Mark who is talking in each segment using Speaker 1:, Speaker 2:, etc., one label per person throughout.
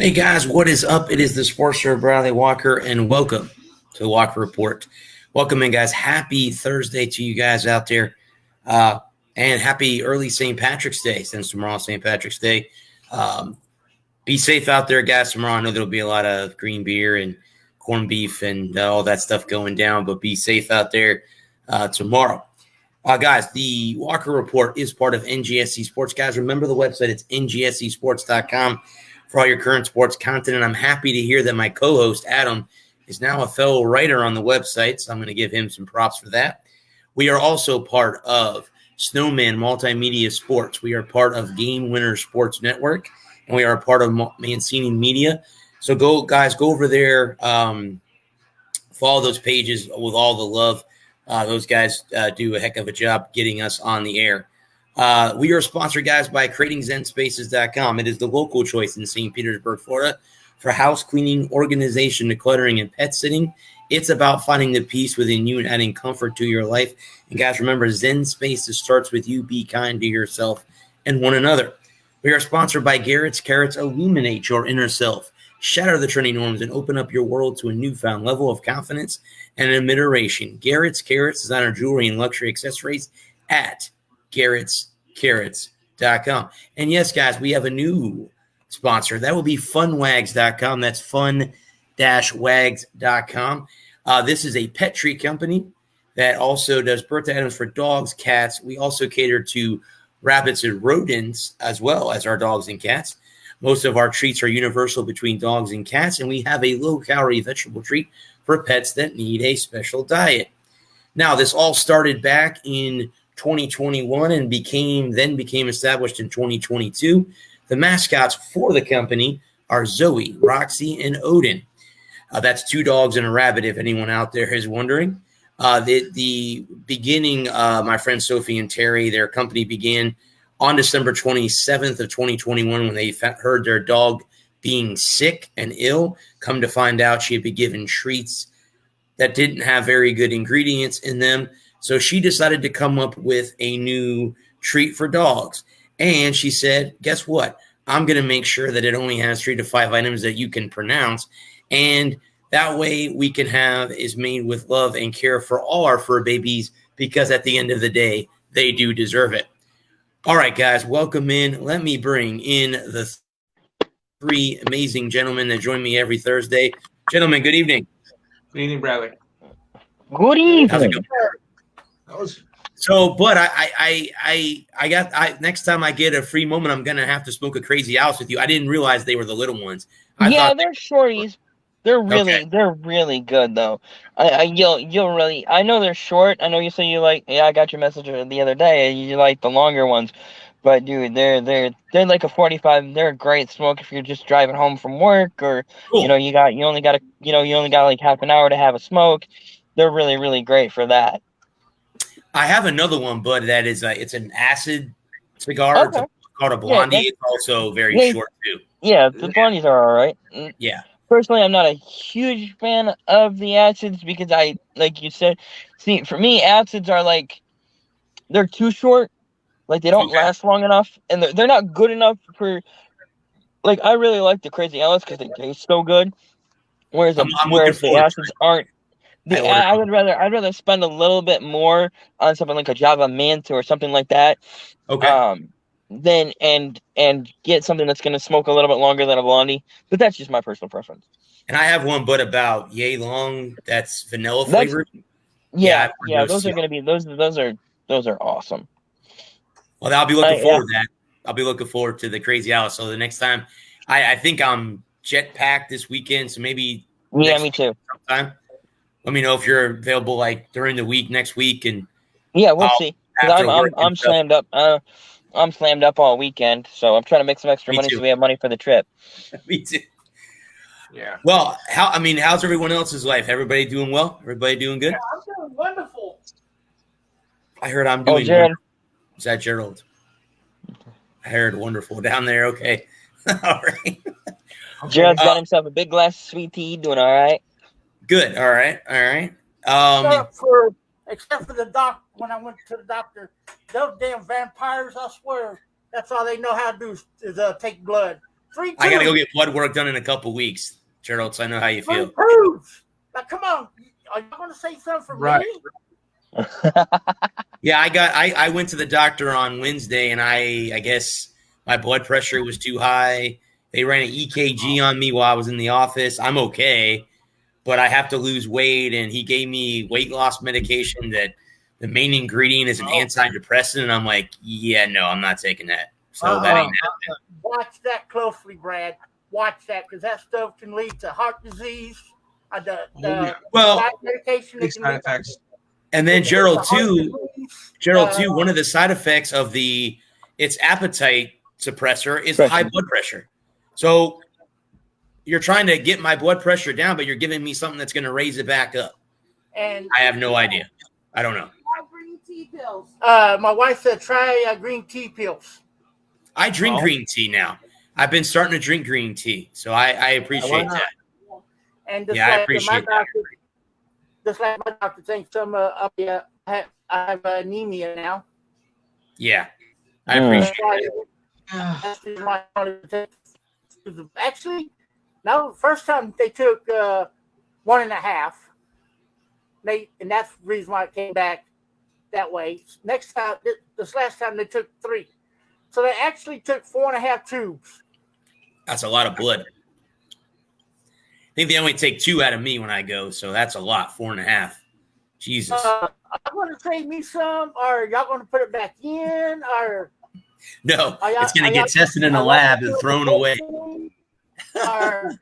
Speaker 1: Hey guys, what is up? It is the Sports Show, Bradley Walker, and welcome to the Walker Report. Welcome in, guys. Happy Thursday to you guys out there, and happy early St. Patrick's Day, since tomorrow's St. Patrick's Day. Be safe out there, guys. Tomorrow, I know there'll be a lot of green beer and corned beef and all that stuff going down, but be safe out there tomorrow. Guys, the Walker Report is part of NGSC Sports. Guys, remember the website. It's ngscsports.com for all your current sports content. And I'm happy to hear that my co-host, Adam, is now a fellow writer on the website. So I'm going to give him some props for that. We are also part of Snowman Multimedia Sports. We are part of Game Winner Sports Network, and we are a part of Mancini Media. So go over there, follow those pages with all the love. Those guys do a heck of a job getting us on the air. We are sponsored, guys, by CreatingZenSpaces.com. It is the local choice in St. Petersburg, Florida, for house cleaning, organization, decluttering, and pet sitting. It's about finding the peace within you and adding comfort to your life. And guys, remember, Zen Spaces starts with you. Be kind to yourself and one another. We are sponsored by Garrett's Carrots. Illuminate your inner self. Shatter the trending norms and open up your world to a newfound level of confidence and admiration. Garrett's Carrots, designer jewelry and luxury accessories at Garrett'sCarrots.com. And yes, guys, we have a new sponsor. That will be funwags.com. That's fun-wags.com. This is a pet treat company that also does birthday items for dogs, cats. We also cater to rabbits and rodents as well as our dogs and cats. Most of our treats are universal between dogs and cats, and we have a low-calorie vegetable treat for pets that need a special diet. Now, this all started back in 2021 and became established in 2022. The mascots for the company are Zoe, Roxy, and Odin. That's two dogs and a rabbit, if anyone out there is wondering. The beginning, my friends Sophie and Terry, their company began on December 27th of 2021 when they heard their dog being sick and ill. Come to find out, she had been given treats that didn't have very good ingredients in them. So she decided to come up with a new treat for dogs. And she said, guess what? I'm going to make sure that it only has 3 to 5 items that you can pronounce. And that way we can have is made with love and care for all our fur babies, because at the end of the day, they do deserve it. All right, guys, welcome in. Let me bring in the 3 amazing gentlemen that join me every Thursday. Gentlemen, good evening.
Speaker 2: Good evening, Bradley.
Speaker 3: Good evening.
Speaker 1: How's it going? So, but I next time I get a free moment, I'm gonna have to smoke a Crazy Alice with you. I didn't realize they were the little ones.
Speaker 3: They're shorties. They're really good though. You'll really. I know they're short. I know you say you like. Yeah, I got your message the other day. You like the longer ones, but dude, they're like a 45. They're a great smoke if you're just driving home from work, or
Speaker 1: Cool.
Speaker 3: you only got like half an hour to have a smoke. They're really, really great for that.
Speaker 1: I have another one, but that is it's an acid cigar.
Speaker 3: Okay.
Speaker 1: It's called a Blondie.
Speaker 3: Yeah,
Speaker 1: it's also very short too.
Speaker 3: Yeah, the Blondies are all right.
Speaker 1: Yeah.
Speaker 3: Personally, I'm not a huge fan of the acids because like you said, see, for me, acids are like, they're too short. Like, they don't last long enough, and they're not good enough for, like, I really like the Crazy Alice because they taste so good, whereas the acids aren't. I'd rather spend a little bit more on something like a Java Mint or something like that.
Speaker 1: Okay.
Speaker 3: Then and get something that's going to smoke a little bit longer than a Blondie, but that's just my personal preference.
Speaker 1: And I have one, but about yay long. That's vanilla flavored.
Speaker 3: Yeah, those are going to be those are awesome.
Speaker 1: Well, I'll be looking forward to that. I'll be looking forward to the Crazy Alice. So the next time, I think I'm jet packed this weekend, so maybe
Speaker 3: me too.
Speaker 1: Sometime. Let me know if you're available, like during the week next week, and
Speaker 3: we'll see. I'm slammed up. I'm slammed up all weekend, so I'm trying to make some extra money so we have money for the trip.
Speaker 1: Me too.
Speaker 2: Yeah.
Speaker 1: Well, how's everyone else's life? Everybody doing well? Everybody doing good?
Speaker 4: Yeah, I'm doing wonderful.
Speaker 1: I heard I'm doing.
Speaker 3: Jared.
Speaker 1: Is that Gerald? I heard wonderful down there. Okay. All right.
Speaker 3: Jared's got himself a big glass of sweet tea. Doing all right.
Speaker 1: Good. All right.
Speaker 4: Except for the doc, when I went to the doctor, those damn vampires, I swear, that's all they know how to do is take blood. 3
Speaker 1: I gotta go
Speaker 4: tubes.
Speaker 1: get blood work done in a couple weeks, Gerald. So I know how you
Speaker 4: 3
Speaker 1: feel.
Speaker 4: tubes. Now, come on. Are you going to say something for
Speaker 2: Right.
Speaker 4: me?
Speaker 1: Yeah, I went to the doctor on Wednesday, and I guess my blood pressure was too high. They ran an EKG on me while I was in the office. I'm okay, but I have to lose weight, and he gave me weight loss medication that the main ingredient is an antidepressant, and I'm like, yeah, no, I'm not taking that. So that ain't happening.
Speaker 4: Watch that closely, Brad. Watch that, because that stuff can lead to heart disease.
Speaker 1: Well,
Speaker 4: medication
Speaker 2: Big side effects.
Speaker 1: and then Gerald too.
Speaker 4: Uh,
Speaker 1: One of the side effects of its appetite suppressor is
Speaker 3: Pressure.
Speaker 1: high blood pressure. So you're trying to get my blood pressure down, but you're giving me something that's going to raise it back up.
Speaker 4: And
Speaker 1: I have no idea. I don't know.
Speaker 5: Green tea pills.
Speaker 4: my wife said try green tea pills.
Speaker 1: I drink
Speaker 2: Oh.
Speaker 1: green tea now. I've been starting to drink green tea, so I appreciate
Speaker 2: not?
Speaker 1: that.
Speaker 4: And just
Speaker 1: Yeah, I
Speaker 4: like
Speaker 1: appreciate that.
Speaker 4: Just like my doctor thinks I have anemia now.
Speaker 1: Yeah, I
Speaker 3: Mm.
Speaker 1: appreciate it.
Speaker 4: That's the reason why I wanted to take. Actually, no. First time they took 1.5. And that's the reason why it came back that way. Next time, this last time they took 3, so they actually took 4.5 tubes.
Speaker 1: That's a lot of blood. I think they only take 2 out of me when I go, so that's a lot. 4.5. Jesus.
Speaker 4: Are you going to save me some, or y'all going to put it back in, or
Speaker 1: No,
Speaker 4: are y'all,
Speaker 1: it's going
Speaker 4: are
Speaker 1: to
Speaker 4: y'all-
Speaker 1: get tested in
Speaker 4: are
Speaker 1: a
Speaker 4: y'all
Speaker 1: lab
Speaker 4: doing
Speaker 1: and thrown away.
Speaker 4: Or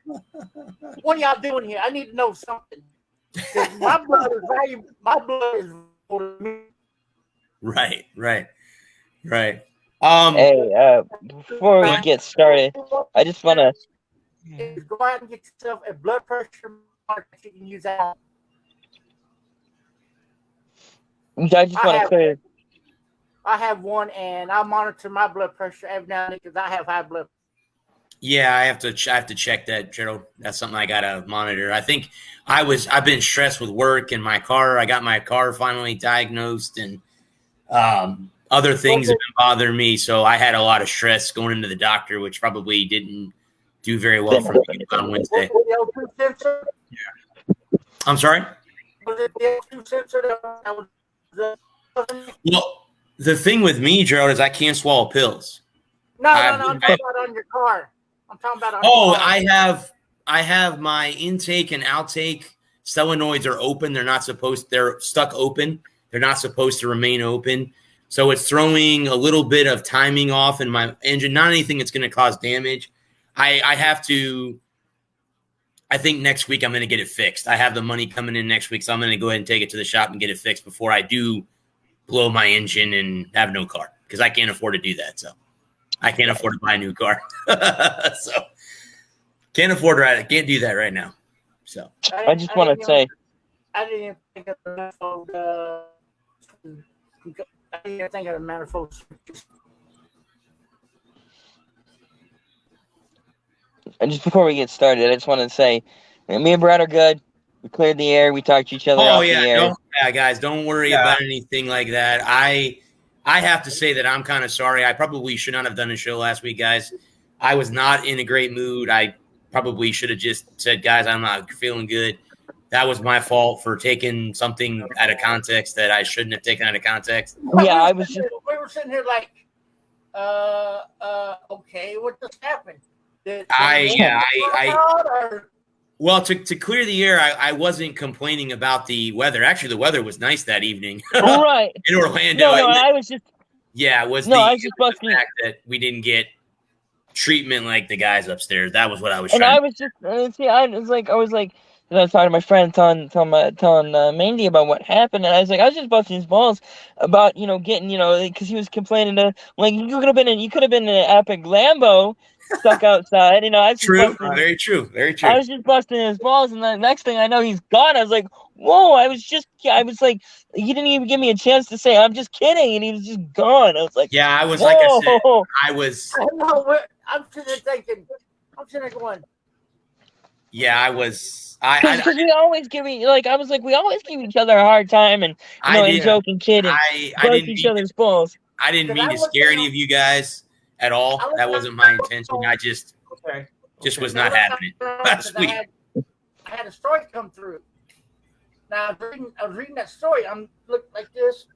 Speaker 4: what are y'all doing here? I need to know something. 'Cause my blood is valuable. My blood is valuable to me.
Speaker 1: Right.
Speaker 3: Hey, before we get started, I just want to.
Speaker 4: Is go out and get yourself a blood pressure monitor that you can use that.
Speaker 3: I just want to clear.
Speaker 4: I have one, and I monitor my blood pressure every now and then because I have high blood.
Speaker 1: Yeah, I have to check that, Gerald. That's something I gotta monitor. I think I've been stressed with work and my car. I got my car finally diagnosed, and other things have been bothering me. So I had a lot of stress going into the doctor, which probably didn't do very well for me on Wednesday.
Speaker 4: Was it the L2 sensor?
Speaker 1: I'm sorry.
Speaker 4: Was it the L2 sensor that was
Speaker 1: Well, the thing with me, Gerald, is I can't swallow pills.
Speaker 4: No, I'm talking about on your car. I'm talking about on
Speaker 1: Oh,
Speaker 4: your car.
Speaker 1: I have my intake and outtake solenoids are open. They're stuck open. They're not supposed to remain open. So it's throwing a little bit of timing off in my engine, not anything that's going to cause damage. I think next week I'm going to get it fixed. I have the money coming in next week, so I'm going to go ahead and take it to the shop and get it fixed before I do blow my engine and have no car, because I can't afford to do that. So I can't afford to buy a new car. So can't afford to can't do that right now. So
Speaker 3: I just want to say.
Speaker 4: I didn't even think of the manifold. I didn't even think of the manifold switches.
Speaker 3: And just before we get started, I just want to say, me and Brad are good. We cleared the air. We talked to each other off the air.
Speaker 1: Guys, don't worry about anything like that. I have to say that I'm kind of sorry. I probably should not have done a show last week, guys. I was not in a great mood. I probably should have just said, guys, I'm not feeling good. That was my fault for taking something out of context that I shouldn't have taken out of context.
Speaker 3: Yeah, I was.
Speaker 4: We were sitting here like, okay, what just happened?
Speaker 1: Well, to clear the air, I wasn't complaining about the weather. Actually, the weather was nice that evening
Speaker 3: Right.
Speaker 1: in Orlando.
Speaker 3: No, I was just.
Speaker 1: Yeah, it was the fact that we didn't get treatment like the guys upstairs. That was what I was trying.
Speaker 3: And I was just see, I was like, and I was talking to my friend, telling Mandy about what happened, and I was just busting his balls about getting because he was complaining to you could have been in an Epic Lambo stuck outside. I was
Speaker 1: True, very true.
Speaker 3: I was just busting his balls, and the next thing I know, he's gone. I was like, whoa! I was like, he didn't even give me a chance to say I'm just kidding, and he was just gone. I was like,
Speaker 1: yeah, I was
Speaker 3: whoa.
Speaker 1: like I said, I was.
Speaker 4: I know. I'm sitting there thinking. I'm sitting there going.
Speaker 1: Yeah, I was.
Speaker 3: Because we always give we always give each other a hard time and joke and kid and bust each other's balls.
Speaker 1: I didn't mean to scare any of you guys at all. That wasn't my intention. I just
Speaker 2: Okay.
Speaker 1: Just
Speaker 2: Okay.
Speaker 1: was not happening last week.
Speaker 4: I had a story come through. Now I was reading that story. I'm looking like this.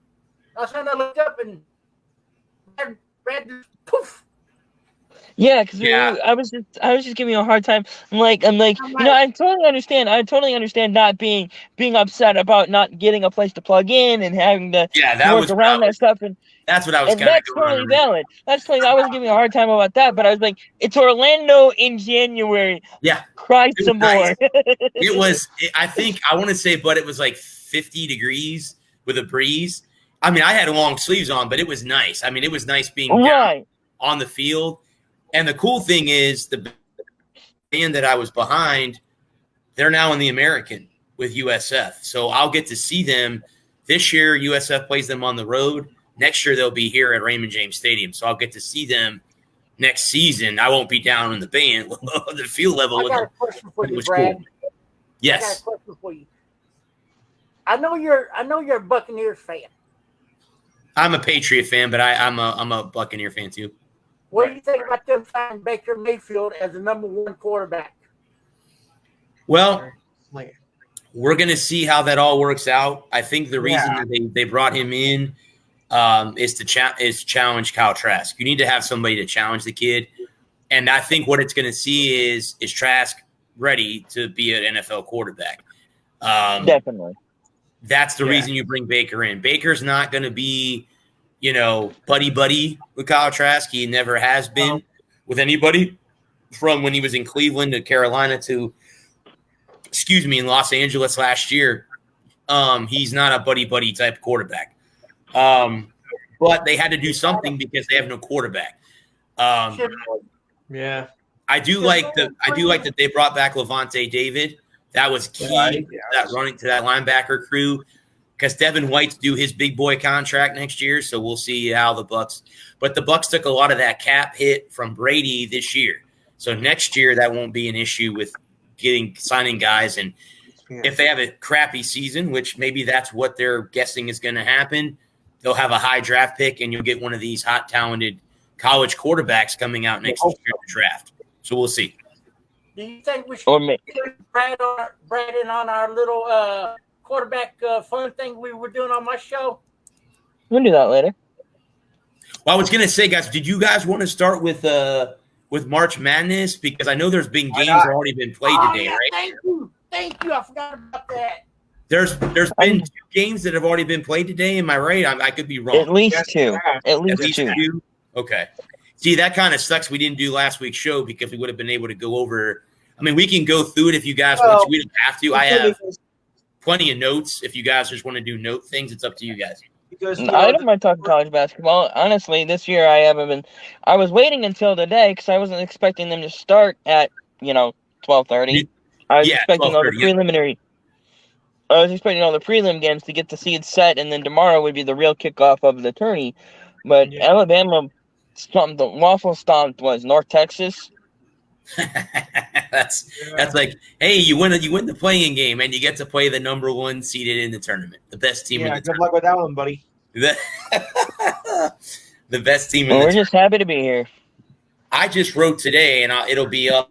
Speaker 4: All of a sudden I looked up and read this, poof.
Speaker 3: Yeah, because
Speaker 1: Yeah.
Speaker 3: I was just giving you a hard time. I'm like, I totally understand. I totally understand not being upset about not getting a place to plug in and having to
Speaker 1: Yeah, that
Speaker 3: work
Speaker 1: was
Speaker 3: around that stuff,
Speaker 1: that's what I was
Speaker 3: and
Speaker 1: kind of
Speaker 3: that's
Speaker 1: going
Speaker 3: totally
Speaker 1: on.
Speaker 3: valid. That's totally. I wasn't giving you a hard time about that, but I was like, it's Orlando in January.
Speaker 1: Yeah,
Speaker 3: Christ
Speaker 1: it was
Speaker 3: some more.
Speaker 1: It was. I think I want to say, but it was like 50 degrees with a breeze. I mean, I had long sleeves on, but it was nice. I mean, it was nice being down
Speaker 3: Right.
Speaker 1: on the field. And the cool thing is, the band that I was behind, they're now in the American with USF. So I'll get to see them this year. USF plays them on the road. Next year, they'll be here at Raymond James Stadium. So I'll get to see them next season. I won't be down in the band, the field level.
Speaker 4: I
Speaker 1: with
Speaker 4: got
Speaker 1: them.
Speaker 4: a question for
Speaker 1: It
Speaker 4: you,
Speaker 1: was
Speaker 4: Brad.
Speaker 1: cool.
Speaker 4: I got
Speaker 1: Yes.
Speaker 4: a question for you. I know you're a Buccaneers fan.
Speaker 1: I'm a Patriot fan, but I'm a Buccaneer fan too.
Speaker 4: What do you think about them signing Baker Mayfield as the number one quarterback?
Speaker 1: Well,
Speaker 2: Like,
Speaker 1: we're going to see how that all works out. I think the reason that they brought him in is to challenge Kyle Trask. You need to have somebody to challenge the kid. And I think what it's going to see is Trask ready to be an NFL quarterback.
Speaker 3: Definitely.
Speaker 1: That's the reason you bring Baker in. Baker's not going to be, buddy with Kyle Trask. He never has been with anybody from when he was in Cleveland to Carolina to, in Los Angeles last year. He's not a buddy type quarterback. But they had to do something because they have no quarterback.
Speaker 2: yeah.
Speaker 1: I do like that they brought back Levante David. That was key to that running to that linebacker crew, because Devin White's due his big boy contract next year. So we'll see how the Bucs. But the Bucs took a lot of that cap hit from Brady this year. So next year that won't be an issue with signing guys. And if they have a crappy season, which maybe that's what they're guessing is going to happen, they'll have a high draft pick, and you'll get one of these hot, talented college quarterbacks coming out next year in the draft. So we'll see.
Speaker 4: Do you think we should put Brad in on our little quarterback fun thing we were doing on my show?
Speaker 3: We'll do that later.
Speaker 1: Well, I was going to say, guys, did you guys want to start with March Madness? Because I know there's been games that already been played today, right?
Speaker 4: Thank you. I forgot about that.
Speaker 1: There's been 2 games that have already been played today. Am I right? I could be wrong.
Speaker 3: At least two. At least
Speaker 1: two. Okay. See, that kind of sucks. We didn't do last week's show because we would have been able to go over. I mean, we can go through it if you guys want to. We don't have to. I have plenty of notes. If you guys just want to do note things, it's up to you guys.
Speaker 2: Because
Speaker 3: I don't mind talking college basketball. Honestly, this year I haven't been. I was waiting until today because I wasn't expecting them to start at 12:30. I was expecting all the preliminary. I was expecting all the prelim games to get the seeds set, and then tomorrow would be the real kickoff of the tourney. But Alabama, the waffle stomped was North Texas.
Speaker 1: That's like, hey, you win the playing game, and you get to play the number 1 seeded in the tournament, the best team.
Speaker 2: Yeah, good luck with that one, buddy.
Speaker 1: The best team.
Speaker 3: We're just happy to be here.
Speaker 1: I just wrote today, and it'll be up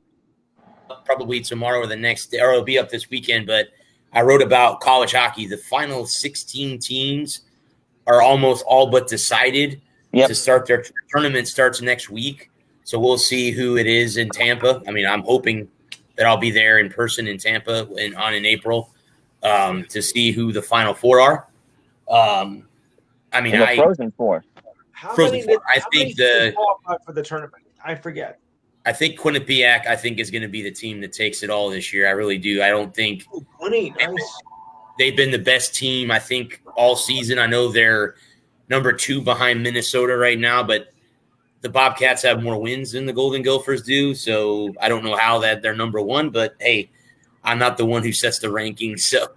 Speaker 1: probably tomorrow or the next day, or it'll be up this weekend. But I wrote about college hockey. The final 16 teams are almost all but decided to start. Their tournament starts next week. So we'll see who it is in Tampa. I mean, I'm hoping that I'll be there in person in Tampa in April to see who the final 4 are.
Speaker 3: Frozen Four.
Speaker 1: Frozen Four. I think
Speaker 2: for the tournament. I forget.
Speaker 1: I think Quinnipiac, is going to be the team that takes it all this year. I really do. I don't think they've been the best team, I think, all season. I know they're number 2 behind Minnesota right now, but the Bobcats have more wins than the Golden Gophers do. So I don't know how that they're number 1, but hey, I'm not the one who sets the rankings. So,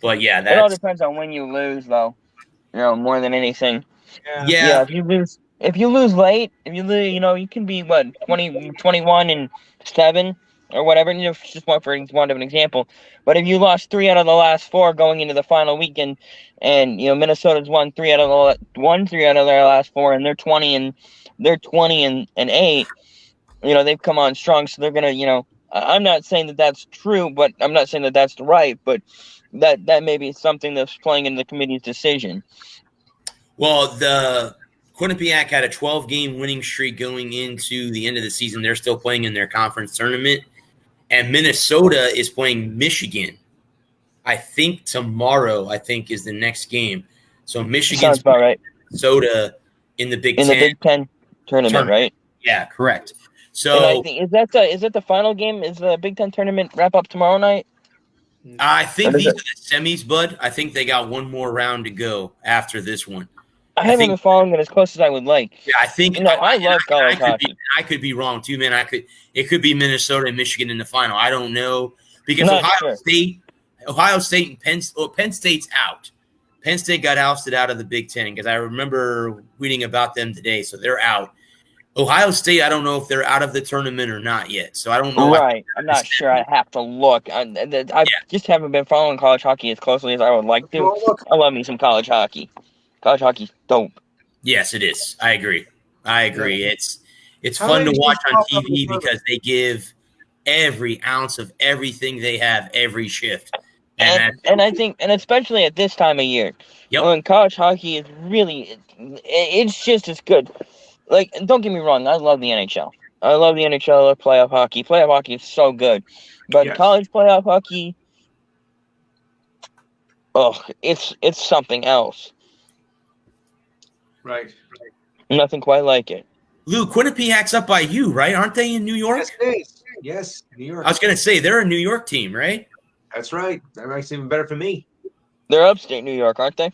Speaker 1: but yeah,
Speaker 3: it all depends on when you lose, though. More than anything.
Speaker 1: Yeah.
Speaker 3: If you lose late, you can be 21-7 or whatever. Just one of an example. But if you lost 3 out of the last 4 going into the final weekend, and Minnesota's won 3 out of their last 4, and they're 20 and 8. they've come on strong, so they're gonna, I'm not saying that that's true, but I'm not saying that that's right, but that may be something that's playing in the committee's decision.
Speaker 1: Well, the Quinnipiac had a 12-game winning streak going into the end of the season. They're still playing in their conference tournament. And Minnesota is playing Michigan. I think tomorrow, is the next game. So Michigan's
Speaker 3: Sounds about right.
Speaker 1: Minnesota in the Big Ten.
Speaker 3: In the Big Ten tournament, right?
Speaker 1: Yeah, correct.
Speaker 3: And
Speaker 1: So
Speaker 3: I think, is that the final game? Is the Big Ten tournament wrap up tomorrow night?
Speaker 1: I think
Speaker 3: Or is
Speaker 1: these
Speaker 3: it-
Speaker 1: are the semis, bud. I think they got one more round to go after this one.
Speaker 3: I haven't
Speaker 1: think-
Speaker 3: been following it as close as I would like.
Speaker 1: Yeah, I think.
Speaker 3: I love college hockey.
Speaker 1: I could be wrong too, man. It could be Minnesota and Michigan in the final. I don't know because
Speaker 3: Not
Speaker 1: Ohio State and Penn State's out. Penn State got ousted out of the Big Ten because I remember reading about them today, so they're out. Ohio State, I don't know if they're out of the tournament or not yet, so I don't know.
Speaker 3: Right. I'm not sure. I have to look. I just haven't been following college hockey as closely as I would like to.
Speaker 2: Well, look,
Speaker 3: I love me some college hockey. College hockey's dope.
Speaker 1: Yes, it is. I agree. It's
Speaker 2: How
Speaker 1: fun to
Speaker 2: many
Speaker 1: watch on
Speaker 2: teams
Speaker 1: TV
Speaker 2: qualify for the
Speaker 1: because they give every ounce of everything they have every shift.
Speaker 3: And I think, and especially at this time of year,
Speaker 1: Yep.
Speaker 3: when college hockey is really, it's just as good. Like, don't get me wrong, I love the NHL. I love the NHL. I love playoff hockey. Playoff hockey is so good, but
Speaker 2: Yes.
Speaker 3: college playoff hockey, it's something else.
Speaker 2: right.
Speaker 3: Nothing quite like it.
Speaker 1: Lou, Quinnipiac's up by you, right? Aren't they in New York?
Speaker 2: Yes, it is. Yes, New York.
Speaker 1: I was going to say, they're a New York team, right?
Speaker 2: That's right. That makes it even better for me.
Speaker 3: They're upstate New York, aren't they?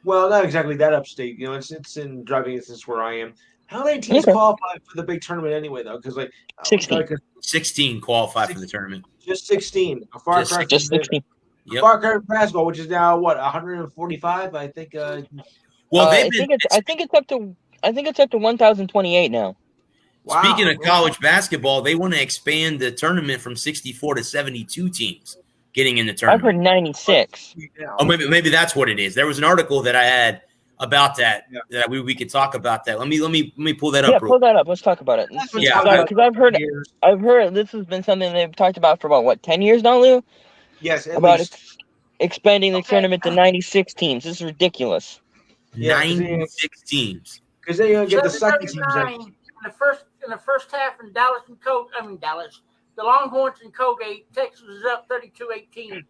Speaker 2: Well, not exactly that upstate. It's in driving distance where I am. How many teams
Speaker 3: Okay.
Speaker 2: qualify for the big tournament anyway, though? Because
Speaker 3: 16.
Speaker 1: 16 qualify for the tournament.
Speaker 2: Just 16. A far
Speaker 1: Just
Speaker 2: cry
Speaker 3: Just
Speaker 2: from
Speaker 3: 16.
Speaker 1: Yep.
Speaker 2: far cry from basketball, which is now what 145. I think.
Speaker 1: Well,
Speaker 3: I
Speaker 1: they've been.
Speaker 3: think it's up to 1,028 now.
Speaker 2: Wow.
Speaker 1: Speaking of college basketball, they want to expand the tournament from 64 to 72 teams getting in the
Speaker 3: I've
Speaker 1: tournament.
Speaker 3: heard 96.
Speaker 1: Oh, maybe that's what it is. There was an article that I had about that
Speaker 2: Yeah.
Speaker 1: that we could talk about that. Let me pull that
Speaker 3: Yeah,
Speaker 1: up.
Speaker 3: pull that up. Let's talk about it.
Speaker 2: That's been
Speaker 1: Yeah,
Speaker 2: talked about
Speaker 3: Because I've heard this has been something they've talked about for about 10 years now, Lou?
Speaker 2: Yes, at
Speaker 3: About
Speaker 2: least.
Speaker 3: expanding the
Speaker 4: Okay.
Speaker 3: tournament to 96 teams. This is ridiculous.
Speaker 2: Yeah, 'cause
Speaker 1: 96 teams.
Speaker 2: Because then you get the second teams.
Speaker 4: 739 in the first half in Dallas and Dallas. The Longhorns and Colgate, Texas is up 32-18.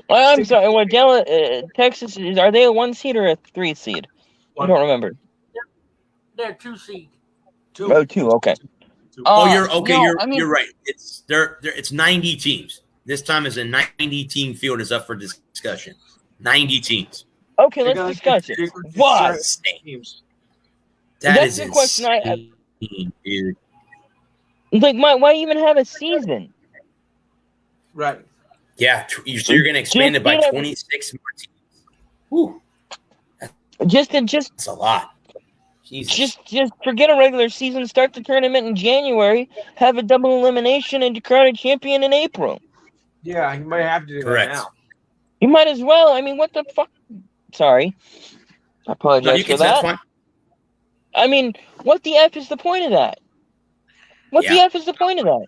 Speaker 3: I'm sorry. What Texas is? Are they a 1 seed or a 3 seed? I don't remember.
Speaker 4: They're 2 seed.
Speaker 3: Oh, 2. Okay.
Speaker 1: You're okay.
Speaker 3: No, I mean-
Speaker 1: you're right. It's it's 90 teams. This time is a 90 team field is up for discussion. 90 teams.
Speaker 3: Okay, let's discuss it. What?
Speaker 2: Teams.
Speaker 1: That
Speaker 3: That's
Speaker 1: is
Speaker 3: the question I have.
Speaker 1: insane, dude.
Speaker 3: Like, why even have a season?
Speaker 2: Right.
Speaker 1: Yeah, so you're going to expand it by
Speaker 3: Yeah.
Speaker 1: 26 more teams. Whew,
Speaker 3: Just
Speaker 1: that's a lot. Jesus.
Speaker 3: just forget a regular season. Start the tournament in January. Have a double elimination and declare a champion in April.
Speaker 2: Yeah, you might have to do
Speaker 1: Correct.
Speaker 2: that now.
Speaker 3: You might as well. I mean, what the fuck? Sorry, I
Speaker 1: No,
Speaker 3: apologize
Speaker 1: you
Speaker 3: for
Speaker 1: can say that's
Speaker 3: that.
Speaker 1: fine.
Speaker 3: I mean, what the f is the point of that? What the
Speaker 1: Yeah.
Speaker 3: f is the point of that?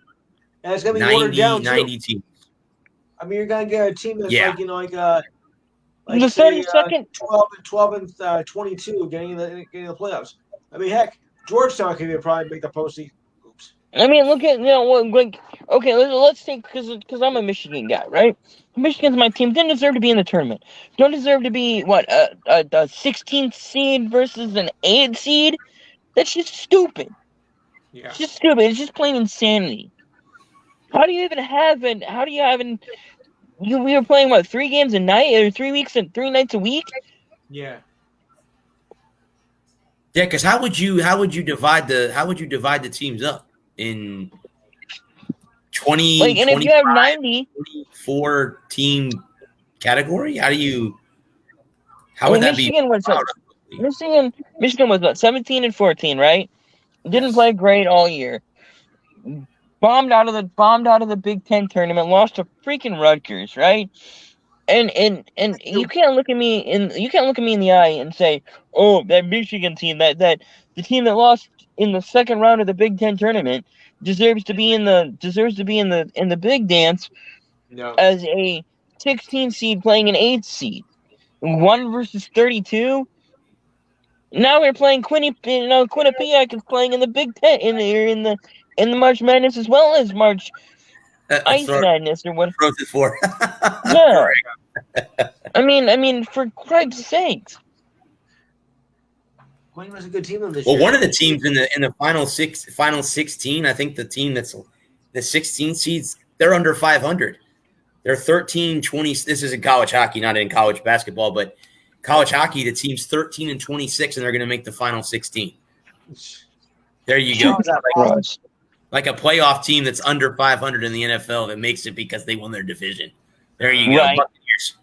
Speaker 2: And it's gonna be watered
Speaker 1: 90,
Speaker 2: down too.
Speaker 1: 90 teams.
Speaker 2: I mean, you're gonna get a team that's
Speaker 1: Yeah.
Speaker 3: The
Speaker 2: say,
Speaker 3: 32nd.
Speaker 2: 12 and 22 getting the playoffs. I mean, heck, Georgetown could probably make the postseason. Oops.
Speaker 3: I mean, look at like okay, let's take because I'm a Michigan guy, right? Michigan's my team. Didn't deserve to be in the tournament. Don't deserve to be what a 16th seed versus an 8th seed. That's just stupid.
Speaker 2: Yeah.
Speaker 3: It's just stupid. It's just plain insanity. How do you even have it? How do you have an? We were playing what 3 games a night or 3 weeks and 3 nights a week?
Speaker 2: Yeah.
Speaker 1: Yeah, because how would you divide the teams up in 20
Speaker 3: Like, and if you have
Speaker 1: 25,
Speaker 3: 90,
Speaker 1: 24 team category? How
Speaker 3: I
Speaker 1: would
Speaker 3: mean,
Speaker 1: that be?
Speaker 3: Michigan was Michigan was what 17 and 14, right? Didn't play great all year. Bombed out of the Big Ten tournament. Lost to freaking Rutgers, right? And you can't look at me in the eye and say, "Oh, that Michigan team, that the team that lost in the second round of the Big Ten tournament deserves to be in the big dance
Speaker 2: No.
Speaker 3: as a 16 seed playing an 8 seed, 1 versus 32." Now we're playing Quinnipiac is playing in the Big Ten in the March Madness as well as March Ice Madness or what?
Speaker 1: Throws it for.
Speaker 3: Yeah. I mean, for Christ's sakes.
Speaker 2: Quinn was a good team this
Speaker 1: Well,
Speaker 2: year.
Speaker 1: one of the teams in the final 16, I think the team that's the 16 seeds, they're under 500. They're 13-20. This is in college hockey, not in college basketball, but college hockey, the team's 13-26, and they're going to make the final 16. There you go. Like a playoff team that's under 500 in the NFL that makes it because they won their division. There you go.
Speaker 3: Right.
Speaker 1: Buccaneers.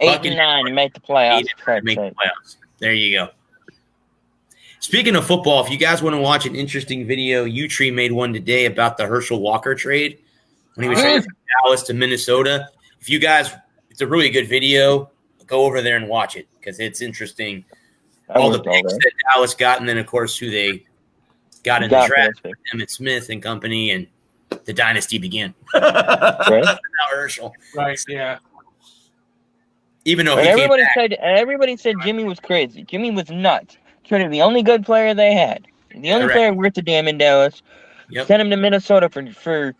Speaker 3: 8 and 9 to make the playoffs.
Speaker 1: Make the playoffs. There you go. Speaking of football, if you guys want to watch an interesting video, Utree made one today about the Herschel Walker trade when he was traded from Dallas to Minnesota. If you guys, it's a really good video. Go over there and watch it because it's interesting. All the picks that Dallas got, and then, of course, who they got in the draft, Emmitt Smith and company, and the dynasty began.
Speaker 3: Right?
Speaker 1: Now Herschel.
Speaker 2: Right, yeah.
Speaker 1: Even though
Speaker 3: everybody said Jimmy was crazy. Jimmy was nuts. Traded the only good player they had. The only player worth a damn in Dallas.
Speaker 1: Yep.
Speaker 3: Sent him to Minnesota for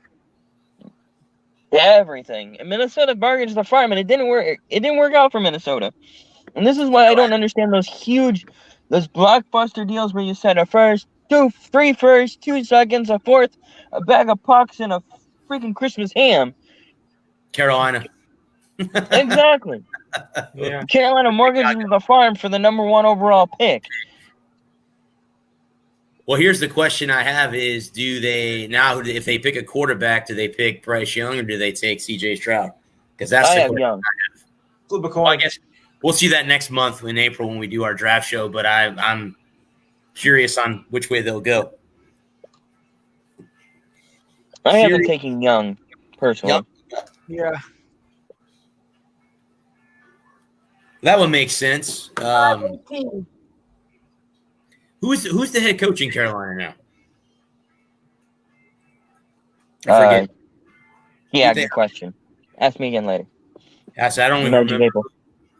Speaker 3: everything. And Minnesota bargained the farm, and it didn't work. It didn't work out for Minnesota. And this is why I don't understand those blockbuster deals where you said a first, 3 firsts, 2 seconds, a fourth, a bag of pucks, and a freaking Christmas ham.
Speaker 1: Carolina.
Speaker 3: Exactly.
Speaker 2: Yeah.
Speaker 3: Carolina mortgages the farm for the number 1 overall pick.
Speaker 1: Well, here's the question I have is, do they now, if they pick a quarterback, do they pick Bryce Young or do they take C.J. Stroud? Because that's the question
Speaker 3: Young.
Speaker 1: I have.
Speaker 2: Flip a coin.
Speaker 1: Well, I guess we'll see that next month in April when we do our draft show, but I'm curious on which way they'll go.
Speaker 3: I have been taking Young, personally.
Speaker 2: Yeah.
Speaker 1: That would make sense. Who's the head coach in Carolina now? I forget.
Speaker 3: Yeah, good question. Ask me again later.
Speaker 1: I don't even remember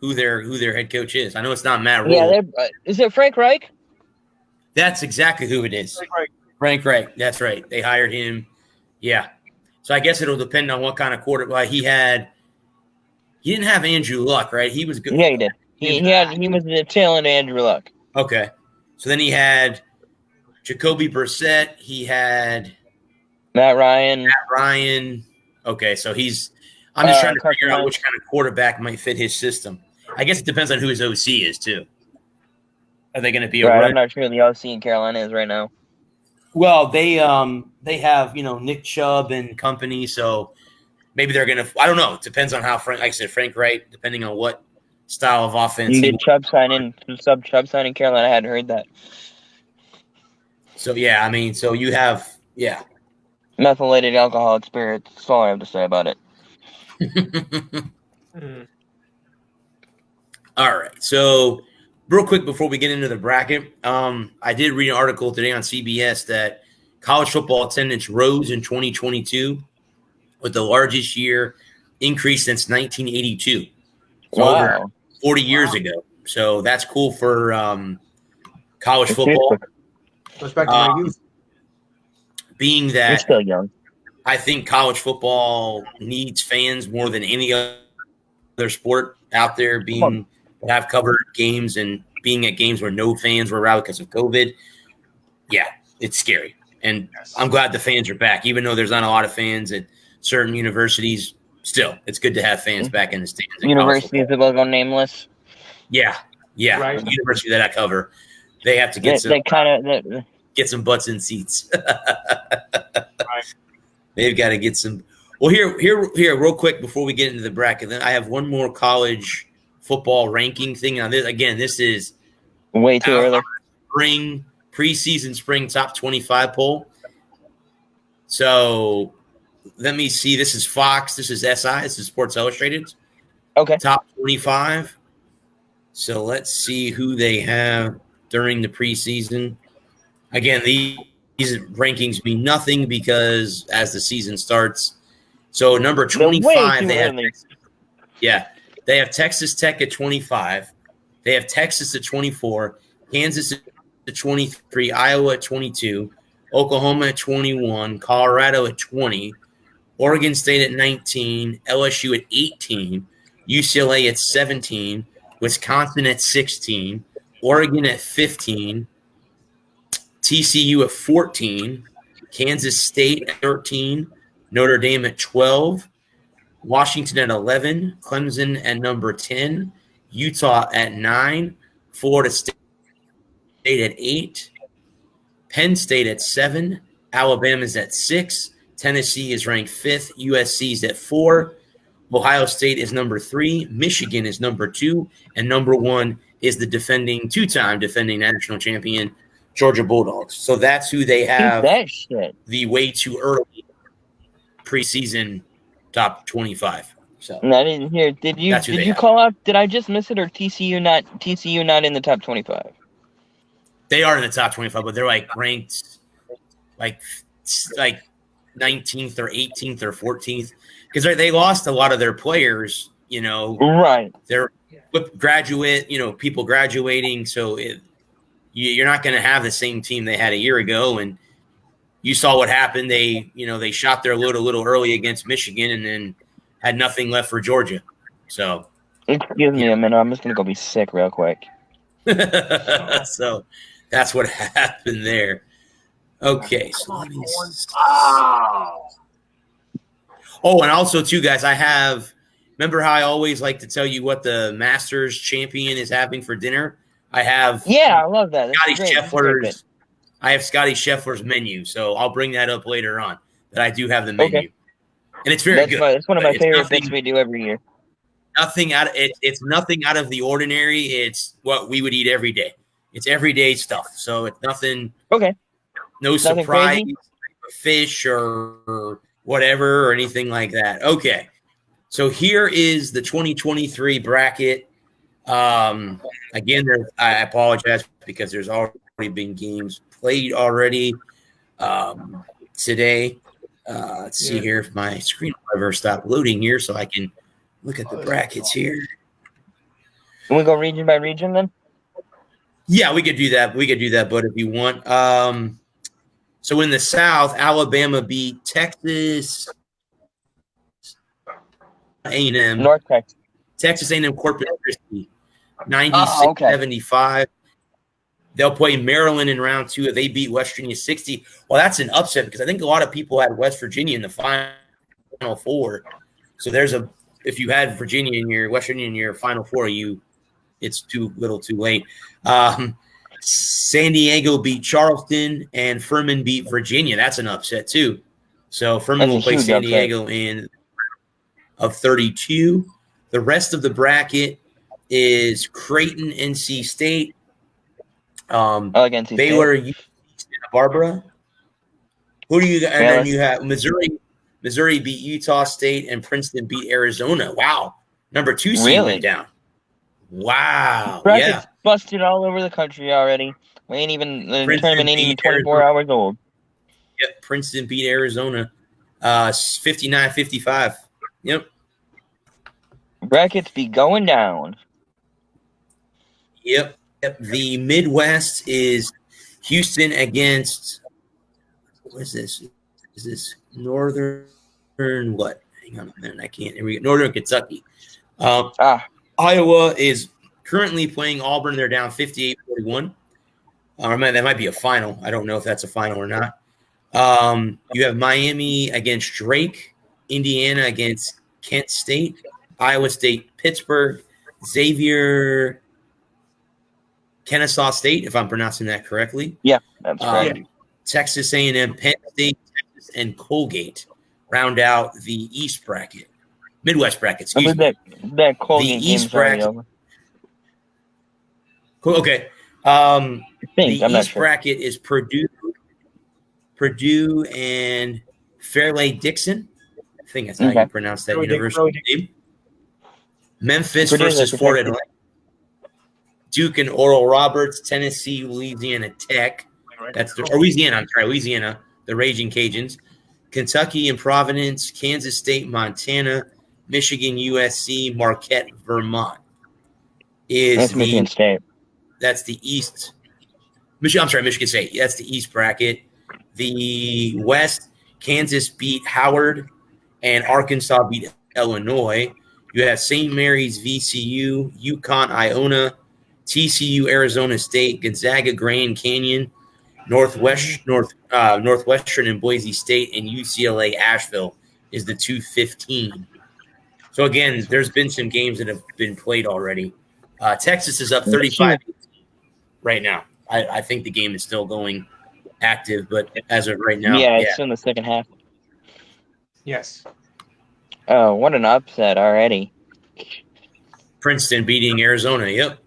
Speaker 1: who their head coach is. I know it's not Matt Rule.
Speaker 3: Yeah, is it Frank Reich?
Speaker 1: That's exactly who it is. Frank Reich. That's right. They hired him. Yeah. So I guess it'll depend on what kind of quarterback he had. He didn't have Andrew Luck, right? He was good.
Speaker 3: Yeah, he did. He was the tail end of Andrew Luck.
Speaker 1: Okay. So then he had Jacoby Brissett. He had
Speaker 3: Matt Ryan.
Speaker 1: Okay, so I'm just trying to figure out which kind of quarterback might fit his system. I guess it depends on who his OC is too. Are they going to be
Speaker 3: I'm not sure who the OC in Carolina is right now.
Speaker 1: Well, they have Nick Chubb and company, so maybe they're going to. I don't know. It depends on how Frank Wright, depending on what style of offense.
Speaker 3: You did Chubb sign in Carolina. I hadn't heard that.
Speaker 1: So yeah, I mean, so you have
Speaker 3: methylated alcoholic spirits. That's all I have to say about it.
Speaker 1: All right. So real quick before we get into the bracket, I did read an article today on CBS that college football attendance rose in 2022 with the largest year increase since 1982. So over 40 years ago. So that's cool for college football.
Speaker 2: Goes back to my youth.
Speaker 1: Being that
Speaker 3: you're still young.
Speaker 1: I think college football needs fans more than any other sport out there. Have covered games and being at games where no fans were out because of COVID. Yeah, it's scary. And I'm glad the fans are back, even though there's not a lot of fans at certain universities. Still, it's good to have fans back in the stands.
Speaker 3: Universities that will go nameless.
Speaker 1: Yeah. Right. The university that I cover, they have to get get some butts in seats.
Speaker 2: Right.
Speaker 1: They've got to get some. Well, here, real quick before we get into the bracket, then I have one more college football ranking thing. Now, this is
Speaker 3: way too early.
Speaker 1: Preseason top 25 poll. So let me see. This is Fox. This is SI. This is Sports Illustrated.
Speaker 3: Okay.
Speaker 1: Top 25. So let's see who they have during the preseason. Again, these rankings mean nothing because as the season starts. So number
Speaker 3: They're way
Speaker 1: 25,
Speaker 3: too
Speaker 1: they have
Speaker 3: early.
Speaker 1: they have Texas Tech at 25. They have Texas at 24, Kansas at 23, Iowa at 22, Oklahoma at 21, Colorado at 20, Oregon State at 19, LSU at 18, UCLA at 17, Wisconsin at 16, Oregon at 15, TCU at 14, Kansas State at 13, Notre Dame at 12, Washington at 11, Clemson at number 10, Utah at 9, Florida State at 8, Penn State at 7, Alabama's at 6, Tennessee is ranked 5th, USC is at 4, Ohio State is number 3, Michigan is number 2, and number 1 is the two-time defending national champion, Georgia Bulldogs. So that's who they have
Speaker 3: That shit.
Speaker 1: the way too early preseason top 25. So
Speaker 3: And I didn't hear. Did you
Speaker 1: That's who they have.
Speaker 3: call out? Did I just miss it, or TCU not in the top 25?
Speaker 1: they are in the top 25, but they're like ranked like 19th or 18th or 14th because they lost a lot of their players. You know,
Speaker 3: Right.
Speaker 1: they're graduate. You know, people graduating, so you're not going to have the same team they had a year ago. And you saw what happened. They shot their load a little early against Michigan and then had nothing left for Georgia. So,
Speaker 3: Excuse me a minute. I'm just gonna go be sick real quick.
Speaker 1: so that's what happened there. Okay. So let me Oh, and also too, guys, remember how I always like to tell you what the Masters champion is having for dinner? I have
Speaker 3: Yeah, I love that. That's
Speaker 1: Scotty
Speaker 3: great. That's great.
Speaker 1: Scheffler's. I have Scotty Scheffler's menu, so I'll bring that up later on. But I do have the menu,
Speaker 3: Okay.
Speaker 1: and it's very
Speaker 3: That's
Speaker 1: good.
Speaker 3: it's one of my
Speaker 1: It's
Speaker 3: favorite
Speaker 1: nothing-
Speaker 3: things we do every year.
Speaker 1: It's nothing out of the ordinary. It's what we would eat every day. It's everyday stuff, so it's nothing.
Speaker 3: Okay.
Speaker 1: No
Speaker 3: Nothing
Speaker 1: surprise,
Speaker 3: crazy?
Speaker 1: fish or whatever or anything like that. Okay, so here is the 2023 bracket. Again, I apologize because there's already been games played already today. Let's see here if my screen will ever stop loading here so I can look at the brackets here.
Speaker 3: Can we go region by region then?
Speaker 1: Yeah, we could do that. But if you want, so in the South, Alabama beat Texas A&M.
Speaker 3: North Texas.
Speaker 1: Texas A&M Corpus Christi,
Speaker 3: Oh,
Speaker 1: 96-75. They'll play Maryland in round 2 if they beat West Virginia 60. Well, that's an upset because I think a lot of people had West Virginia in the Final Four. So if you had West Virginia in your Final Four, it's too late. San Diego beat Charleston and Furman beat Virginia. That's an upset too. So Furman will play San Diego in of 32. The rest of the bracket is Creighton, NC State,
Speaker 3: NC
Speaker 1: Baylor, UC Santa Barbara. Who do you? And then you have Missouri. Missouri beat Utah State, and Princeton beat Arizona. Wow, number 2 seed went down. Wow,
Speaker 3: bracket's busted all over the country already. We ain't even the tournament ain't even 24 hours old.
Speaker 1: Yep, Princeton beat Arizona, 59-55. Yep.
Speaker 3: Brackets be going down.
Speaker 1: Yep. The Midwest is Houston against what is this? Is this Northern what? Hang on a minute. I can't. Here we go. Northern Kentucky. Iowa is currently playing Auburn. They're down 58-41. That might be a final. I don't know if that's a final or not. You have Miami against Drake, Indiana against Kent State, Iowa State, Pittsburgh, Xavier, Kennesaw State, if I'm pronouncing that correctly.
Speaker 3: Yeah, that's right.
Speaker 1: Texas A&M, Penn State, Texas, and Colgate round out the East bracket. Midwest bracket, excuse me.
Speaker 3: That Colgate
Speaker 1: the East bracket.
Speaker 3: over.
Speaker 1: Cool. Okay. The East bracket is Purdue and Fairleigh Dixon. I think that's how you pronounce that university name. Memphis
Speaker 3: Purdue
Speaker 1: versus
Speaker 3: is
Speaker 1: Fort
Speaker 3: protected.
Speaker 1: Atlanta. Duke and Oral Roberts, Tennessee, Louisiana Tech. That's the Louisiana, the Raging Cajuns. Kentucky and Providence, Kansas State, Montana, Michigan, USC, Marquette, Vermont.
Speaker 3: That's Michigan State.
Speaker 1: That's the East. Michigan State. That's the East bracket. The West, Kansas beat Howard, and Arkansas beat Illinois. You have St. Mary's, VCU, UConn, Iona, TCU, Arizona State, Gonzaga, Grand Canyon, Northwestern and Boise State, and UCLA Asheville is the 215. So again, there's been some games that have been played already. Texas is up 35 right now. I think the game is still going active, but as of right now,
Speaker 3: It's in the second half.
Speaker 2: Yes.
Speaker 3: Oh, what an upset already!
Speaker 1: Princeton beating Arizona. Yep.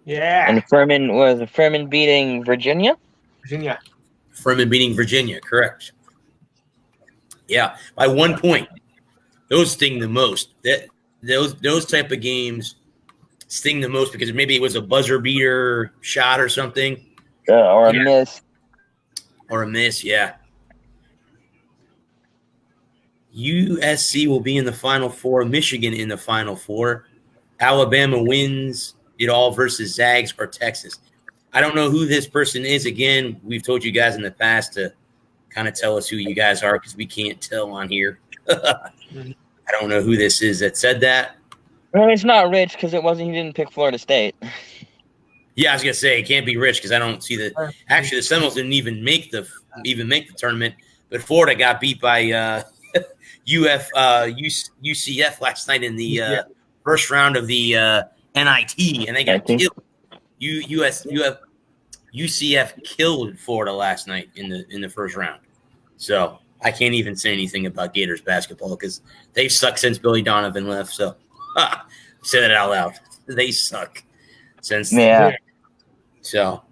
Speaker 2: Yeah.
Speaker 3: And Furman beating Virginia?
Speaker 2: Virginia.
Speaker 1: Furman beating Virginia. Correct. Yeah, by 1 point. Those sting the most. Those type of games sting the most because maybe it was a buzzer beater shot or something.
Speaker 3: Or a miss.
Speaker 1: Or a miss, yeah. USC will be in the Final Four. Michigan in the Final Four. Alabama wins it all versus Zags or Texas. I don't know who this person is. Again, we've told you guys in the past to kind of tell us who you guys are because we can't tell on here. I don't know who this is that said that.
Speaker 3: Well, it's not Rich because he didn't pick Florida State.
Speaker 1: Yeah, I was gonna say it can't be Rich because I don't see the. Actually, the Seminoles didn't even make the tournament, but Florida got beat by UCF last night in the first round of the NIT, and they got killed. UCF killed Florida last night in the first round. So I can't even say anything about Gators basketball because they've sucked since Billy Donovan left. So say that out loud. They suck since.
Speaker 3: Yeah.
Speaker 1: So,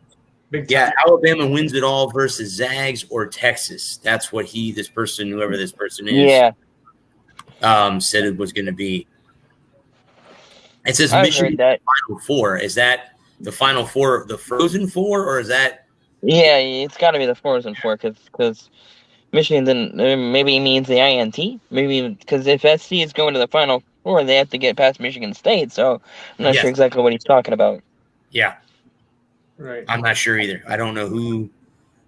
Speaker 1: Alabama wins it all versus Zags or Texas. That's what whoever this person is, said it was going to be. It says Michigan Final Four. Is that the Final Four, the Frozen Four, or is that?
Speaker 3: Yeah, it's got to be the Frozen Four because Michigan didn't. Maybe it means the INT. Maybe because if SC is going to the Final Four, they have to get past Michigan State. So I'm not sure exactly what he's talking about.
Speaker 1: Yeah.
Speaker 2: Right.
Speaker 1: I'm not sure either. I don't know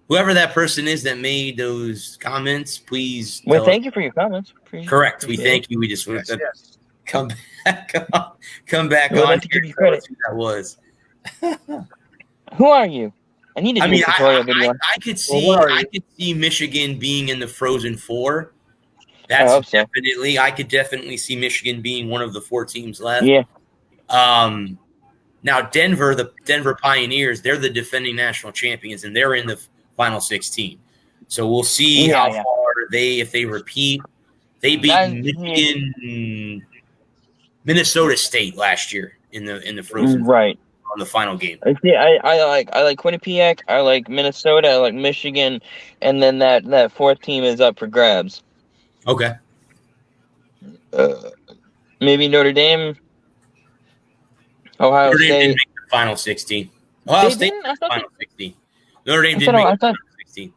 Speaker 1: whoever that person is that made those comments. Please.
Speaker 3: Well, thank you for your comments.
Speaker 1: Correct. We thank you. We just want to come back on.
Speaker 3: We'd like to give you credit.
Speaker 1: That was.
Speaker 3: Who are you? I need to do a tutorial video.
Speaker 1: I could see Michigan being in the Frozen Four. That's definitely. I could definitely see Michigan being one of the 4 teams left.
Speaker 3: Yeah.
Speaker 1: Now, the Denver Pioneers, they're the defending national champions, and they're in the Final 16. So we'll see how far if they repeat. They beat Minnesota State last year in the Frozen
Speaker 3: right
Speaker 1: on the final game.
Speaker 3: I like Quinnipiac, I like Minnesota, I like Michigan, and then that fourth team is up for grabs.
Speaker 1: Okay.
Speaker 3: Maybe Notre Dame. Ohio State
Speaker 1: didn't make the Final 16. Ohio State made the Final 16. Notre Dame didn't make the Final 16.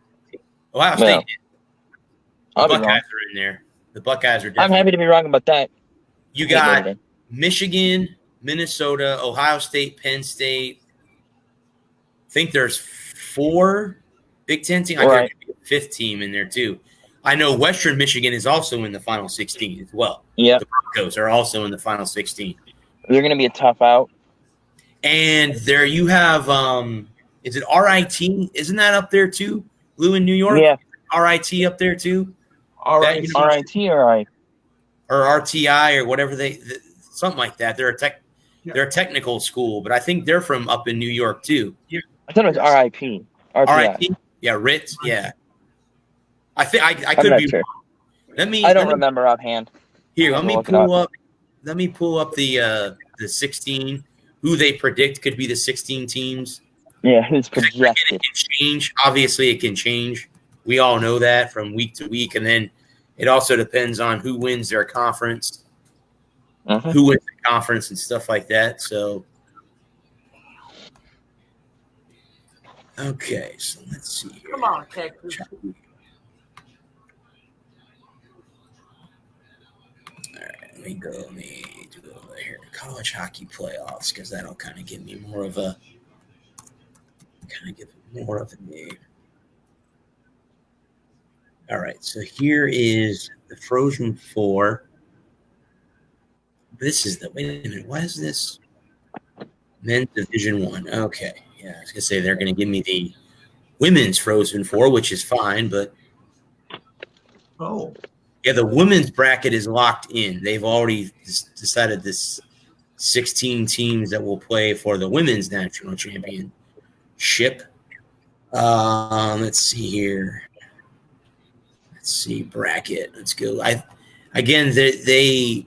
Speaker 1: Ohio State did. The Buckeyes are in there. The Buckeyes are definitely.
Speaker 3: I'm happy to be wrong about that.
Speaker 1: You got Michigan, Minnesota, Ohio State, Penn State. I think there's 4 Big Ten teams. I think there's a 5th team in there too. I know Western Michigan is also in the Final 16 as well.
Speaker 3: Yeah.
Speaker 1: The Broncos are also in the Final 16.
Speaker 3: They're going to be a tough out.
Speaker 1: And there you have, is it RIT? Isn't that up there too? Lou in New York?
Speaker 3: Yeah.
Speaker 1: RIT up there too?
Speaker 3: RIT or
Speaker 1: RTI or whatever something like that. They're a technical school, but I think they're from up in New York too.
Speaker 3: I thought it was RIP.
Speaker 1: RIT? Yeah, RIT. Yeah. I think I could be
Speaker 3: sure.
Speaker 1: wrong.
Speaker 3: I don't remember offhand.
Speaker 1: Here, let me pull up the 16, who they predict could be the 16 teams.
Speaker 3: Yeah, who's projected.
Speaker 1: It can change. Obviously, it can change. We all know that from week to week, and then it also depends on who wins their conference. who wins the conference and stuff like that. So, okay, so let's see here.
Speaker 4: Come on, Texas.
Speaker 1: Let me do over here college hockey playoffs because that'll kind of give me more of a name. All right, so here is the Frozen Four. Wait a minute, what is this? Men's Division 1. Okay, yeah, I was gonna say they're gonna give me the women's Frozen Four, which is fine, but yeah, the women's bracket is locked in. They've already decided this 16 teams that will play for the women's national championship. Let's see here. Let's see bracket. Let's go. They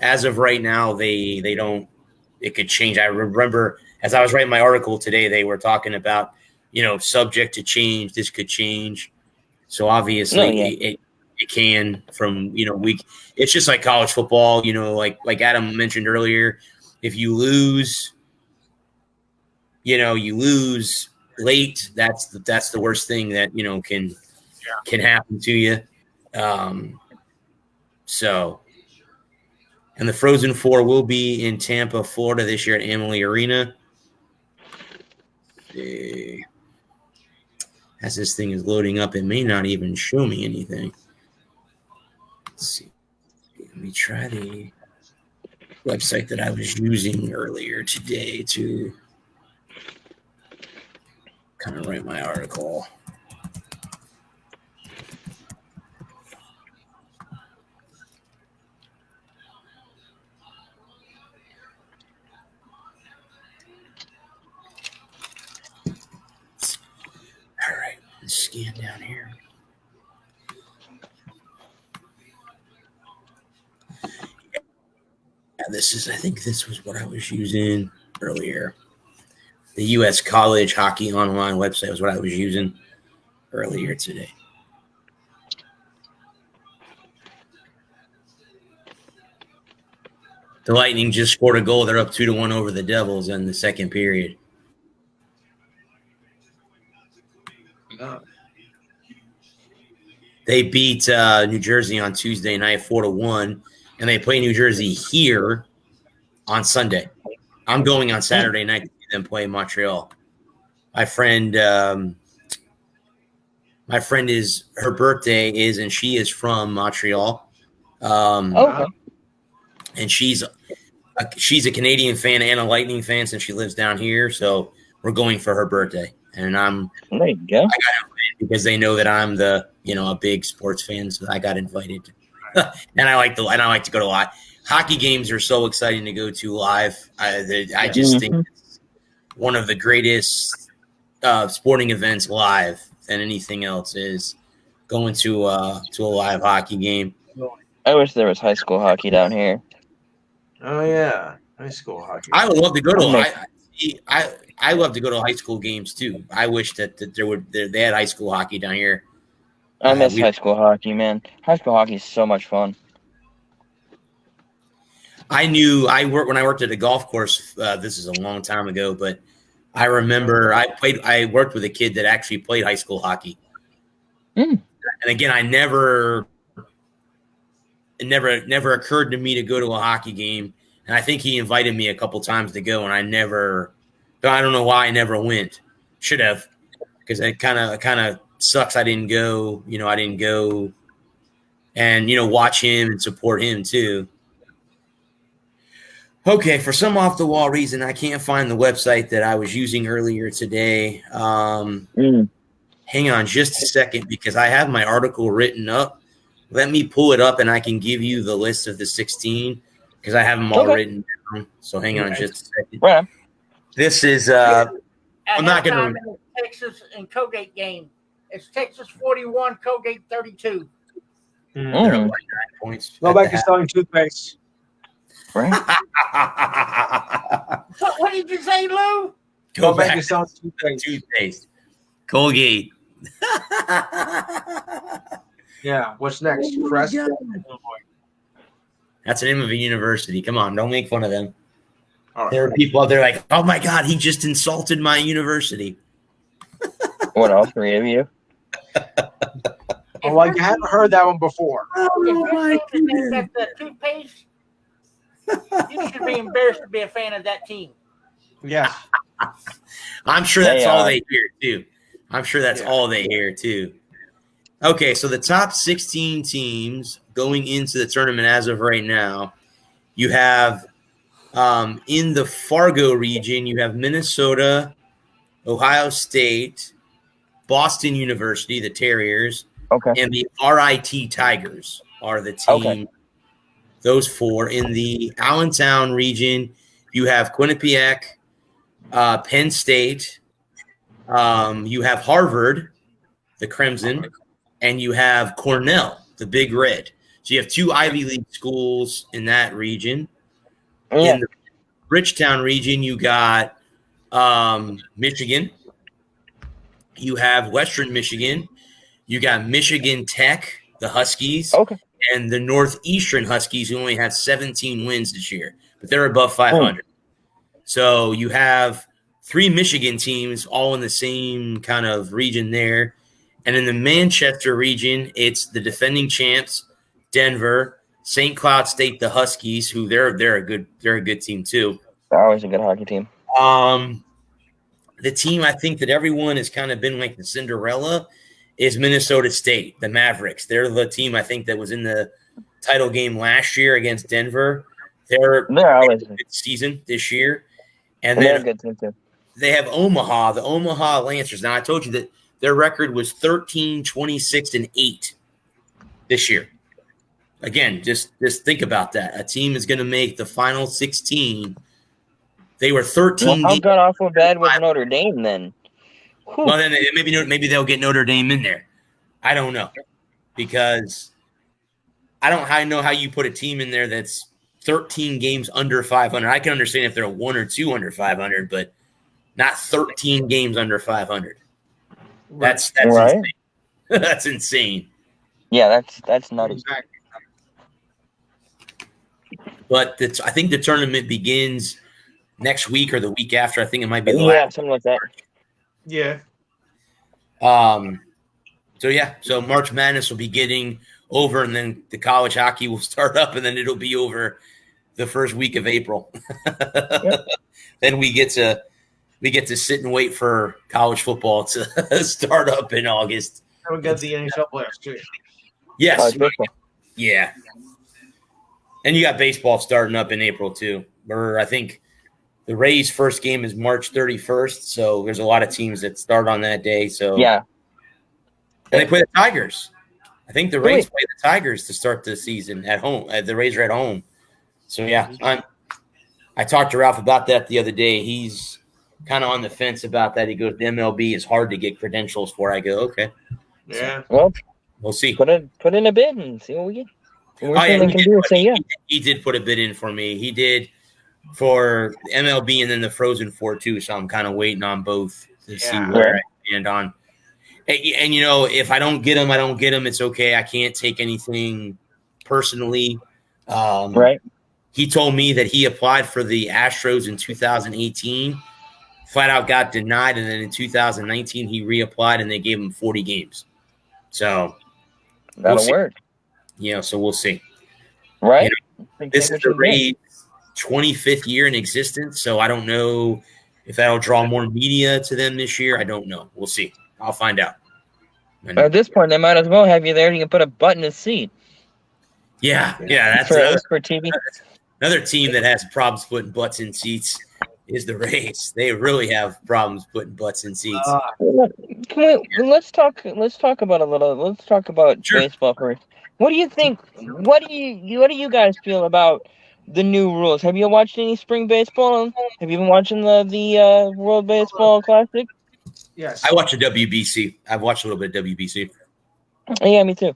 Speaker 1: as of right now they don't. It could change. I remember as I was writing my article today, they were talking about subject to change. This could change. So obviously it can from week. It's just like college football, like Adam mentioned earlier. If you lose, you lose late. That's the worst thing that can happen to you. So, and the Frozen Four will be in Tampa, Florida this year at Amalie Arena. As this thing is loading up, it may not even show me anything. Let's see. Let me try the website that I was using earlier today to kind of write my article. All right, let's scan down here. Yeah, I think this was what I was using earlier. The U.S. College Hockey Online website was what I was using earlier today. The Lightning just scored a goal. They're up 2-1 over the Devils in the second period. They beat New Jersey on Tuesday night 4-1, and they play New Jersey here on Sunday. I'm going on Saturday night to see them play Montreal. My friend is her birthday is, and she is from Montreal.
Speaker 3: Okay.
Speaker 1: And she's a Canadian fan and a Lightning fan since she lives down here. So we're going for her birthday, and
Speaker 3: there you go.
Speaker 1: I got invited because they know that I'm a big sports fan, so I got invited. And I like to go to live hockey games. Are so exciting to go to live. I just think it's one of the greatest sporting events live than anything else is going to a live hockey game.
Speaker 3: I wish there was high school hockey down here.
Speaker 2: Oh yeah, high school hockey.
Speaker 1: I would love to go to. I love to go to high school games too. I wish that they had high school hockey down here.
Speaker 3: I miss high school hockey, man. High school hockey is so much fun.
Speaker 1: When I worked at a golf course. This is a long time ago, but I remember I worked with a kid that actually played high school hockey. And again, it never occurred to me to go to a hockey game. And I think he invited me a couple times to go, and I don't know why I never went. Should have, because it kind of sucks. I didn't go. I didn't go, and watch him and support him too. Okay, for some off the wall reason, I can't find the website that I was using earlier today. Hang on just a second, because I have my article written up. Let me pull it up, and I can give you the list of the 16 because I have them all written down. So hang on just a second.
Speaker 3: Right.
Speaker 1: This is I'm not going to.
Speaker 4: Texas and Colgate game. It's Texas 41, Colgate 32.
Speaker 1: They're up by 9 points.
Speaker 2: Go back to selling toothpaste.
Speaker 3: Right.
Speaker 4: What did you say, Lou?
Speaker 2: Go back to selling toothpaste.
Speaker 1: Colgate.
Speaker 2: Yeah. What's next? Crest.
Speaker 1: That's the name of a university. Come on, don't make fun of them.
Speaker 2: All right.
Speaker 1: There are people out there like, oh my God, he just insulted my university.
Speaker 3: What else, three of you?
Speaker 2: Oh, like I haven't heard that one before.
Speaker 1: Oh my goodness.
Speaker 4: That's the toothpaste. You should be embarrassed to be a fan of that team.
Speaker 2: Yes.
Speaker 1: I'm sure that's
Speaker 3: They
Speaker 1: all
Speaker 3: are.
Speaker 1: they hear too. I'm sure that's
Speaker 2: Yeah.
Speaker 1: all they hear too. Okay, so the top 16 teams going into the tournament as of right now, you have in the Fargo region, you have Minnesota, Ohio State, Boston University, the Terriers,
Speaker 3: Okay.
Speaker 1: and the RIT Tigers are the team.
Speaker 3: Okay.
Speaker 1: Those four. In the Allentown region, you have Quinnipiac, Penn State, you have Harvard, the Crimson, and you have Cornell, the Big Red. So you have two Ivy League schools in that region.
Speaker 3: Yeah.
Speaker 1: In the Bridgetown region, you got Michigan. You have Western Michigan. You got Michigan Tech, the Huskies,
Speaker 3: Okay.
Speaker 1: and the Northeastern Huskies, who only have 17 wins this year, but they're above 500. So you have three Michigan teams all in the same kind of region there. And in the Manchester region, it's the defending champs, Denver, St. Cloud State, the Huskies, who they're a good team too.
Speaker 3: They're always a good hockey team.
Speaker 1: The team I think that everyone has kind of been like the Cinderella is Minnesota State, the Mavericks. They're the team I think that was in the title game last year against Denver. They're
Speaker 3: always
Speaker 1: a good season this year. And
Speaker 3: they're a
Speaker 1: then
Speaker 3: good team too.
Speaker 1: they have Omaha, the Omaha Lancers. Now, I told you that their record was 13, 26, and 8 this year. Again, just think about that. A team is going to make the final 16. They were 13
Speaker 3: Well, how
Speaker 1: games.
Speaker 3: god awful bad was Notre Dame then? Whew.
Speaker 1: Well, then maybe they'll get Notre Dame in there. I don't know, because I don't know how you put a team in there that's 13 games under 500. I can understand if they're 1 or 2 under 500, but not 13 games under 500. That's
Speaker 3: Right.
Speaker 1: insane. That's insane.
Speaker 3: Yeah, that's nutty.
Speaker 2: Exactly.
Speaker 1: But I think the tournament begins next week or the week after. I think it might be the
Speaker 3: Yeah,
Speaker 1: last.
Speaker 3: something like that.
Speaker 2: Yeah.
Speaker 1: So March Madness will be getting over, and then the college hockey will start up, and then it'll be over the first week of April. Then we get to sit and wait for college football to start up in August.
Speaker 2: And we got the NHL players too.
Speaker 1: Yes,
Speaker 3: College baseball.
Speaker 1: yeah, and you got baseball starting up in April too. Where I think the Rays' first game is March 31st, so there's a lot of teams that start on that day. So
Speaker 3: Yeah.
Speaker 1: and they play the Tigers. I think the
Speaker 3: Really?
Speaker 1: Rays play the Tigers to start the season at home. The Rays are at home. So, yeah, I talked to Ralph about that the other day. He's kind of on the fence about that. He goes, the MLB is hard to get credentials for. I go, okay,
Speaker 2: Yeah.
Speaker 3: Well,
Speaker 1: we'll see.
Speaker 3: put in a bid and see what we get. The worst
Speaker 1: Oh, yeah,
Speaker 3: thing they can do is say yeah.
Speaker 1: he did put a bid in for me. He did for MLB and then the Frozen Four, too. So I'm kind of waiting on both to see
Speaker 2: Yeah.
Speaker 1: where I stand on. And, you know, if I don't get them, I don't get them. It's okay. I can't take anything personally.
Speaker 3: Right.
Speaker 1: He told me that he applied for the Astros in 2018, flat out got denied, and then in 2019 he reapplied and they gave him 40 games. So
Speaker 3: That'll
Speaker 1: see.
Speaker 3: work.
Speaker 1: you know, so we'll see.
Speaker 3: Right.
Speaker 1: This is the Rays' 25th year in existence, so I don't know if that'll draw more media to them this year. I don't know. We'll see. I'll find out. And-
Speaker 3: At this point, they might as well have you there. You can put a butt in the seat
Speaker 1: yeah, that's
Speaker 3: for TV.
Speaker 1: another team that has problems putting butts in seats is the Rays. They really have problems putting butts in seats.
Speaker 3: Let's talk about
Speaker 1: Sure.
Speaker 3: baseball first. What do you think? What do you guys feel about the new rules? Have you watched any spring baseball? Have you been watching the World Baseball Classic?
Speaker 2: Yes.
Speaker 1: I watch the WBC. I've watched a little bit of WBC.
Speaker 3: Yeah, me too.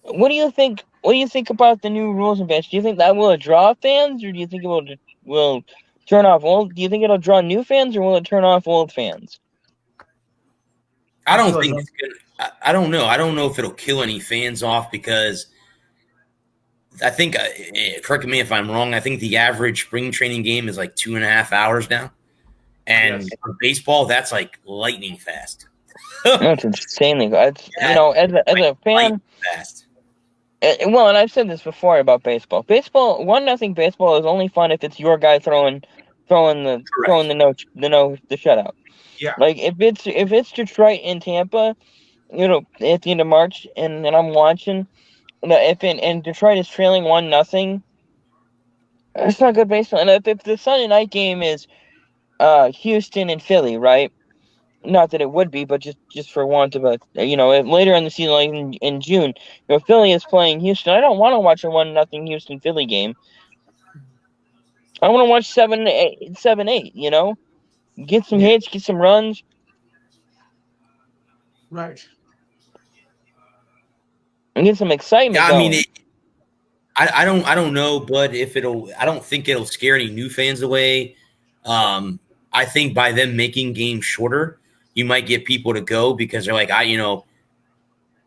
Speaker 3: What do you think? What do you think about the new rules in baseball? Do you think that will draw fans, or do you think it will turn off old? Do you think it'll draw new fans, or will it turn off old fans?
Speaker 1: I don't think it's gonna. I don't know. I don't know if it'll kill any fans off because I think, correct me if I'm wrong, I think the average spring training game is like 2.5 hours now. And
Speaker 2: Yes.
Speaker 1: for baseball, that's like lightning fast.
Speaker 3: That's insanely good. You know, as a fan,
Speaker 1: Lightning fast.
Speaker 3: well, and I've said this before about baseball. Baseball, 1-0 baseball is only fun if it's your guy throwing the shutout.
Speaker 2: Yeah.
Speaker 3: Like if it's Detroit and Tampa, you know, at the end of March, and I'm watching, and Detroit is trailing 1-0, it's not good baseball. And if the Sunday night game is Houston and Philly, right? Not that it would be, but just for want of a, later in the season, like in June, Philly is playing Houston. I don't want to watch a 1-0 Houston Philly game. I want to watch 7-8. Get some hits, get some runs.
Speaker 2: Right.
Speaker 3: And get some excitement.
Speaker 1: Yeah, I
Speaker 3: going.
Speaker 1: mean, I don't know, but I don't think it'll scare any new fans away. I think by them making games shorter, you might get people to go because they're like,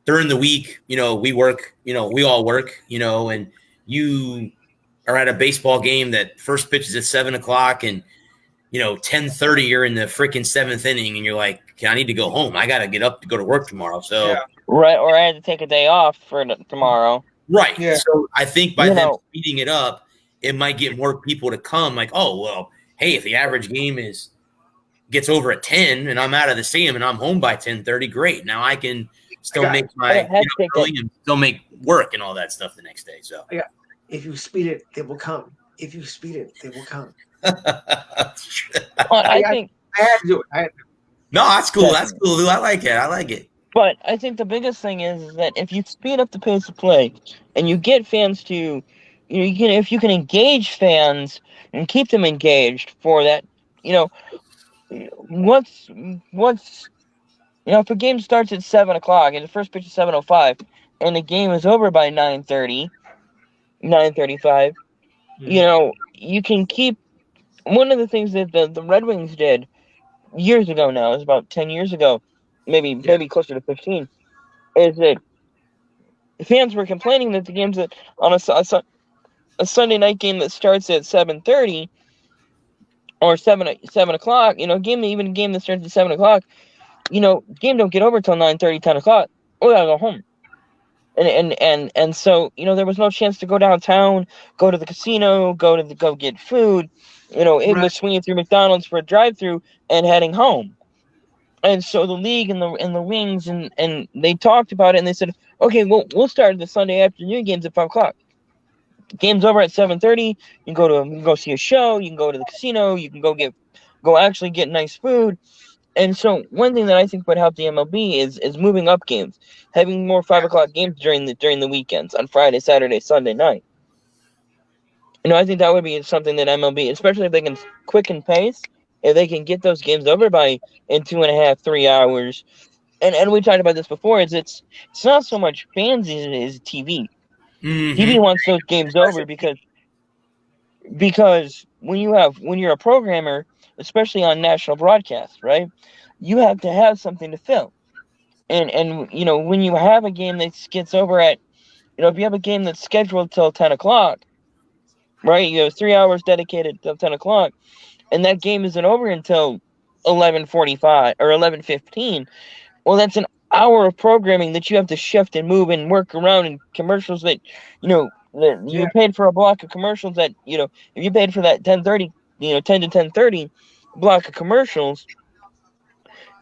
Speaker 1: during the week, we work, we all work, and you are at a baseball game that first pitch is at 7:00 and 10:30 you're in the freaking 7th inning and you're like, I need to go home. I got to get up to go to work tomorrow. So
Speaker 2: Yeah.
Speaker 3: Right, or I had to take a day off for tomorrow.
Speaker 1: right.
Speaker 2: Yeah.
Speaker 1: So I think by them speeding it up, it might get more people to come. Like, oh well, hey, if the average game gets over at 10 and I'm out of the stadium and I'm home by 10:30, great. Now I can still make my and still make work and all that stuff the next day. So
Speaker 2: if you speed it, they will come. If you speed it, they will come.
Speaker 3: I think
Speaker 2: I had to do it.
Speaker 1: No, that's cool. That's cool, Lou. I like it.
Speaker 3: But I think the biggest thing is that if you speed up the pace of play and you get fans to, if you can engage fans and keep them engaged for that, if a game starts at 7:00 and the first pitch is 7:05 and the game is over by 9:30, 9:35, you can keep. One of the things that the Red Wings did years ago now, it was about 10 years ago, maybe closer to 15, is that fans were complaining that the games that on a Sunday night game that starts at 7:30 or 7:00, even a game that starts at 7:00, game don't get over till 9:30, 10:00. We gotta go home. And so, there was no chance to go downtown, go to the casino, go get food. It was swinging through McDonald's for a drive-through and heading home. And so the league and the Wings and they talked about it and they said, okay, we'll start the Sunday afternoon games at 5:00. Game's over at 7:30. You can go see a show. You can go to the casino. You can go actually get nice food. And so one thing that I think would help the MLB is moving up games, having more 5:00 games during the weekends on Friday, Saturday, Sunday night. I think that would be something that MLB, especially if they can quicken pace, if they can get those games over in 2.5, 3 hours. And we talked about this before. It's not so much fans as it is TV.
Speaker 1: Mm-hmm.
Speaker 3: TV wants those games over because when you're a programmer, especially on national broadcast, right, you have to have something to fill. And when you have a game that gets over at, if you have a game that's scheduled till 10:00, right, you have 3 hours dedicated till 10:00, and that game isn't over until 11:45 or 11:15. Well, that's an hour of programming that you have to shift and move and work around, and commercials that you paid for a block of commercials that if you paid for that 10:30, 10 to 10:30 block of commercials,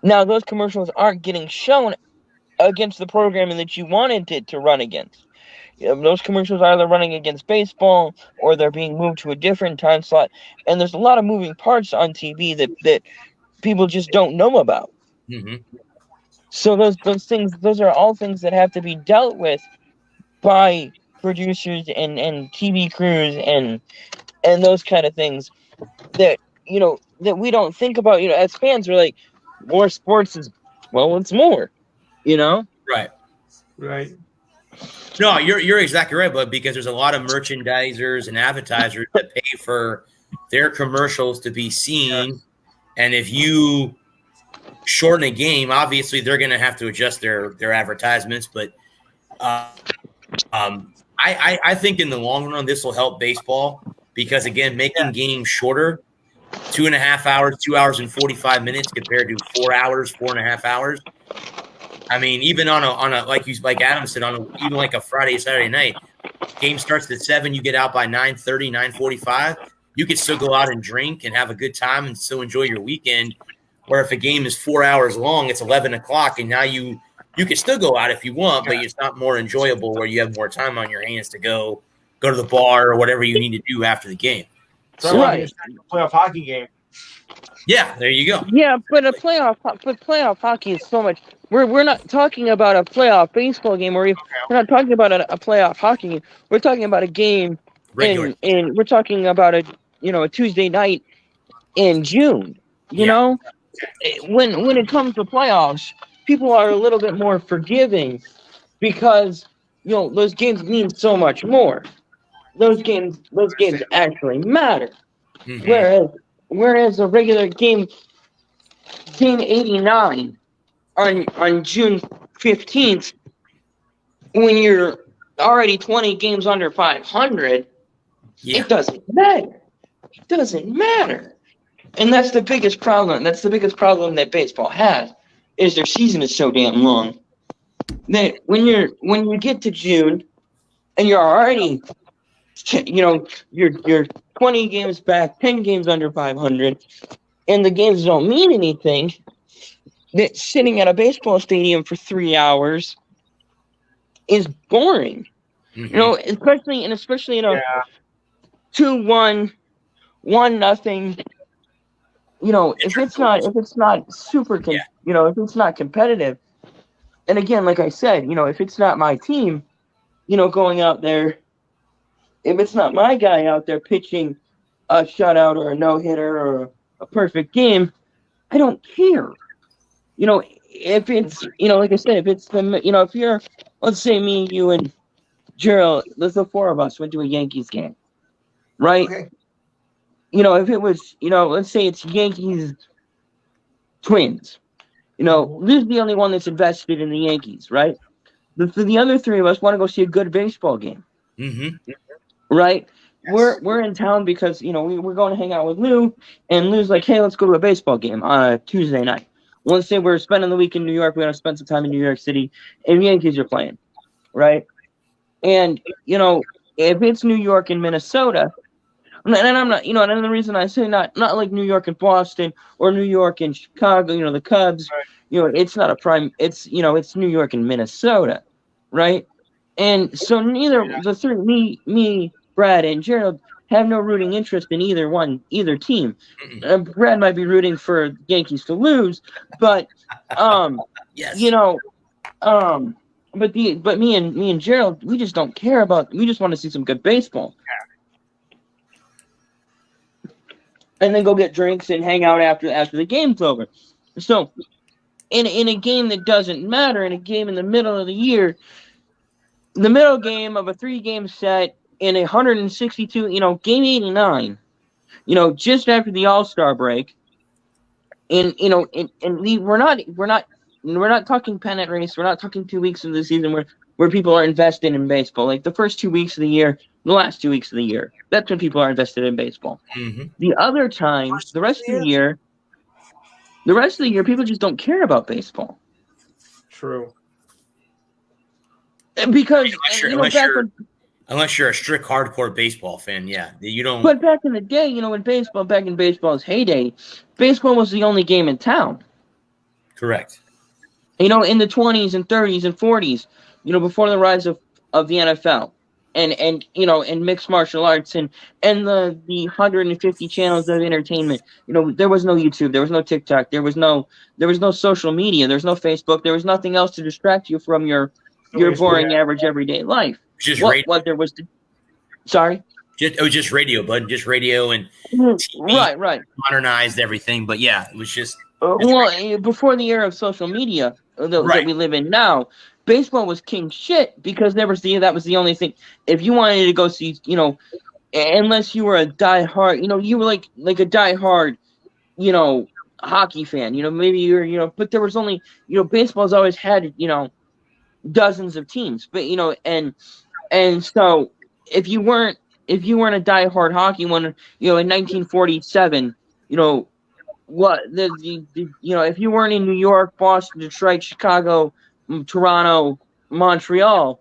Speaker 3: now those commercials aren't getting shown against the programming that you wanted it to run against. Those commercials are either running against baseball or they're being moved to a different time slot, and there's a lot of moving parts on TV that people just don't know about.
Speaker 1: Mm-hmm.
Speaker 3: So those are all things that have to be dealt with by producers and TV crews and those kind of things that that we don't think about. As fans, we're like, more sports is, well, it's more,
Speaker 1: Right. No, you're exactly right, bud, because there's a lot of merchandisers and advertisers that pay for their commercials to be seen. And if you shorten a game, obviously they're going to have to adjust their advertisements. But I think in the long run this will help baseball because again, making games shorter, 2.5 hours, 2 hours and 45 minutes compared to 4 hours, 4.5 hours. I mean, even on a like Adam said, even like a Friday, Saturday night, game starts at 7, you get out by 9:30, 9:45. You could still go out and drink and have a good time and still enjoy your weekend. Where if a game is 4 hours long, it's 11 o'clock, and now you can still go out if you want, but it's not more enjoyable where you have more time on your hands to go to the bar or whatever you need to do after the game.
Speaker 2: So right. Playoff hockey game.
Speaker 1: Yeah, there you go.
Speaker 3: Yeah, but playoff hockey is so much. We're not talking about a playoff baseball game, we're not talking about a playoff hockey game. We're talking about a game we're talking about a Tuesday night in June. You know, when it comes to playoffs, people are a little bit more forgiving because those games mean so much more. Those games actually matter. Mm-hmm. Whereas a regular game 89 on June 15th, when you're already 20 games under 500, it doesn't matter. It doesn't matter. And that's the biggest problem. That's the biggest problem that baseball has, is their season is so damn long that when you get to June and you're already you're 20 games back, 10 games under 500, and the games don't mean anything, that sitting at a baseball stadium for 3 hours is boring. Mm-hmm. Especially 2-1, 1-0. If it's not super, if it's not competitive, and again, like I said, if it's not my team, going out there, if it's not my guy out there pitching a shutout or a no-hitter or a perfect game, I don't care. If it's, like I said, if it's if you're, let's say me, you, and Gerald, the 4 of us went to a Yankees game, right? Okay. If it was, let's say it's Yankees Twins, this is the only one that's invested in the Yankees, right? The other 3 of us want to go see a good baseball game. Mm-hmm. Right? Yes. We're in town because, we're going to hang out with Lou, and Lou's like, hey, let's go to a baseball game on a Tuesday night. Let's say we're spending the week in New York, we're going to spend some time in New York City, and the Yankees are playing, right? And, if it's New York and Minnesota, and I'm not, and the reason I say not like New York and Boston or New York and Chicago, the Cubs, it's not a prime, it's, it's New York and Minnesota, right? And so neither the 3, me, Brad, and Gerald have no rooting interest in either team. Brad might be rooting for Yankees to lose, but
Speaker 1: yes.
Speaker 3: But me and Gerald, we just don't care about. We just want to see some good baseball, and then go get drinks and hang out after the game's over. So, in a game that doesn't matter, in a game in the middle of the year, the middle game of a 3-game set in 162, game 89, just after the All-Star break, and we're not talking pennant race. We're not talking 2 weeks of the season where people are invested in baseball. Like the first 2 weeks of the year, the last 2 weeks of the year, that's when people are invested in baseball. Mm-hmm. The other times, the rest of the year, people just don't care about baseball.
Speaker 2: True.
Speaker 3: Because
Speaker 1: unless you're a strict hardcore baseball fan, you don't.
Speaker 3: But back in the day, back in baseball's heyday, baseball was the only game in town.
Speaker 1: Correct.
Speaker 3: In the 20s and 30s and 40s, before the rise of the NFL and mixed martial arts and the 150 channels of entertainment, there was no YouTube, there was no TikTok, there was no social media, there was no Facebook, there was nothing else to distract you from your boring average everyday life.
Speaker 1: Just radio.
Speaker 3: What there was sorry?
Speaker 1: It was just radio, bud. Just radio and TV.
Speaker 3: Right.
Speaker 1: Modernized everything, but it was just.
Speaker 3: Before the era of social media that we live in now, baseball was king shit because that was the only thing. If you wanted to go see, unless you were a diehard, you were like a diehard, hockey fan. Maybe you're, but there was only, baseball's always had, dozens of teams, but and And so if you weren't a diehard hockey one, in 1947, what if you weren't in New York, Boston, Detroit, Chicago, Toronto, Montreal,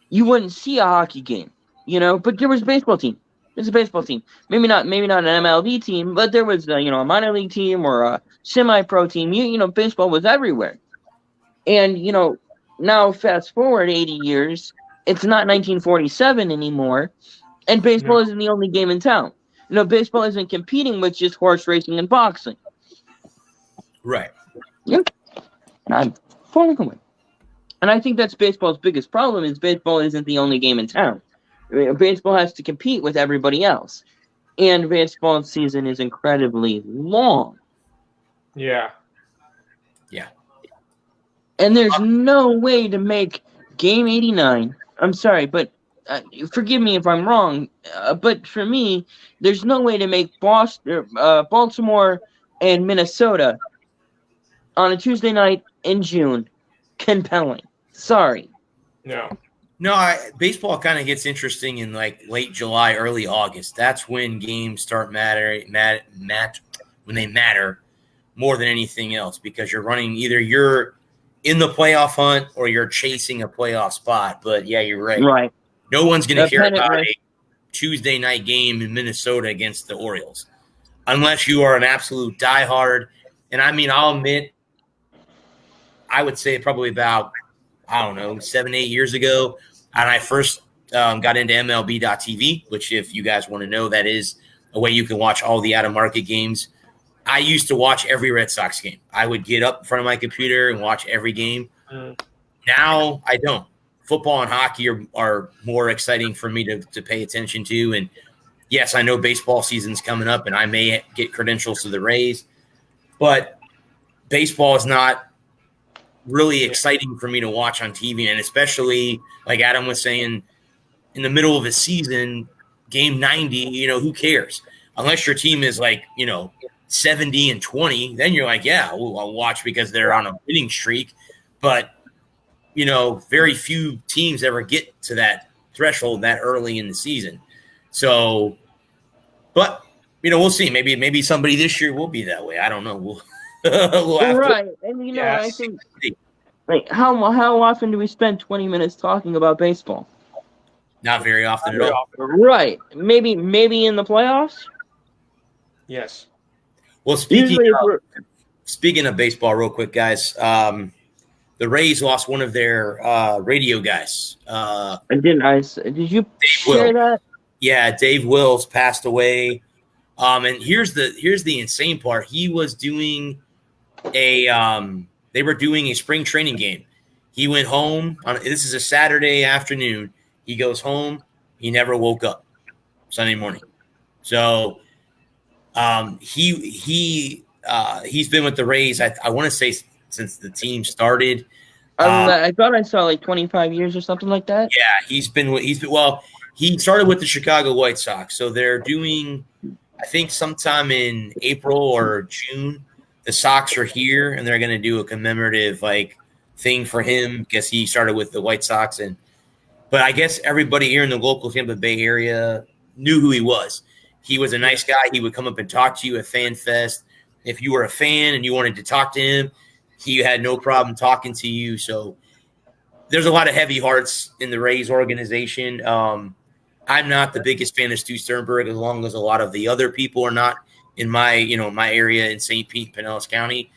Speaker 3: you wouldn't see a hockey game, but there was a baseball team. There's a baseball team. Maybe not an MLB team, but there was a minor league team or a semi-pro team. Baseball was everywhere. And now fast forward 80 years, it's not 1947 anymore, and baseball isn't the only game in town. Baseball isn't competing with just horse racing and boxing.
Speaker 1: Right.
Speaker 3: Yep. And I'm falling away. And I think that's baseball's biggest problem is baseball isn't the only game in town. Baseball has to compete with everybody else. And baseball season is incredibly long.
Speaker 2: Yeah.
Speaker 1: Yeah.
Speaker 3: And there's no way to make Game 89. I'm sorry, but forgive me if I'm wrong. But for me, there's no way to make Baltimore and Minnesota on a Tuesday night in June compelling. Sorry.
Speaker 2: No.
Speaker 1: No, baseball kind of gets interesting in like late July, early August. That's when games start when they matter more than anything else, because you're in the playoff hunt or you're chasing a playoff spot. But yeah, you're right.
Speaker 3: Right.
Speaker 1: No one's going to care about a Tuesday night game in Minnesota against the Orioles, unless you are an absolute diehard. And I mean, I'll admit, I would say probably about, 7-8 years ago, and I first got into MLB.TV, which, if you guys want to know, that is a way you can watch all the out-of-market games. I used to watch every Red Sox game. I would get up in front of my computer and watch every game. Now I don't. Football and hockey are more exciting for me to pay attention to. And yes, I know baseball season's coming up and I may get credentials to the Rays, but baseball is not really exciting for me to watch on TV. And especially, like Adam was saying, in the middle of a season, game 90, who cares? Unless your team is like, 70-20, then you're like, yeah, I'll watch because they're on a winning streak. But, very few teams ever get to that threshold that early in the season. So, but, we'll see. Maybe somebody this year will be that way. I don't know. We'll have
Speaker 3: right. And, I think, like, how often do we spend 20 minutes talking about baseball?
Speaker 1: Not very often at all.
Speaker 3: Right. Maybe in the playoffs?
Speaker 2: Yes.
Speaker 1: Well, speaking of baseball, real quick, guys, the Rays lost one of their radio guys.
Speaker 3: Did you share that?
Speaker 1: Yeah, Dave Wills passed away. And here's the insane part. He was doing they were doing a spring training game. He went home this is a Saturday afternoon. He goes home. He never woke up Sunday morning. So he's been with the Rays. I want to say since the team started.
Speaker 3: I thought I saw like 25 years or something like that.
Speaker 1: Yeah, he started with the Chicago White Sox. So they're doing, I think sometime in April or June, the Sox are here and they're going to do a commemorative thing for him because he started with the White Sox. But I guess everybody here in the local Tampa Bay area knew who he was. He was a nice guy. He would come up and talk to you at Fan Fest. If you were a fan and you wanted to talk to him, he had no problem talking to you. So there's a lot of heavy hearts in the Rays organization. I'm not the biggest fan of Stu Sternberg, as long as a lot of the other people are not in my area in St. Pete, Pinellas County.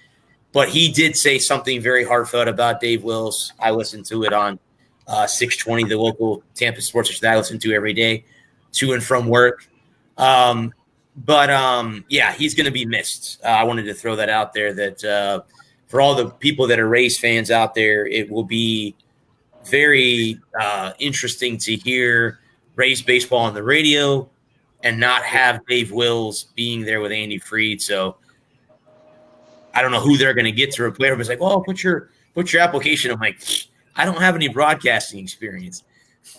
Speaker 1: But he did say something very heartfelt about Dave Wills. I listened to it on 620, the local Tampa sports station that I listen to every day, to and from work. Yeah, he's going to be missed. I wanted to throw that out there that for all the people that are Rays fans out there, it will be very interesting to hear Rays baseball on the radio and not have Dave Wills being there with Andy Fried. So I don't know who they're going to get to replace. Everybody's like, "Oh, put your application." I'm like, I don't have any broadcasting experience.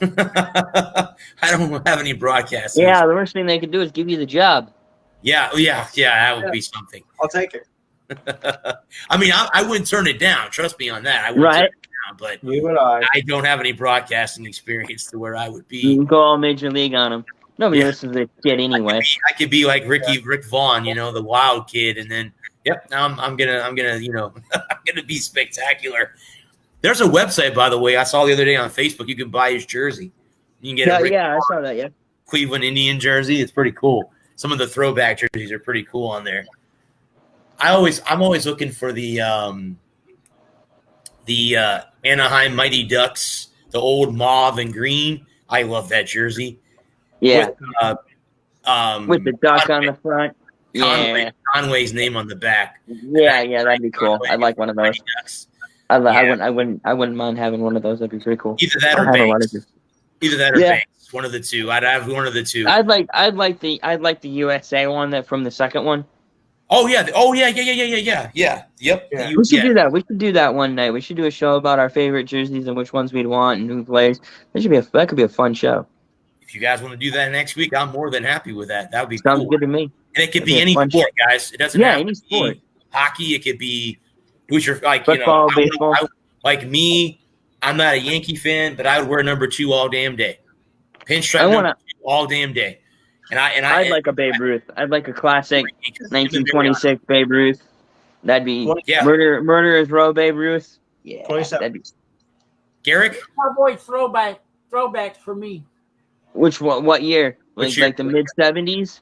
Speaker 1: I don't have any broadcasting.
Speaker 3: Yeah, the worst thing they could do is give you the job.
Speaker 1: Yeah, that would be something.
Speaker 2: I'll take it.
Speaker 1: I mean, I wouldn't turn it down. Trust me on that. I wouldn't
Speaker 3: Right.
Speaker 1: turn it but
Speaker 2: You and I.
Speaker 1: I don't have any broadcasting experience to where I would
Speaker 3: You
Speaker 1: be.
Speaker 3: can go all major league on him. Nobody
Speaker 1: Yeah.
Speaker 3: listens to this kid anyway.
Speaker 1: I could be like Rick Vaughn, the wild kid, and then now I'm gonna I'm gonna be spectacular. There's a website, by the way, I saw the other day on Facebook. You can buy his jersey. You can get a Rick
Speaker 3: I saw that. Yeah.
Speaker 1: Cleveland Indian jersey. It's pretty cool. Some of the throwback jerseys are pretty cool on there. I'm always looking for the Anaheim Mighty Ducks, the old mauve and green. I love that jersey.
Speaker 3: Yeah.
Speaker 1: With
Speaker 3: the duck on the front. Yeah.
Speaker 1: Conway's name on the back.
Speaker 3: Yeah, that'd be cool. I'd like one of those.
Speaker 1: Ducks.
Speaker 3: I wouldn't mind having one of those. That'd be pretty cool.
Speaker 1: Either that or Banks. Banks. One of the two. I'd have one of the two.
Speaker 3: I'd like the USA one that from the second one.
Speaker 1: Oh yeah. Yep.
Speaker 2: Yeah.
Speaker 3: We should do that. We should do that one night. We should do a show about our favorite jerseys and which ones we'd want and who plays. That could be a fun show.
Speaker 1: If you guys want to do that next week, I'm more than happy with that. That would be
Speaker 3: Sounds
Speaker 1: cool.
Speaker 3: good to me.
Speaker 1: And it could be any sport, guys. It doesn't have
Speaker 3: any
Speaker 1: to
Speaker 3: sport.
Speaker 1: be hockey. It could be who's your
Speaker 3: Football, baseball.
Speaker 1: Like me, I'm not a Yankee fan, but I would wear number 2 all damn day. Pinstripe number 2 all damn day. And I'd
Speaker 3: like a Babe Ruth. I'd like a classic 1926 Babe Ruth. That'd be Murderers Row Babe Ruth. Yeah,
Speaker 2: 27.
Speaker 3: that'd be.
Speaker 1: Garrick?
Speaker 4: Cowboy throwbacks for me.
Speaker 3: Which one? What year?
Speaker 1: Which year?
Speaker 3: Like the mid 70s.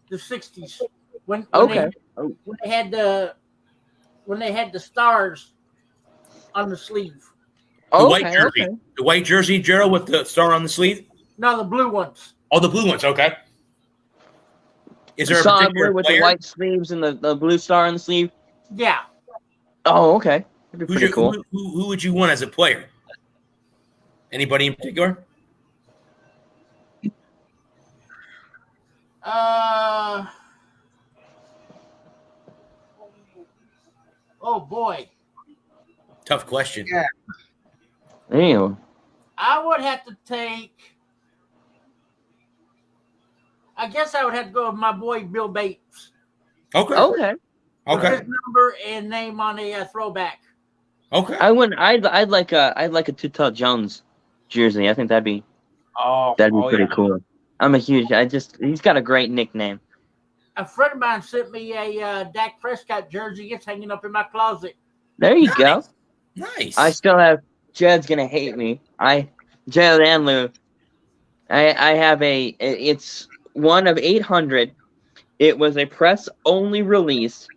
Speaker 4: The 60s. When
Speaker 3: Okay.
Speaker 4: they had the stars on the sleeve.
Speaker 1: The white jersey.
Speaker 3: Okay.
Speaker 1: The white jersey, Gerald, with the star on the sleeve?
Speaker 4: No, the blue ones.
Speaker 1: Oh, the blue ones. Okay. Is there a
Speaker 3: Solid
Speaker 1: particular
Speaker 3: blue with
Speaker 1: player?
Speaker 3: the white sleeves and the blue star on the sleeve?
Speaker 4: Yeah.
Speaker 3: Oh, okay. That'd be pretty cool.
Speaker 1: Who would you want as a player? Anybody in particular?
Speaker 4: Oh boy.
Speaker 1: Tough question.
Speaker 2: Yeah.
Speaker 3: Damn.
Speaker 4: I would have to take. I guess I would have to go with my boy Bill Bates.
Speaker 1: Okay.
Speaker 3: Okay.
Speaker 1: Okay.
Speaker 4: His number and name on a throwback.
Speaker 1: Okay.
Speaker 3: I'd like a Tutel Jones jersey. I think that'd be pretty cool. He's got a great nickname.
Speaker 4: A friend of mine sent me a Dak Prescott jersey. It's hanging up in my closet.
Speaker 3: There you go.
Speaker 1: Nice.
Speaker 3: I still have. Jed's gonna hate me. Jed and Lou. I have it's one of 800. It was a press only release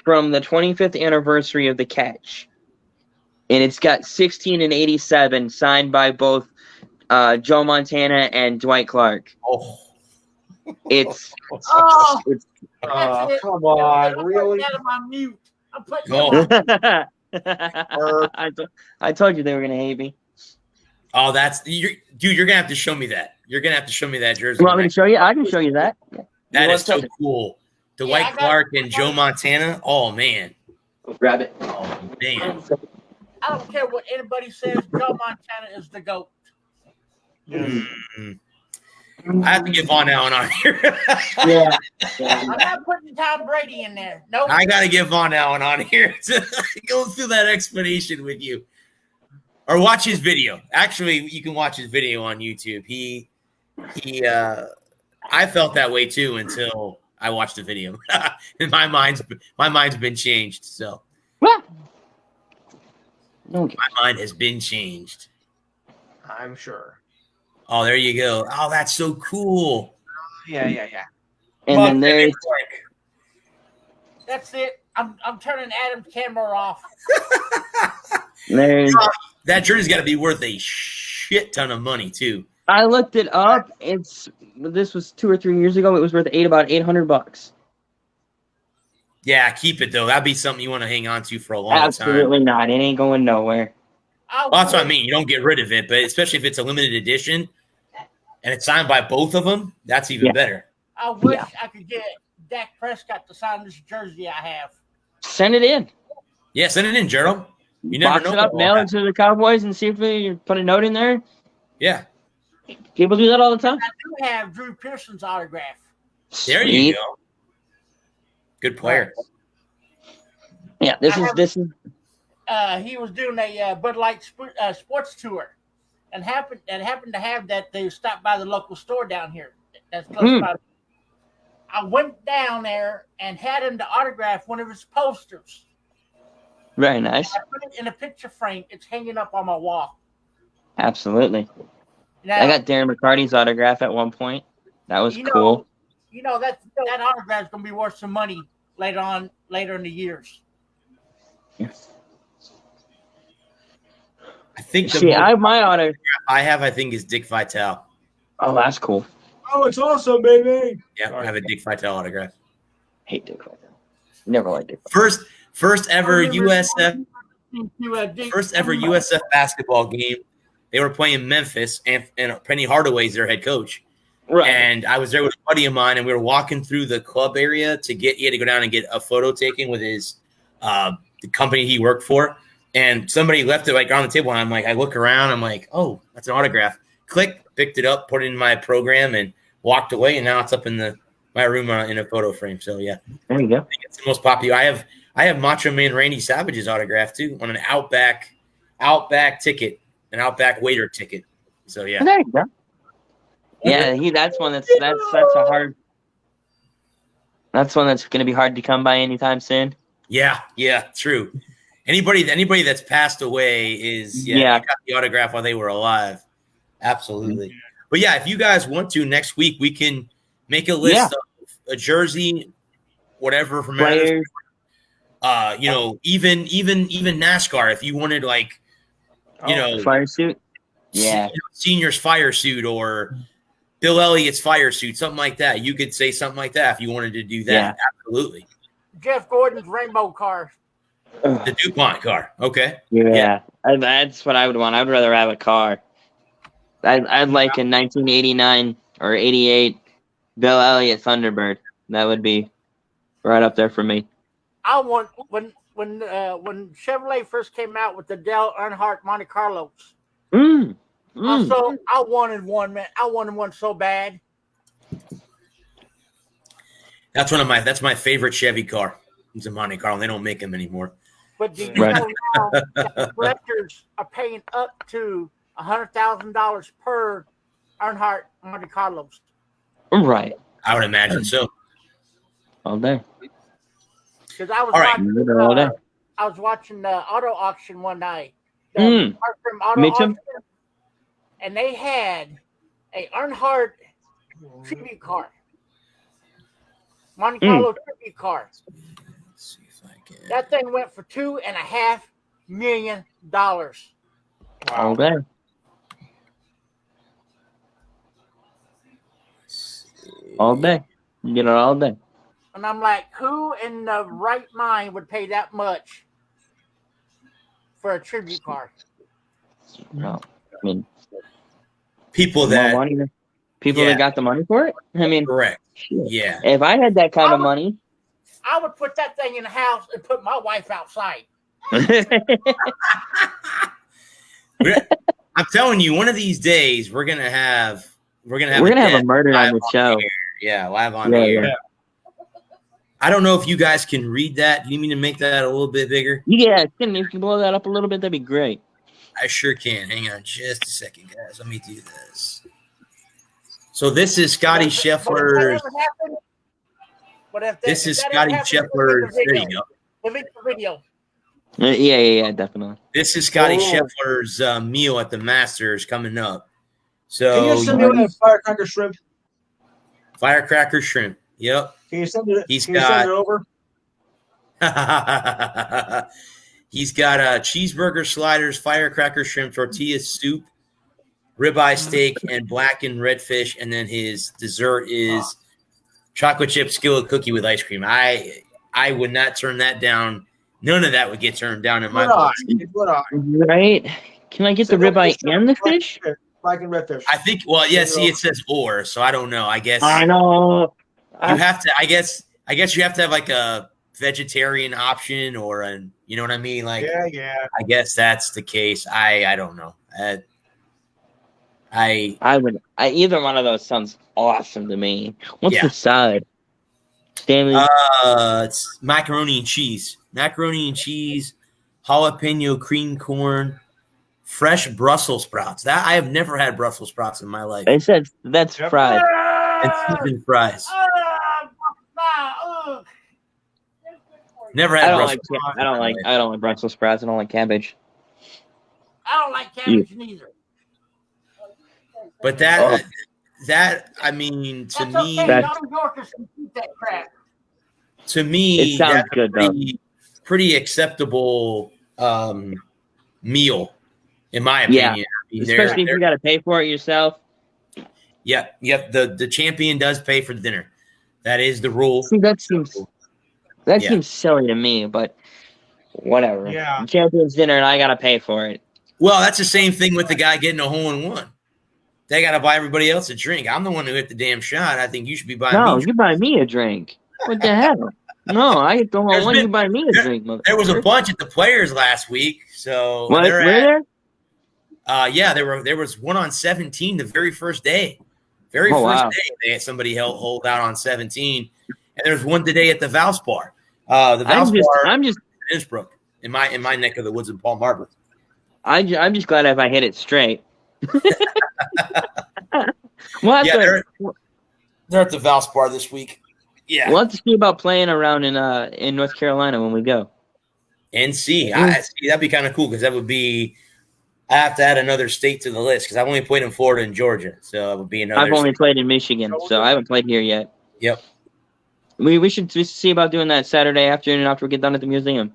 Speaker 3: from the 25th anniversary of the catch, and it's got 16 and 87 signed by both Joe Montana and Dwight Clark.
Speaker 1: Oh.
Speaker 3: It's
Speaker 4: Oh,
Speaker 3: it's
Speaker 4: that's it.
Speaker 2: Come on,
Speaker 4: I'm
Speaker 2: really?
Speaker 4: putting that on my mute. I'm putting
Speaker 1: Go.
Speaker 4: that on.
Speaker 3: I told you they were gonna hate me.
Speaker 1: Oh, you're gonna have to show me that. You're gonna have to show me that jersey.
Speaker 3: You want me to show you? I can show you that.
Speaker 1: That
Speaker 3: You
Speaker 1: is so
Speaker 3: want
Speaker 1: cool.
Speaker 4: Yeah,
Speaker 1: Dwight
Speaker 4: I got
Speaker 1: Clark
Speaker 4: it.
Speaker 1: and Joe Montana. Oh man.
Speaker 3: Grab it.
Speaker 1: Oh man.
Speaker 4: I don't care what anybody says. Joe Montana is the GOAT.
Speaker 1: Mm. I have to get Von Allen on here.
Speaker 3: Yeah.
Speaker 4: I'm not putting Tom Brady in there. Nope.
Speaker 1: I got to get Von Allen on here to go through that explanation with you. Or watch his video. Actually, you can watch his video on YouTube. I felt that way too until I watched the video. And my mind's been changed. So
Speaker 3: What? No.
Speaker 1: my mind has been changed.
Speaker 2: I'm sure.
Speaker 1: Oh, there you go. Oh, that's so cool.
Speaker 2: Yeah.
Speaker 3: And
Speaker 1: Well,
Speaker 3: then there's
Speaker 4: That's it. I'm turning Adam's camera off.
Speaker 1: That jersey's got to be worth a shit ton of money too.
Speaker 3: I looked it up. This was 2 or 3 years ago. It was worth about $800.
Speaker 1: Yeah, keep it though. That'd be something you want to hang on to for a long
Speaker 3: Absolutely
Speaker 1: time.
Speaker 3: not. It ain't going nowhere.
Speaker 1: Well, that's what I mean. You don't get rid of it, but especially if it's a limited edition and it's signed by both of them, that's even better.
Speaker 4: I wish I could get Dak Prescott to sign this jersey I have.
Speaker 3: Send it in.
Speaker 1: Yeah, send it in, Gerald. You never
Speaker 3: Box
Speaker 1: know.
Speaker 3: it up, mail it to the Cowboys, and see if you put a note in there.
Speaker 1: Yeah,
Speaker 3: People do that all the time.
Speaker 4: I do have Drew Pearson's autograph.
Speaker 1: there you go. Good player.
Speaker 3: Yeah, this is
Speaker 4: he was doing a Bud Light sports tour, and happened to have that. They stopped by the local store down here. That's close by. I went down there and had him to autograph one of his posters.
Speaker 3: Very nice.
Speaker 4: I put it in a picture frame. It's hanging up on my wall.
Speaker 3: Absolutely.
Speaker 4: Now,
Speaker 3: I got Darren McCarty's autograph at one point. That was cool.
Speaker 4: That autograph is gonna be worth some money later in the years.
Speaker 1: I think
Speaker 3: my autograph
Speaker 1: I think is Dick Vitale.
Speaker 3: Oh, that's cool.
Speaker 2: Oh, it's awesome, baby.
Speaker 1: Yeah, I have a Dick Vitale autograph.
Speaker 3: Hate Dick Vitale. Never liked Dick Vitale.
Speaker 1: First ever USF basketball game. They were playing Memphis, and Penny Hardaway's their head coach.
Speaker 3: Right.
Speaker 1: And I was there with a buddy of mine, and we were walking through the club area he had to go down and get a photo taken with his the company he worked for. And somebody left it like on the table, and I'm like, I look around, I'm like, oh, that's an autograph. Click, picked it up, put it in my program, and walked away. And now it's up in my room in a photo frame. So yeah,
Speaker 3: there you go.
Speaker 1: I think it's the most popular. I have Macho Man Randy Savage's autograph too on an Outback ticket, an Outback waiter ticket. So yeah,
Speaker 3: there you go. Yeah, that's one that's a hard. That's one that's going to be hard to come by anytime soon.
Speaker 1: Yeah, true. Anybody that's passed away is I got the autograph while they were alive. Absolutely. Mm-hmm. But yeah, if you guys want to, next week we can make a list of a jersey, whatever from
Speaker 3: players.
Speaker 1: Even NASCAR. If you wanted
Speaker 3: fire suit,
Speaker 1: senior's fire suit or Bill Elliott's fire suit, something like that. You could say something like that if you wanted to do that. Yeah. Absolutely.
Speaker 4: Jeff Gordon's rainbow car.
Speaker 1: The DuPont car. Okay.
Speaker 3: Yeah. That's what I would want. I'd rather have a car. I'd like a 1989 or 88 Bill Elliott Thunderbird. That would be right up there for me.
Speaker 4: I want when Chevrolet first came out with the Dale Earnhardt Monte Carlos. I wanted one, man. I wanted one so bad.
Speaker 1: That's my favorite Chevy car. It's a Monte Carlo. They don't make them anymore.
Speaker 4: But do you know now that collectors are paying up to $100,000 per Earnhardt Monte Carlos?
Speaker 3: Right.
Speaker 1: I would imagine so.
Speaker 3: All day.
Speaker 4: Because I was watching the auto auction one night.
Speaker 3: Me too.
Speaker 4: And they had a Earnhardt tribute car. Monte Carlo tribute car.
Speaker 1: Let's see if I can.
Speaker 4: That thing went for $2.5 million.
Speaker 3: Wow. All day. All day. You get it all day.
Speaker 4: And I'm like, who in the right mind would pay that much for a tribute car?
Speaker 3: No, I mean,
Speaker 1: people that
Speaker 3: got the money for it. I mean,
Speaker 1: correct.
Speaker 3: Shit.
Speaker 1: Yeah.
Speaker 3: If I had that kind of money,
Speaker 4: I would put that thing in the house and put my wife outside.
Speaker 1: I'm telling you, one of these days we're gonna have
Speaker 3: a murder on the show.
Speaker 1: Yeah, live on air. Yeah. I don't know if you guys can read that. Do you need me to make that a little bit bigger?
Speaker 3: Yeah, if you can blow that up a little bit, that'd be great.
Speaker 1: I sure can. Hang on just a second, guys. Let me do this. So this is Scotty Scheffler's. This is Scotty Scheffler's. There you go.
Speaker 4: Delete the video.
Speaker 3: Yeah, definitely.
Speaker 1: This is Scotty Scheffler's meal at the Masters coming up. So
Speaker 2: can you send me that firecracker shrimp?
Speaker 1: Firecracker shrimp. Yep.
Speaker 2: Can you send it?
Speaker 1: Send
Speaker 2: it over?
Speaker 1: He's got cheeseburger sliders, firecracker shrimp, tortilla soup, ribeye steak, and blackened redfish. And then his dessert is chocolate chip skillet cookie with ice cream. I would not turn that down. None of that would get turned down in my book.
Speaker 3: Right? Can I get the ribeye and the fish?
Speaker 2: Blackened redfish.
Speaker 1: I think. Well, yeah. See, it says or, so I don't know. I guess
Speaker 3: I know.
Speaker 1: You have to. I guess you have to have like a vegetarian option or an. You know what I mean? Like,
Speaker 2: yeah.
Speaker 1: I guess that's the case. I don't know.
Speaker 3: I would. Either one of those sounds awesome to me. What's the side? Stanley.
Speaker 1: It's macaroni and cheese. Macaroni and cheese jalapeno cream corn, fresh Brussels sprouts. That I have never had Brussels sprouts in my life.
Speaker 3: It says that's
Speaker 2: Yep.
Speaker 3: fried.
Speaker 1: And seasoned fries. Never
Speaker 3: I
Speaker 1: had
Speaker 3: don't
Speaker 1: Brussels
Speaker 3: like.
Speaker 1: sprouts.
Speaker 3: I don't like Brussels sprouts. I don't like cabbage.
Speaker 4: I don't like cabbage neither.
Speaker 1: But that I mean, to
Speaker 4: That's
Speaker 1: me,
Speaker 4: okay. Young Yorkers can eat that crap.
Speaker 1: to me,
Speaker 3: It sounds
Speaker 1: that's
Speaker 3: good,
Speaker 1: pretty acceptable meal, in my opinion.
Speaker 3: Yeah.
Speaker 1: I mean,
Speaker 3: Especially if you got to pay for it yourself.
Speaker 1: Yep. The champion does pay for the dinner. That is the rule.
Speaker 3: See, that seems silly to me, but whatever.
Speaker 2: Yeah.
Speaker 3: Champions dinner, and I got to pay for it.
Speaker 1: Well, that's the same thing with the guy getting a hole in one. They got to buy everybody else a drink. I'm the one who hit the damn shot. I think you should be buying
Speaker 3: No,
Speaker 1: me.
Speaker 3: you buy me a drink. What the hell? No, I hit the whole one. You buy me a drink.
Speaker 1: There was a bunch at the Players last week. So
Speaker 3: What?
Speaker 1: they're
Speaker 3: Were
Speaker 1: at-
Speaker 3: there?
Speaker 1: yeah, there was one on 17 the very first day. Very
Speaker 3: Oh,
Speaker 1: first
Speaker 3: wow.
Speaker 1: day, they had somebody hold out on 17. And there's one today at the Vals Bar. The Vals Bar
Speaker 3: I'm just
Speaker 1: in Innsbruck, in my neck of the woods in Palm Harbor.
Speaker 3: I'm just glad if I hit it straight. We'll have
Speaker 1: Yeah,
Speaker 3: to
Speaker 1: they're at the Vals Bar this week. Yeah.
Speaker 3: we'll have to see about playing around in North Carolina when we go.
Speaker 1: NC. See, that'd be kind of cool because that would be. I have to add another state to the list because I've only played in Florida and Georgia, so it would be another.
Speaker 3: I've only
Speaker 1: state.
Speaker 3: played in Michigan, so I haven't played here yet.
Speaker 1: Yep.
Speaker 3: We should just see about doing that Saturday afternoon after we get done at the museum.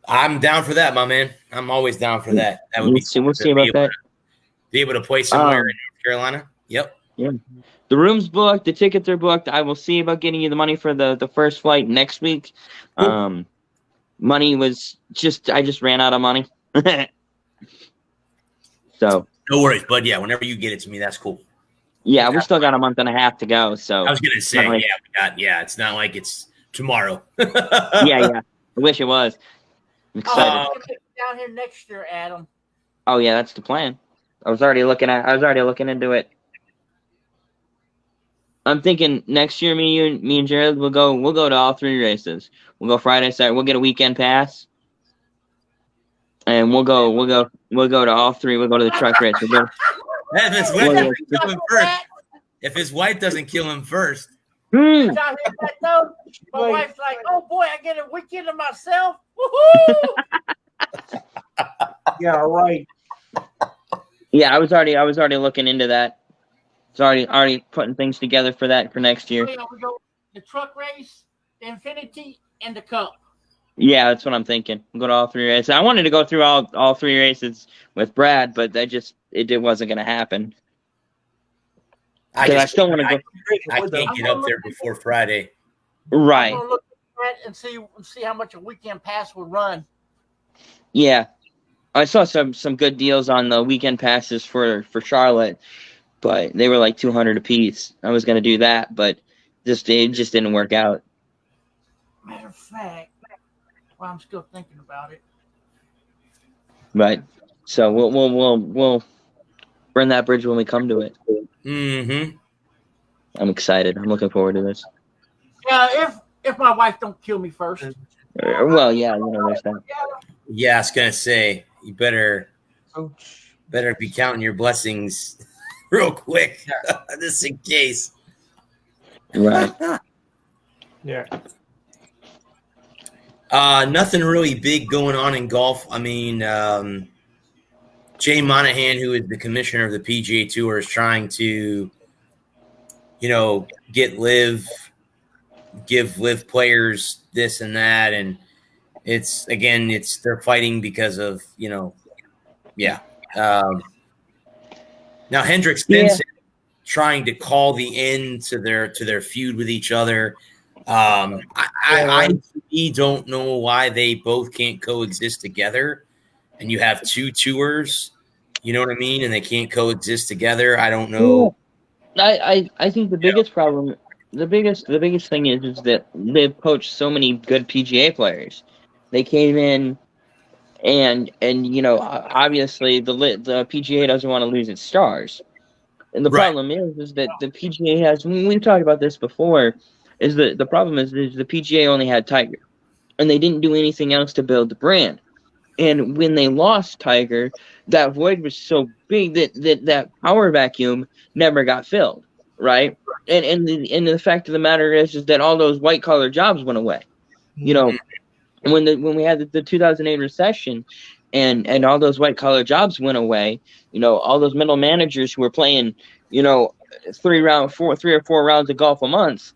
Speaker 1: I'm down for that, my man. I'm always down for that. That would
Speaker 3: We'll
Speaker 1: be
Speaker 3: see,
Speaker 1: cool
Speaker 3: we'll
Speaker 1: to
Speaker 3: see about that.
Speaker 1: Be able to play somewhere in North Carolina. Yep.
Speaker 3: The room's booked. The tickets are booked. I will see about getting you the money for the first flight next week.
Speaker 1: Cool.
Speaker 3: Money was I just ran out of money. So
Speaker 1: No worries, bud. Yeah, whenever you get it to me, that's cool.
Speaker 3: yeah, we still got a month and a half to go. So
Speaker 1: I was gonna say,
Speaker 3: Not like-
Speaker 1: it's not like it's tomorrow.
Speaker 3: yeah. I wish it was. I'm excited.
Speaker 4: Down here next year, Adam.
Speaker 3: Oh yeah, that's the plan. I was already looking into it. I'm thinking next year, me and Jared we'll go to all 3 races. We'll go Friday, Saturday. We'll get a weekend pass, and we'll go to all 3. We'll go to the truck race. We'll go.
Speaker 1: If his wife doesn't kill him first. If his wife doesn't kill him first.
Speaker 3: Hmm.
Speaker 4: Down here, that though, my wife's like, "Oh boy, I get a weekend to myself." Woohoo!
Speaker 2: Yeah, right.
Speaker 3: Yeah, I was already looking into that. It's already putting things together for that for next year.
Speaker 4: We go the truck race, the Infinity, and the Cup.
Speaker 3: Yeah, that's what I'm thinking. We'll go to all 3 races. I wanted to go through all 3 races with Brad, but it wasn't going to happen. I still want to go.
Speaker 1: I can't get up there before Friday.
Speaker 3: Right.
Speaker 4: I'm gonna look at that and see how much a weekend pass would run.
Speaker 3: Yeah. I saw some good deals on the weekend passes for Charlotte, but they were like $200 a piece. I was going to do that, but it just didn't work out.
Speaker 4: Matter of fact, well, I'm still thinking about it.
Speaker 3: Right. So we'll burn that bridge when we come to it.
Speaker 1: Mm-hmm.
Speaker 3: I'm excited. I'm looking forward to this.
Speaker 4: Yeah, if my wife don't kill me first.
Speaker 3: Well, yeah, there's that.
Speaker 1: Yeah, I was gonna say you better
Speaker 2: Coach.
Speaker 1: be counting your blessings real quick, just in case.
Speaker 3: Right.
Speaker 2: Yeah.
Speaker 1: Nothing really big going on in golf. I mean, Jay Monahan, who is the commissioner of the PGA Tour, is trying to, give live players this and that, and they're fighting because of now Hendrick Stenson trying to call the end to their feud with each other. I don't know why they both can't coexist together, and you have 2 tours, you know what I mean, and they can't coexist together. I don't know.
Speaker 3: I think the biggest problem, the biggest thing is that they've poached so many good PGA players. They came in, and obviously the PGA doesn't want to lose its stars, and the problem is that the PGA has. We've talked about this before. Is the problem is the PGA only had Tiger. and they didn't do anything else to build the brand. And when they lost Tiger, that void was so big that power vacuum never got filled, right? And the fact of the matter is that all those white collar jobs went away. You know, when we had the 2008 recession, and all those white collar jobs went away, you know, all those middle managers who were playing, you know, 3 or 4 rounds of golf a month.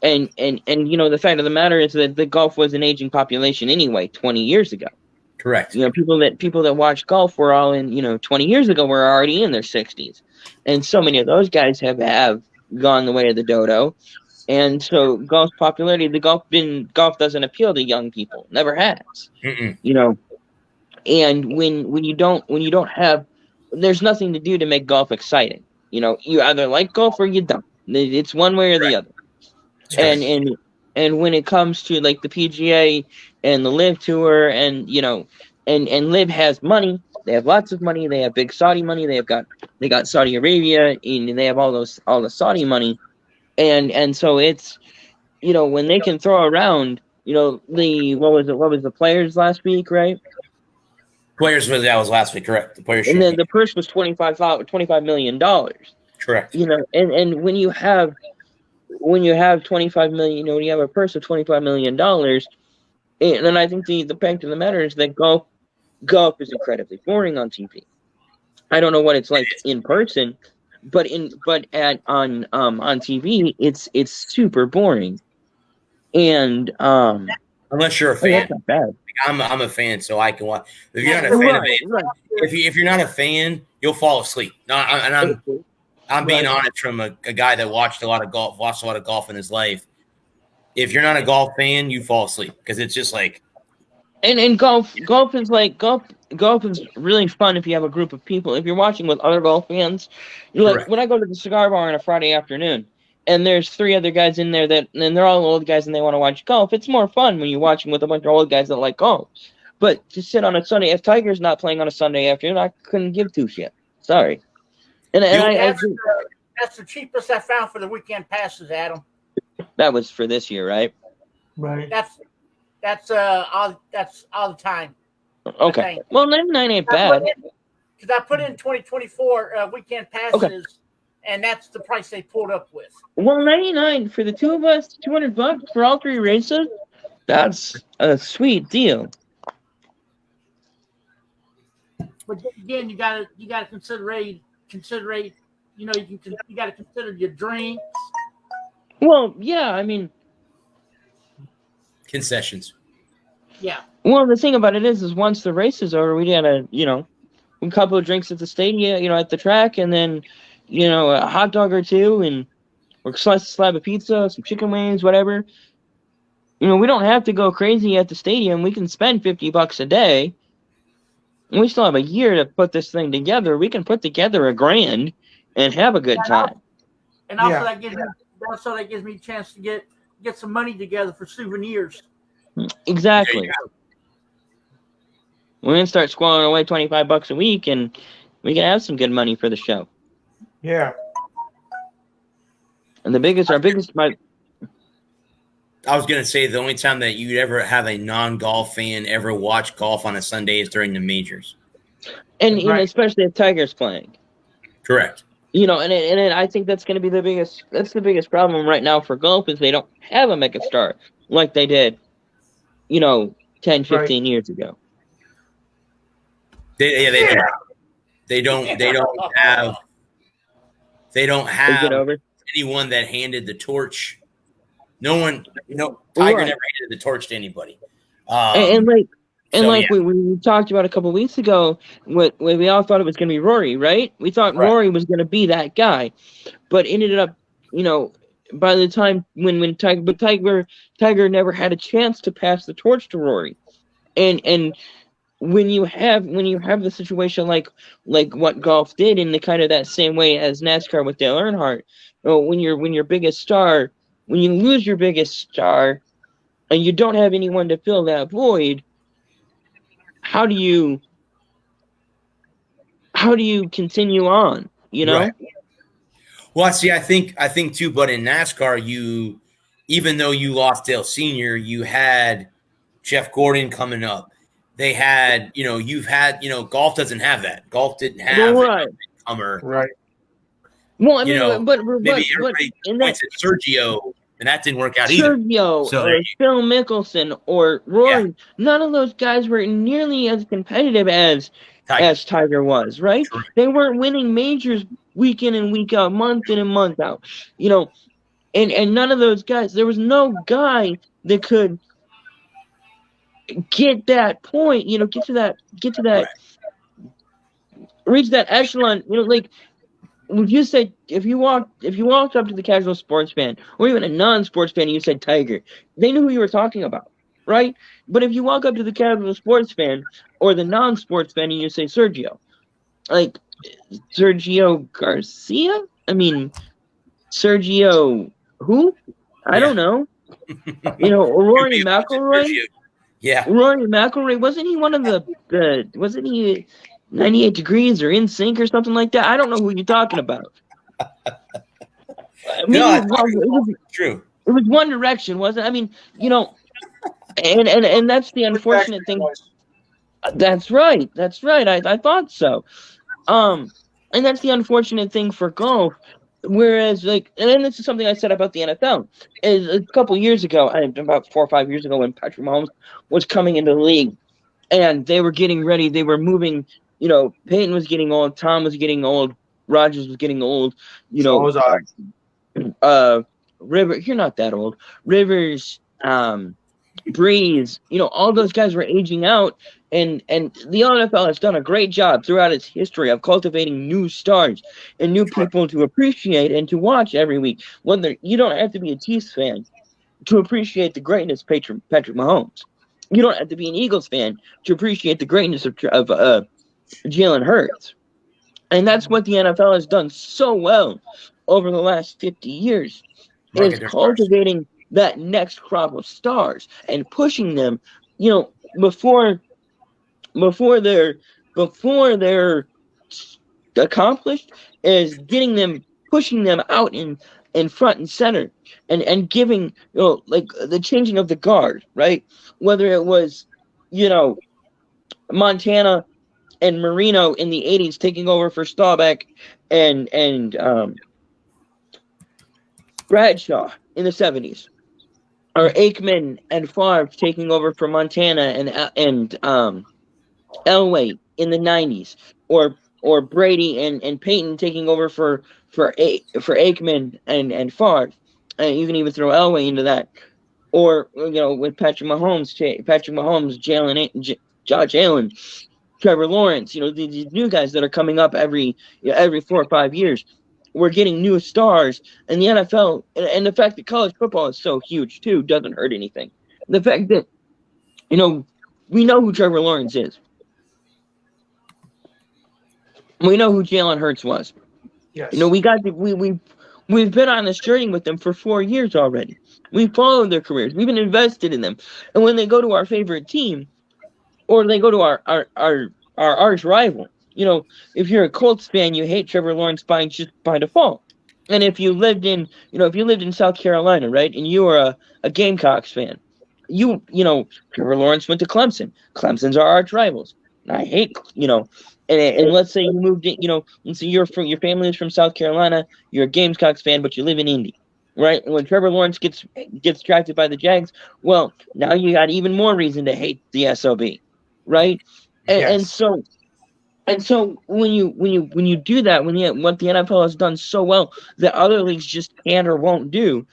Speaker 3: And you know, the fact of the matter is that the golf was an aging population anyway 20 years ago.
Speaker 1: Correct.
Speaker 3: You know, people that watch golf were all in, you know, 20 years ago were already in their 60s. And so many of those guys have gone the way of the dodo. And so golf's popularity, golf doesn't appeal to young people. Never has.
Speaker 1: Mm-mm.
Speaker 3: You know. And when you don't have, there's nothing to do to make golf exciting. You know, you either like golf or you don't. It's one way or the other. And when it comes to like the PGA and the LIV Tour, and you know, and LIV has money. They have lots of money. They have big Saudi money. They got Saudi Arabia, and they have all the Saudi money, and so it's, you know, when they can throw around, you know, what was the Players last week, right?
Speaker 1: Players was last week, correct? The Players,
Speaker 3: and then the purse was $25 million.
Speaker 1: Correct.
Speaker 3: You know, and when you have 25 million, you know, when you have a purse of $25 million, and then I think the fact of the matter is that golf is incredibly boring on TV. I don't know what it's like in person, but on TV it's super boring. And
Speaker 1: unless you're a fan,
Speaker 3: that's not bad.
Speaker 1: I'm a fan, so I can watch. If you're not a fan of it, if you're not a fan, you'll fall asleep. No, I'm being honest from a guy that watched a lot of golf in his life. If you're not a golf fan, you fall asleep because it's just like.
Speaker 3: And golf is really fun if you have a group of people. If you're watching with other golf fans, like when I go to the cigar bar on a Friday afternoon, and there's 3 other guys in there and they're all old guys and they want to watch golf. It's more fun when you're watching with a bunch of old guys that like golf. But to sit on a Sunday, if Tiger's not playing on a Sunday afternoon, I couldn't give 2 shits. Sorry.
Speaker 4: That's the cheapest I found for the weekend passes, Adam.
Speaker 3: That was for this year, right?
Speaker 2: Right.
Speaker 4: That's all the time.
Speaker 3: Okay. Well, 99 ain't bad.
Speaker 4: Because I put in 2024 weekend passes, and that's the price they pulled up with.
Speaker 3: Well, 99 for the 2 of us, $200 for all 3 races. That's a sweet deal.
Speaker 4: But again, you gotta consider. You know, you gotta consider your drinks.
Speaker 3: Well, yeah, I mean,
Speaker 1: concessions.
Speaker 4: Yeah.
Speaker 3: Well, the thing about it is once the race is over, we had a couple of drinks at the stadium, you know, at the track, and then, you know, a hot dog or 2, and or slice a slab of pizza, some chicken wings, whatever. You know, we don't have to go crazy at the stadium. We can spend $50 a day. And we still have a year to put this thing together. We can put together $1,000 and have a good time.
Speaker 4: And also that gives me a chance to get some money together for souvenirs.
Speaker 3: Exactly. We're gonna start squalling away $25 a week, and we can have some good money for the show.
Speaker 2: Yeah.
Speaker 3: And
Speaker 1: I was gonna say the only time that you'd ever have a non-golf fan ever watch golf on a Sunday is during the majors,
Speaker 3: and you know, especially if Tiger's playing.
Speaker 1: Correct.
Speaker 3: You know, and I think that's going to be the biggest problem right now for golf is they don't have a megastar like they did, you know, 10, 15 years ago.
Speaker 1: They don't have anyone that handed the torch. No one, you know, Tiger never handed the torch to anybody. We
Speaker 3: talked about a couple of weeks ago, what we all thought it was going to be Rory, right? We thought Rory was going to be that guy, but ended up, you know, by the time when Tiger never had a chance to pass the torch to Rory, and when you have the situation like what golf did in the kind of that same way as NASCAR with Dale Earnhardt, when your biggest star, when you lose your biggest star, and you don't have anyone to fill that void. How do you continue on, you know?
Speaker 1: Right. Well, see, I think too, but in NASCAR, even though you lost Dale Sr., you had Jeff Gordon coming up. They had, you've had, golf doesn't have that. Golf didn't have
Speaker 3: Right.
Speaker 1: a comer.
Speaker 2: Right.
Speaker 3: Well, I mean, but
Speaker 1: Maybe everybody
Speaker 3: in
Speaker 1: points
Speaker 3: that
Speaker 1: at Sergio, and that didn't work out either.
Speaker 3: Sergio
Speaker 1: So
Speaker 3: or
Speaker 1: there
Speaker 3: Phil Mickelson or Rory, none of those guys were nearly as competitive as Tiger was, right?
Speaker 1: Correct.
Speaker 3: They weren't winning majors week in and week out, month in and month out. And none of those guys, there was no guy that could get that point, get to that,
Speaker 1: Right.
Speaker 3: reach that echelon, like if you walked up to the casual sports fan or even a non-sports fan and you said Tiger, they knew who you were talking about, right? But if you walk up to the casual sports fan or the non-sports fan and you say Sergio, like Sergio Garcia, I mean Sergio who? I don't know. Rory McIlroy.
Speaker 1: Yeah.
Speaker 3: Rory McIlroy, wasn't he one of wasn't he 98 Degrees or In Sync or something like that? I don't know who you're talking about.
Speaker 1: True.
Speaker 3: It was One Direction, wasn't it? I mean, and that's the unfortunate thing. That's right. I thought so. And that's the unfortunate thing for golf. Whereas, and then this is something I said about the NFL. Is a couple years ago, about 4 or 5 years ago, when Patrick Mahomes was coming into the league, and they were getting ready, they were moving. Peyton was getting old, Tom was getting old, Rodgers was getting old.
Speaker 2: So was I.
Speaker 3: Rivers, you're not that old. Rivers, Breeze, all those guys were aging out, and the NFL has done a great job throughout its history of cultivating new stars and new people to appreciate and to watch every week. Whether you don't have to be a Chiefs fan to appreciate the greatness of Patrick Mahomes. You don't have to be an Eagles fan to appreciate the greatness of Jalen Hurts. And that's what the NFL has done so well over the last 50 years, is cultivating that next crop of stars and pushing them, before they're accomplished, is pushing them out in front and center and giving, like the changing of the guard, right? Whether it was, Montana and Marino in the 80s taking over for Staubach and Bradshaw in the 70s, or Aikman and Favre taking over for Montana and Elway in the 90s, or Brady and Peyton taking over for Aikman and Favre. You can even throw Elway into that, or with Patrick Mahomes, Josh Allen, Trevor Lawrence. These new guys that are coming up every 4 or 5 years. We're getting new stars, and the NFL, and the fact that college football is so huge too, doesn't hurt anything. The fact that, we know who Trevor Lawrence is. We know who Jalen Hurts was.
Speaker 2: Yes.
Speaker 3: We've been on this journey with them for 4 years already. We've followed their careers. We've been invested in them. And when they go to our favorite team, or they go to our arch rival, if you're a Colts fan, you hate Trevor Lawrence by default. And if you lived in South Carolina, right, and you were a Gamecocks fan, Trevor Lawrence went to Clemson. Clemson's our arch rivals. And I hate, and let's say you moved in, let's say your family is from South Carolina, you're a Gamecocks fan, but you live in Indy, right? And when Trevor Lawrence gets drafted by the Jags, well, now you got even more reason to hate the SOB, right? And so when you do that, what the NFL has done so well that other leagues just can't or won't do,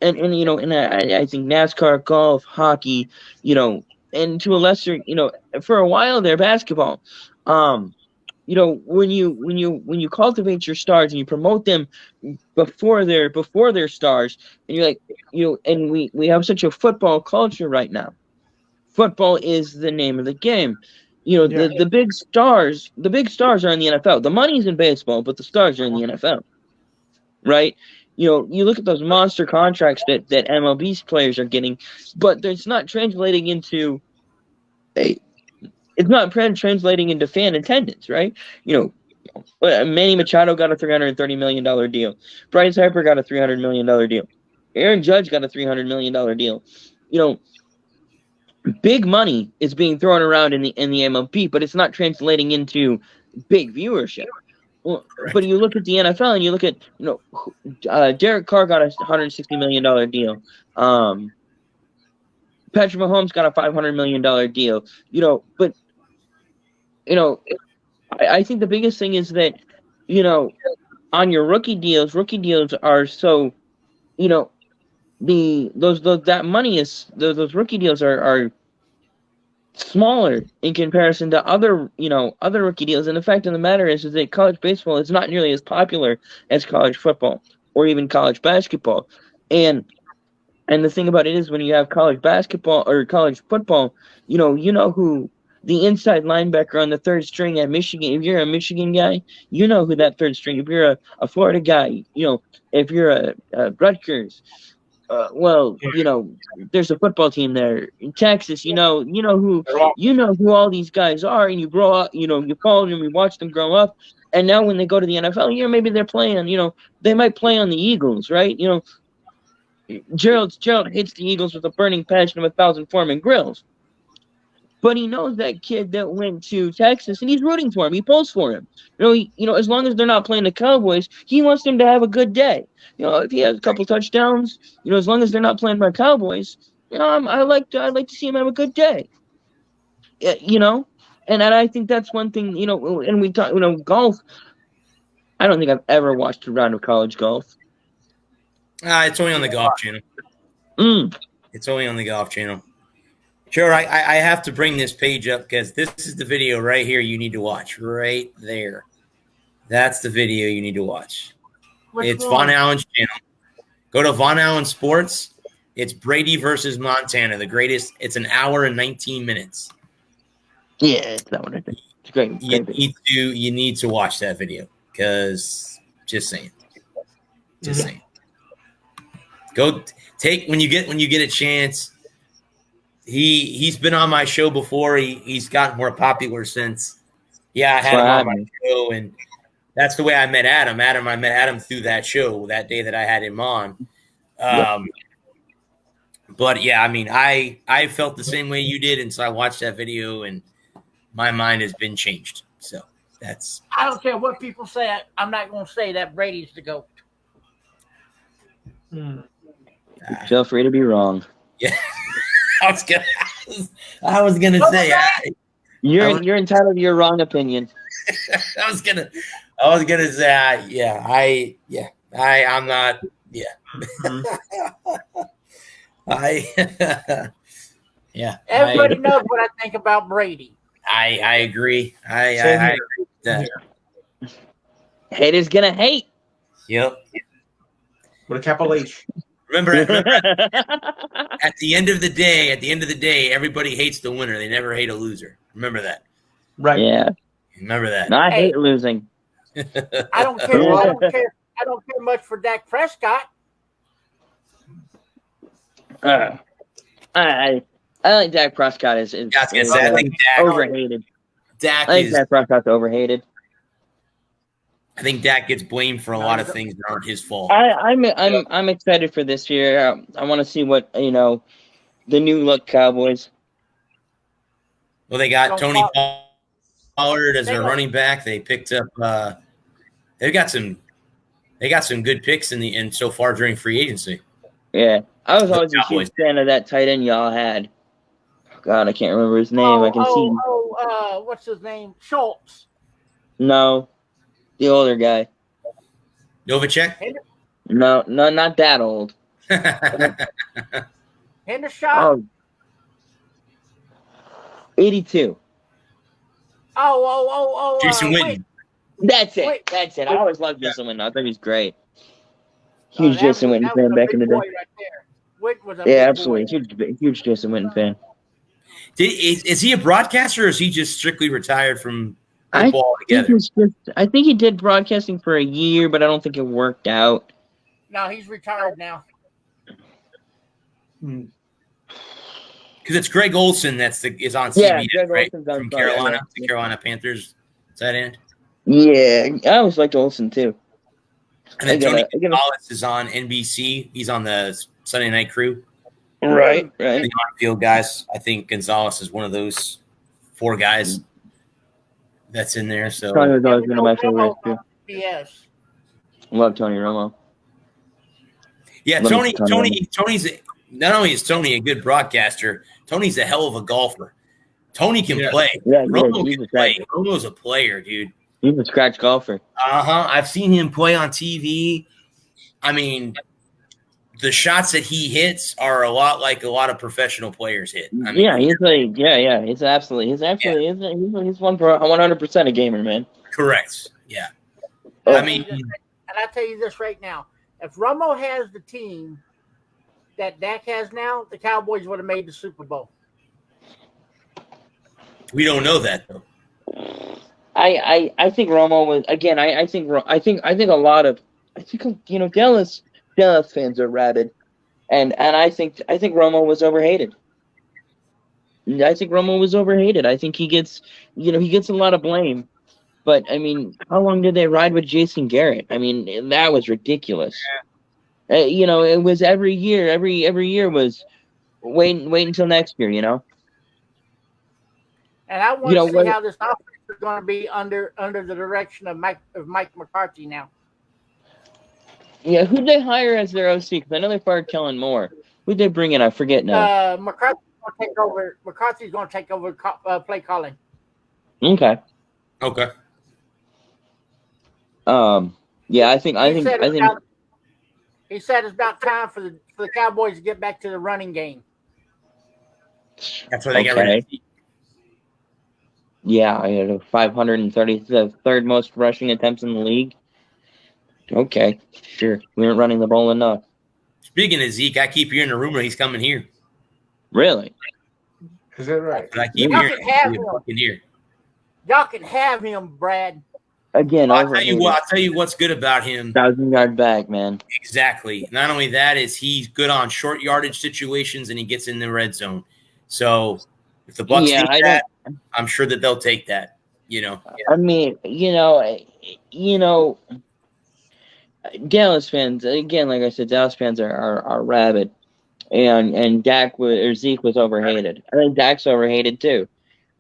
Speaker 3: and I think NASCAR, golf, hockey, and to a lesser, for a while there, basketball, when you cultivate your stars and you promote them before they're stars, and you're like, and we have such a football culture right now. Football is the name of the game. The big stars are in the NFL. The money's in baseball, but the stars are in the NFL, right? You look at those monster contracts that MLB players are getting, but it's not translating into translating into fan attendance, right? Manny Machado got a $330 million deal. Bryce Harper got a $300 million deal. Aaron Judge got a $300 million deal. You know, big money is being thrown around in the MLB, but it's not translating into big viewership. Well, but you look at the NFL and you look at, Derek Carr got a $160 million deal. Patrick Mahomes got a $500 million deal. But I think the biggest thing is that, on your rookie deals are so, that money is those rookie deals are smaller in comparison to other rookie deals. And the fact of the matter is that college baseball is not nearly as popular as college football or even college basketball. And the thing about it is, when you have college basketball or college football, you know who the inside linebacker on the third string at Michigan. If you're a Michigan guy, you know who that third string. If you're a Florida guy, if you're a Rutgers, there's a football team there. In Texas, you know who all these guys are, and you grow up, you follow them, you watch them grow up, and now when they go to the NFL, maybe they're playing, they might play on the Eagles, right? Gerald hates the Eagles with a burning passion of 1,000 Foreman grills. But he knows that kid that went to Texas, and he's rooting for him. He pulls for him. As long as they're not playing the Cowboys, he wants them to have a good day. If he has a couple touchdowns, as long as they're not playing my Cowboys, I like to see him have a good day. And I think that's one thing. And we talk, golf. I don't think I've ever watched a round of college golf.
Speaker 1: It's only on the Golf Channel. It's only on the Golf Channel. Sure, I have to bring this page up because this is the video right here you need to watch. Right there. That's the video you need to watch. It's Von Allen's channel. Go to Von Allen Sports. It's Brady versus Montana, the greatest. It's an hour and 19 minutes.
Speaker 3: Yeah, it's that one. It's great.
Speaker 1: You need to watch that video because just saying. Just saying. Go take when you get a chance. He's been on my show before. He's gotten more popular since. Yeah, I had him on my show, and that's the way I met Adam. I met Adam through that show that day that I had him on. But yeah, I mean, I felt the same way you did, and so I watched that video, and my mind has been changed. So that's.
Speaker 4: I don't care what people say. I'm not going to say that Brady's the GOAT.
Speaker 3: Feel free to be wrong.
Speaker 1: Yeah. I was gonna say
Speaker 3: you're entitled to your wrong opinion.
Speaker 1: I was gonna say I'm not
Speaker 4: Everybody knows what I think about Brady.
Speaker 1: I agree. I agree with that.
Speaker 3: Haters gonna hate.
Speaker 1: Yep.
Speaker 2: With a capital H.
Speaker 1: Remember, at the end of the day, everybody hates the winner. They never hate a loser. Remember that.
Speaker 2: Right.
Speaker 3: Yeah.
Speaker 1: Remember that.
Speaker 3: No, I hate losing.
Speaker 4: I don't care. I don't care much for Dak Prescott.
Speaker 3: I think Dak Prescott is
Speaker 1: I think Dak
Speaker 3: overhated.
Speaker 1: Dak
Speaker 3: Prescott's overhated.
Speaker 1: I think Dak gets blamed for a lot of things that aren't his fault.
Speaker 3: I'm excited for this year. I want to see what the new look Cowboys.
Speaker 1: Well, they got Tony Pollard as their running back. They picked up. They got some good picks in so far during free agency.
Speaker 3: Yeah, I was always a huge fan of that tight end y'all had. God, I can't remember his name. I can see.
Speaker 4: What's his name? Schultz.
Speaker 3: No. The older guy.
Speaker 1: Novacek?
Speaker 3: No, not that old.
Speaker 4: Hendershot?
Speaker 3: 82.
Speaker 1: Jason Witten.
Speaker 3: That's it. I always loved Jason Witten. I thought he was great. Huge Jason Witten fan back in the day. Yeah, absolutely. Huge Jason Witten fan.
Speaker 1: Is he a broadcaster, or is he just strictly retired from football together?
Speaker 3: I think he did broadcasting for a year, but I don't think it worked out.
Speaker 4: No, he's retired now.
Speaker 1: Because it's Greg Olson is on CBS, right? From Carolina, the Carolina Panthers tight end.
Speaker 3: Yeah, I always liked Olson too.
Speaker 1: And then
Speaker 3: I get
Speaker 1: Tony
Speaker 3: it, I get it.
Speaker 1: Gonzalez is on NBC. He's on the Sunday Night Crew.
Speaker 3: Right.
Speaker 1: The on-field guys. I think Gonzalez is one of those 4 guys that's in there. So
Speaker 3: Tony was always
Speaker 4: we
Speaker 3: one of
Speaker 4: know
Speaker 3: my favorites
Speaker 4: Romo
Speaker 3: too.
Speaker 4: Yes.
Speaker 3: Love Tony Romo.
Speaker 1: yeah,
Speaker 3: Let me-
Speaker 1: Tony's not only is Tony a good broadcaster, Tony's a hell of a golfer. Tony can play.
Speaker 3: Yeah,
Speaker 1: Romo
Speaker 3: he's
Speaker 1: can
Speaker 3: a
Speaker 1: play.
Speaker 3: scratch.
Speaker 1: Romo's a player, dude.
Speaker 3: He's a scratch golfer.
Speaker 1: I've seen him play on TV. I mean, the shots that he hits are a lot like a lot of professional players hit. I mean,
Speaker 3: Yeah, he's like, yeah. He's absolutely, he's 100% a gamer, man.
Speaker 1: correct. Yeah.
Speaker 3: Oh.
Speaker 1: I mean,
Speaker 4: And I tell you this right now: if Romo has the team that Dak has now, the Cowboys would have made the Super Bowl.
Speaker 1: we don't know that though.
Speaker 3: I think Romo was again. I think a lot of Dallas fans are rabid, and I think Romo was overhated. I think Romo was overhated. I think he gets a lot of blame, but I mean, how long did they ride with Jason Garrett? I mean, that was ridiculous. It was every year. Every year was wait until next year.
Speaker 4: And I want to see how this offense is going to be under the direction of Mike McCarthy now.
Speaker 3: Yeah, who'd they hire as their OC? Because I know they fired Kellen Moore. Who'd they bring in? I forget now.
Speaker 4: McCarthy's going to take over play calling.
Speaker 1: Okay.
Speaker 3: Yeah, I think.
Speaker 4: He said it's about time for the Cowboys to get back to the running game.
Speaker 1: That's why they got rid of Zeke.
Speaker 3: Yeah, I had 530, the third most rushing attempts in the league. Okay, sure. We weren't running the ball enough.
Speaker 1: Speaking of Zeke, I keep hearing a rumor he's coming here.
Speaker 3: Really?
Speaker 2: Is that right?
Speaker 1: But I keep
Speaker 4: Y'all
Speaker 1: hearing
Speaker 4: can have
Speaker 1: he's
Speaker 4: him.
Speaker 1: fucking here.
Speaker 4: Y'all can have him, Brad.
Speaker 3: Again,
Speaker 1: I'll tell you what's good about him.
Speaker 3: 1,000-yard back, man.
Speaker 1: Exactly. Not only that is he's good on short yardage situations and he gets in the red zone. So if the Bucs need that, I'm sure that they'll take that.
Speaker 3: I mean, Dallas fans, again, like I said, Dallas fans are rabid, and Zeke was overhated. I think Dak's overhated too.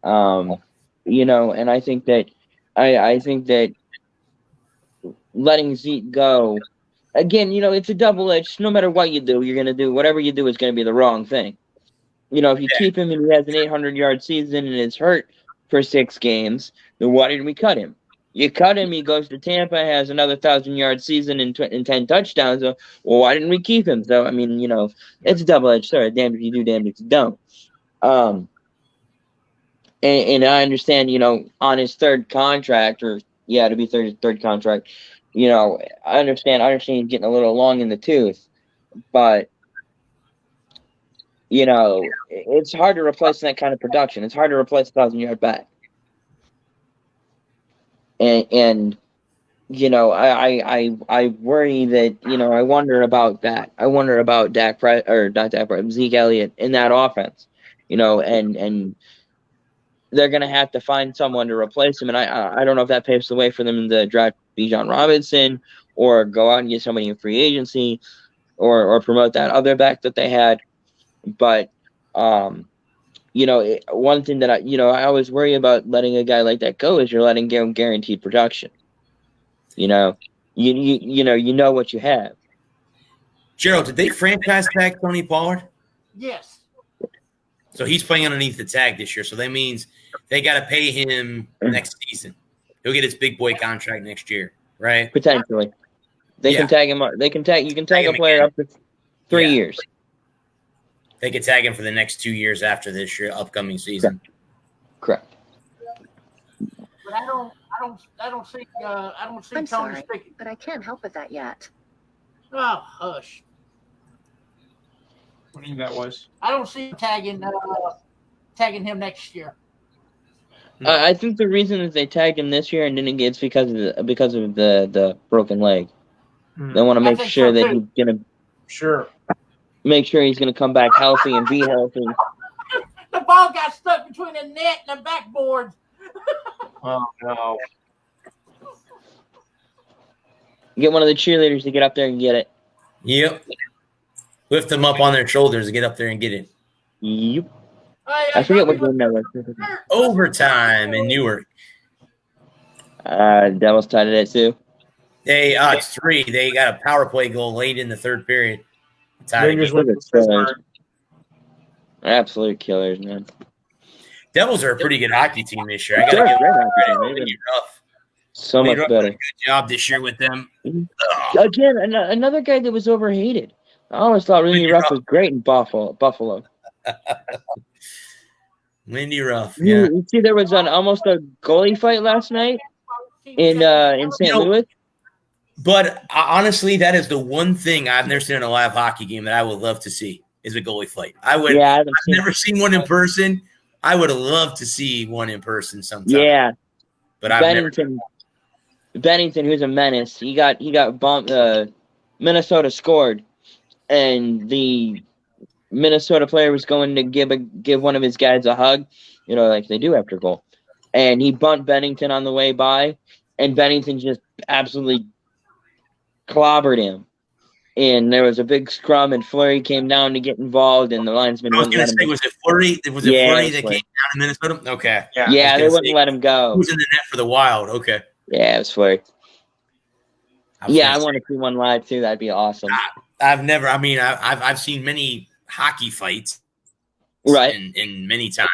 Speaker 3: And I think that letting Zeke go, again, it's a double-edged. No matter what you do, you're gonna do whatever you do is gonna be the wrong thing. If you keep him and he has an 800-yard season and is hurt for 6 games, then why didn't we cut him? You cut him, he goes to Tampa, has another 1,000-yard season and 10 touchdowns. So, well, why didn't we keep him? So, I mean, it's a double-edged sword. Damned if you do, damned if you don't. And I understand, on his third contract, to be third contract, I understand he's getting a little long in the tooth, but it's hard to replace that kind of production. It's hard to replace a 1,000-yard back. And I worry that, I wonder about that. I wonder about Zeke Elliott in that offense, and they're going to have to find someone to replace him. And I don't know if that paves the way for them to draft Bijan Robinson or go out and get somebody in free agency or promote that other back that they had. But, one thing that I always worry about letting a guy like that go is you're letting him guaranteed production. You know what you have.
Speaker 1: Gerald, did they franchise tag Tony Pollard?
Speaker 4: Yes.
Speaker 1: So he's playing underneath the tag this year. So that means they got to pay him next season. He'll get his big boy contract next year, right?
Speaker 3: Potentially. They can tag him. You can tag a player up to 3 years.
Speaker 1: They could tag him for the next 2 years after this year, upcoming season.
Speaker 3: Correct.
Speaker 4: But I don't see
Speaker 5: I'm
Speaker 4: Tony
Speaker 5: sorry,
Speaker 4: sticking.
Speaker 5: but I can't help with that yet.
Speaker 4: Oh, hush.
Speaker 2: What do you mean that was?
Speaker 4: I don't see him tagging him next year.
Speaker 3: I think the reason that they tagged him this year and didn't get it's because of the broken leg. They want to make sure that he's gonna make sure he's gonna come back healthy and be healthy.
Speaker 4: The ball got stuck between the net and the backboard.
Speaker 2: Oh no.
Speaker 3: Get one of the cheerleaders to get up there and get it.
Speaker 1: Yep. Lift them up on their shoulders and get up there and get it.
Speaker 3: Yep. I forget what game that was.
Speaker 1: Overtime in Newark.
Speaker 3: Devils tied it at 2.
Speaker 1: It's 3. They got a power play goal late in the third period. Tied
Speaker 2: Rangers
Speaker 1: again.
Speaker 2: went to Pittsburgh.
Speaker 3: Absolute killers, man.
Speaker 1: Devils are a pretty good hockey team this year. I got to
Speaker 3: They're
Speaker 1: give
Speaker 3: a great
Speaker 1: them
Speaker 3: hockey team.
Speaker 1: credit.
Speaker 3: They've
Speaker 1: Lindy
Speaker 3: been
Speaker 1: Ruff.
Speaker 3: so much
Speaker 1: Lindy Ruff did a
Speaker 3: better.
Speaker 1: good job this year with them.
Speaker 3: Again, another guy that was overhated. I always thought Lindy
Speaker 1: Lindy
Speaker 3: Ruff
Speaker 1: Ruff.
Speaker 3: was great in Buffalo.
Speaker 1: Lindy Ruff.
Speaker 3: You,
Speaker 1: Yeah.
Speaker 3: you see, there was almost a goalie fight last night in St.
Speaker 1: You know,
Speaker 3: Louis.
Speaker 1: But honestly, that is the one thing I've never seen in a live hockey game that I would love to see is a goalie fight.
Speaker 3: Yeah, I haven't
Speaker 1: I've
Speaker 3: seen.
Speaker 1: never seen one in person. I would love to see one in person sometime.
Speaker 3: Yeah,
Speaker 1: But I've never.
Speaker 3: Bennington, who's a menace. He got bumped. Minnesota scored, and the Minnesota player was going to give one of his guys a hug, like they do after goal, and he bumped Bennington on the way by, and Bennington just absolutely clobbered him. And there was a big scrum, and Fleury came down to get involved, and the linesman
Speaker 1: I was
Speaker 3: wouldn't
Speaker 1: going
Speaker 3: let
Speaker 1: to
Speaker 3: him.
Speaker 1: say, was it Fleury? Was it
Speaker 3: Yeah,
Speaker 1: Fleury
Speaker 3: it
Speaker 1: that
Speaker 3: was
Speaker 1: came down to Minnesota? Okay.
Speaker 3: Yeah, they wouldn't let him
Speaker 1: Who
Speaker 3: go.
Speaker 1: was in the net for the Wild? Okay.
Speaker 3: Yeah, it was Fleury.
Speaker 1: was
Speaker 3: Yeah, I
Speaker 1: gonna
Speaker 3: want to see one live too. That'd be awesome.
Speaker 1: I've never. I mean, I've seen many hockey fights,
Speaker 3: Right.
Speaker 1: in many times.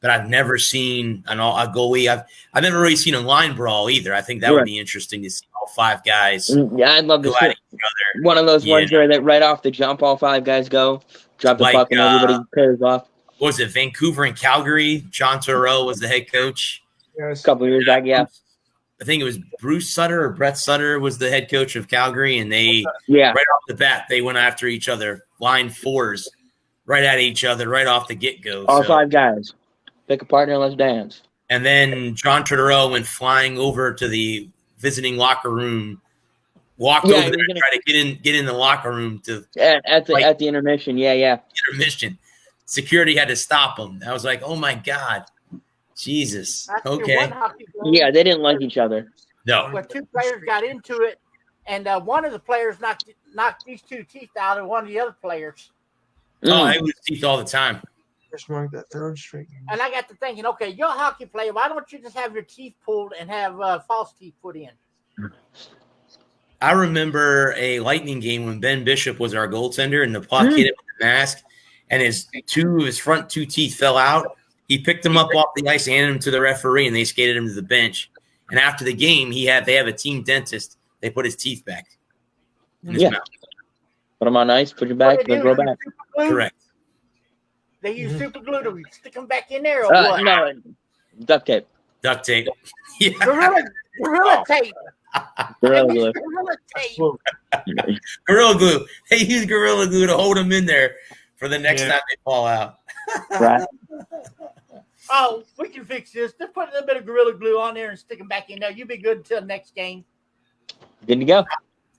Speaker 1: But I've never seen a goalie. I've never really seen a line brawl either. I think that would be interesting to see all 5 guys
Speaker 3: Yeah, I'd love to
Speaker 1: go at
Speaker 3: see
Speaker 1: each other.
Speaker 3: one of those ones where that right off the jump, all 5 guys go, drop the
Speaker 1: Like,
Speaker 3: puck, and everybody pairs off.
Speaker 1: What was it, Vancouver and Calgary? John Thoreau was the head coach.
Speaker 2: Yes.
Speaker 3: A couple of years back, yeah.
Speaker 1: I think it was Bruce Sutter or Brett Sutter was the head coach of Calgary, and they
Speaker 3: Yeah.
Speaker 1: right off the bat they went after each other, line 4s, right at each other, right off the get go.
Speaker 3: All 5 guys. Pick a partner and let's dance.
Speaker 1: And then John Turturro went flying over to the visiting locker room, walked over there and tried to get in the locker room to
Speaker 3: At the intermission. Yeah.
Speaker 1: intermission. Security had to stop him. I was like, oh my God. Jesus. Okay.
Speaker 3: Yeah, they didn't like each other.
Speaker 1: No.
Speaker 4: Where 2 players got into it, and one of the players knocked these 2 teeth out of one of the other players.
Speaker 1: Oh, I lose teeth all the time.
Speaker 2: Just mark that 3rd straight.
Speaker 4: And I got to thinking, okay, you're a hockey player. Why don't you just have your teeth pulled and have false teeth put in?
Speaker 1: I remember a Lightning game when Ben Bishop was our goaltender and the puck hit him with the mask and his front 2 teeth fell out. He picked them up off the ice and handed them to the referee, and they skated him to the bench. And after the game, they have a team dentist. They put his teeth back in his mouth.
Speaker 3: Put them on ice, put your back, they'll grow back.
Speaker 1: Correct.
Speaker 4: They use super glue to stick them back in there, or what?
Speaker 3: No, duct tape.
Speaker 1: Duct tape. Yeah.
Speaker 4: Gorilla tape.
Speaker 3: Gorilla glue.
Speaker 4: Gorilla tape.
Speaker 1: Gorilla glue. They use Gorilla glue to hold them in there for the next time they fall out.
Speaker 3: Right.
Speaker 4: Oh, we can fix this. Just put a little bit of Gorilla glue on there and stick them back in there. You'll be good until next game.
Speaker 3: Good to go.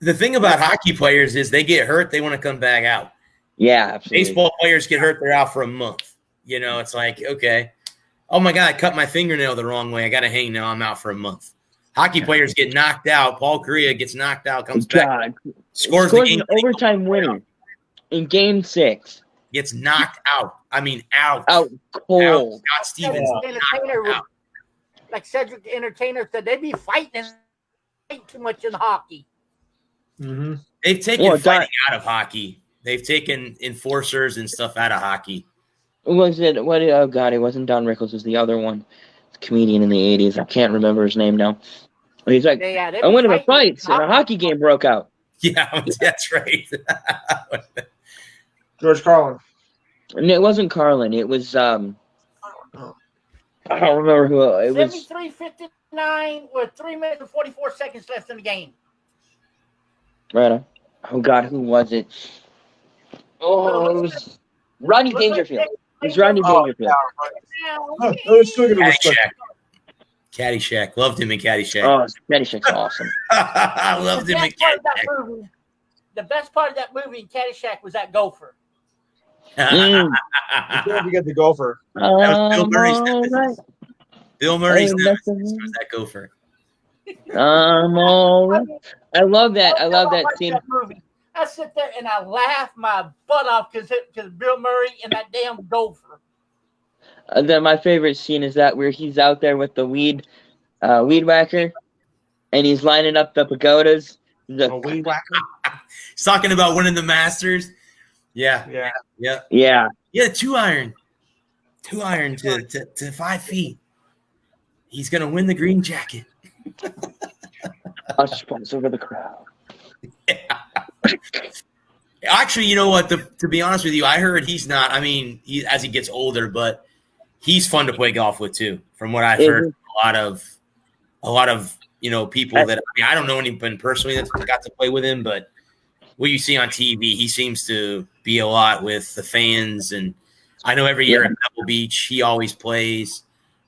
Speaker 1: The thing about hockey players is they get hurt, they want to come back out.
Speaker 3: Yeah, absolutely.
Speaker 1: Baseball players get hurt, they're out for a month. It's like, okay, oh my God, I cut my fingernail the wrong way. I got to hang now. I'm out for a month. Hockey players get knocked out. Paul Correa gets knocked out, comes back, scores the game.
Speaker 3: An overtime winner in Game 6.
Speaker 1: Gets knocked out. I mean, out.
Speaker 3: Out cold.
Speaker 1: Scott Stevens.
Speaker 4: Like Cedric the Entertainer said, they be fighting too much in hockey.
Speaker 2: Mm-hmm.
Speaker 1: They've taken fighting out of hockey. They've taken enforcers and stuff out of hockey.
Speaker 3: Was it? What? Oh God, it wasn't Don Rickles. It was the other one, comedian in the '80s. I can't remember his name now. He's like, I went in a fight, and a hockey game broke out.
Speaker 1: Yeah, that's right.
Speaker 2: George Carlin.
Speaker 3: And it wasn't Carlin. It was I don't remember who it was.
Speaker 4: 73-59 with 3 minutes and 44 seconds left in the game.
Speaker 3: Right on. Oh God, who was it? Oh, it was Rodney Dangerfield. It was Rodney Dangerfield.
Speaker 1: Caddyshack. Caddyshack. Loved him in Caddyshack.
Speaker 3: Oh, Caddyshack's awesome.
Speaker 1: I loved him in Caddyshack.
Speaker 4: The best part of that movie in Caddyshack was that gopher.
Speaker 2: Don't forget the gopher.
Speaker 1: That was Bill Murray's nemesis.
Speaker 3: Right.
Speaker 1: Bill Murray's nemesis was that gopher.
Speaker 3: All right. I love that. I love that
Speaker 4: watch
Speaker 3: scene.
Speaker 4: that movie. I sit there and I laugh my butt off because Bill Murray and that damn gopher.
Speaker 3: Then my favorite scene is that where he's out there with the weed whacker, and he's lining up the pagodas.
Speaker 2: A weed whacker.
Speaker 1: He's talking about winning the Masters. Yeah.
Speaker 3: Yeah.
Speaker 1: Yeah, 2-iron to 5 feet. He's gonna win the green jacket.
Speaker 3: Hush pumps over the crowd.
Speaker 1: Actually, you know what? To be honest with you, I heard he's not. I mean, as he gets older, but he's fun to play golf with too. From what I've heard, a lot of people that I don't know anyone personally that's got to play with him, but what you see on TV, he seems to be a lot with the fans. And I know every year at Pebble Beach, he always plays.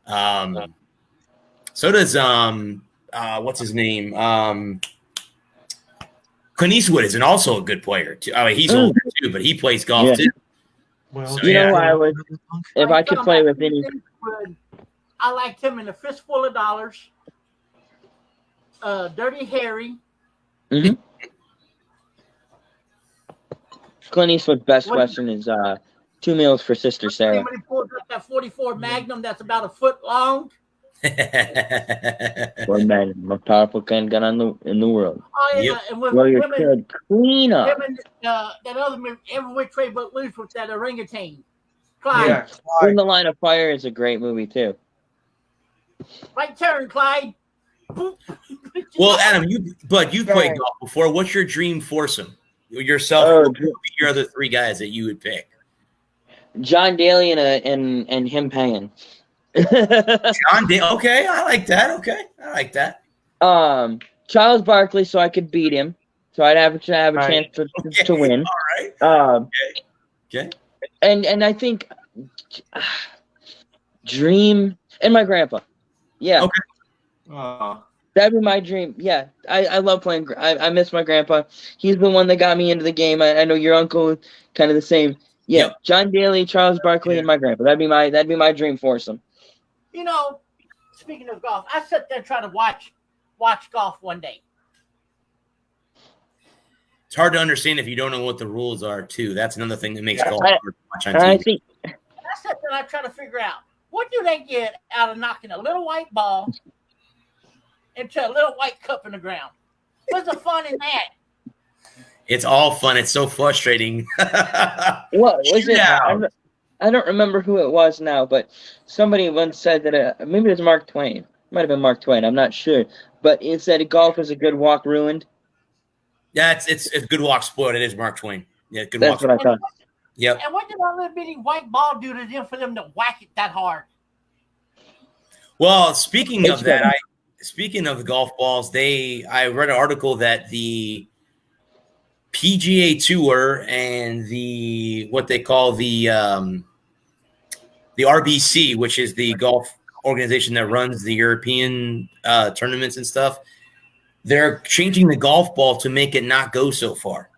Speaker 1: So does what's his name? Clint Eastwood is also a good player too. I mean, he's older too, but he plays golf too.
Speaker 2: Well,
Speaker 1: So,
Speaker 3: I would, if I could play with any.
Speaker 4: I liked him in A Fistful of Dollars, Dirty Harry.
Speaker 3: Mm-hmm. Clint Eastwood's best question is 2 meals for Sister Sarah.
Speaker 4: When he pulls up that 44 Magnum that's about a foot long.
Speaker 3: Or man, the most powerful gun in the world.
Speaker 4: Oh yeah,
Speaker 1: Yep.
Speaker 4: and with
Speaker 3: Well, your
Speaker 4: him
Speaker 3: kid clean up.
Speaker 4: and that other movie, Every Which Way But Loose, with that orangutan. Clyde,
Speaker 2: Yeah,
Speaker 3: In the Line of Fire is a great movie too.
Speaker 4: right turn, Clyde. Boop.
Speaker 1: Well, Adam, you played golf before. What's your dream foursome? Yourself, who would be your other 3 guys that you would pick?
Speaker 3: John Daly and him paying.
Speaker 1: John Day. Okay, I like that.
Speaker 3: Charles Barkley, so I could beat him, so I'd have a chance to win.
Speaker 1: All right. Okay.
Speaker 3: And I think Dream and my grandpa. Yeah.
Speaker 1: Okay.
Speaker 3: That'd be my dream. Yeah. I love playing. I miss my grandpa. He's the one that got me into the game. I know your uncle, kind of the same. Yeah.
Speaker 1: Yep.
Speaker 3: John Daly, Charles Barkley, and my grandpa. That'd be my dream foursome.
Speaker 4: Speaking of golf, I sat there trying to watch golf one day.
Speaker 1: It's hard to understand if you don't know what the rules are, too. That's another thing that makes golf hard to watch on TV.
Speaker 3: I think
Speaker 4: I sat there and I tried to figure out, what do they get out of knocking a little white ball into a little white cup in the ground? What's the fun in that?
Speaker 1: It's all fun. It's so frustrating.
Speaker 3: what was it?
Speaker 1: Yeah.
Speaker 3: I don't remember who it was now, but somebody once said that maybe it was Mark Twain. It might have been Mark Twain. I'm not sure, but it said golf is a good walk ruined.
Speaker 1: Yeah, it's a good walk spoiled. It is Mark Twain. Yeah, good
Speaker 3: That's
Speaker 1: walk.
Speaker 3: what I thought.
Speaker 1: Yep.
Speaker 4: And what did that little bitty white ball do to them for them to whack it that hard?
Speaker 1: Well, speaking of that, speaking of the golf balls, I read an article that the PGA Tour and what they call the RBC, which is the golf organization that runs the European tournaments and stuff, they're changing the golf ball to make it not go so far.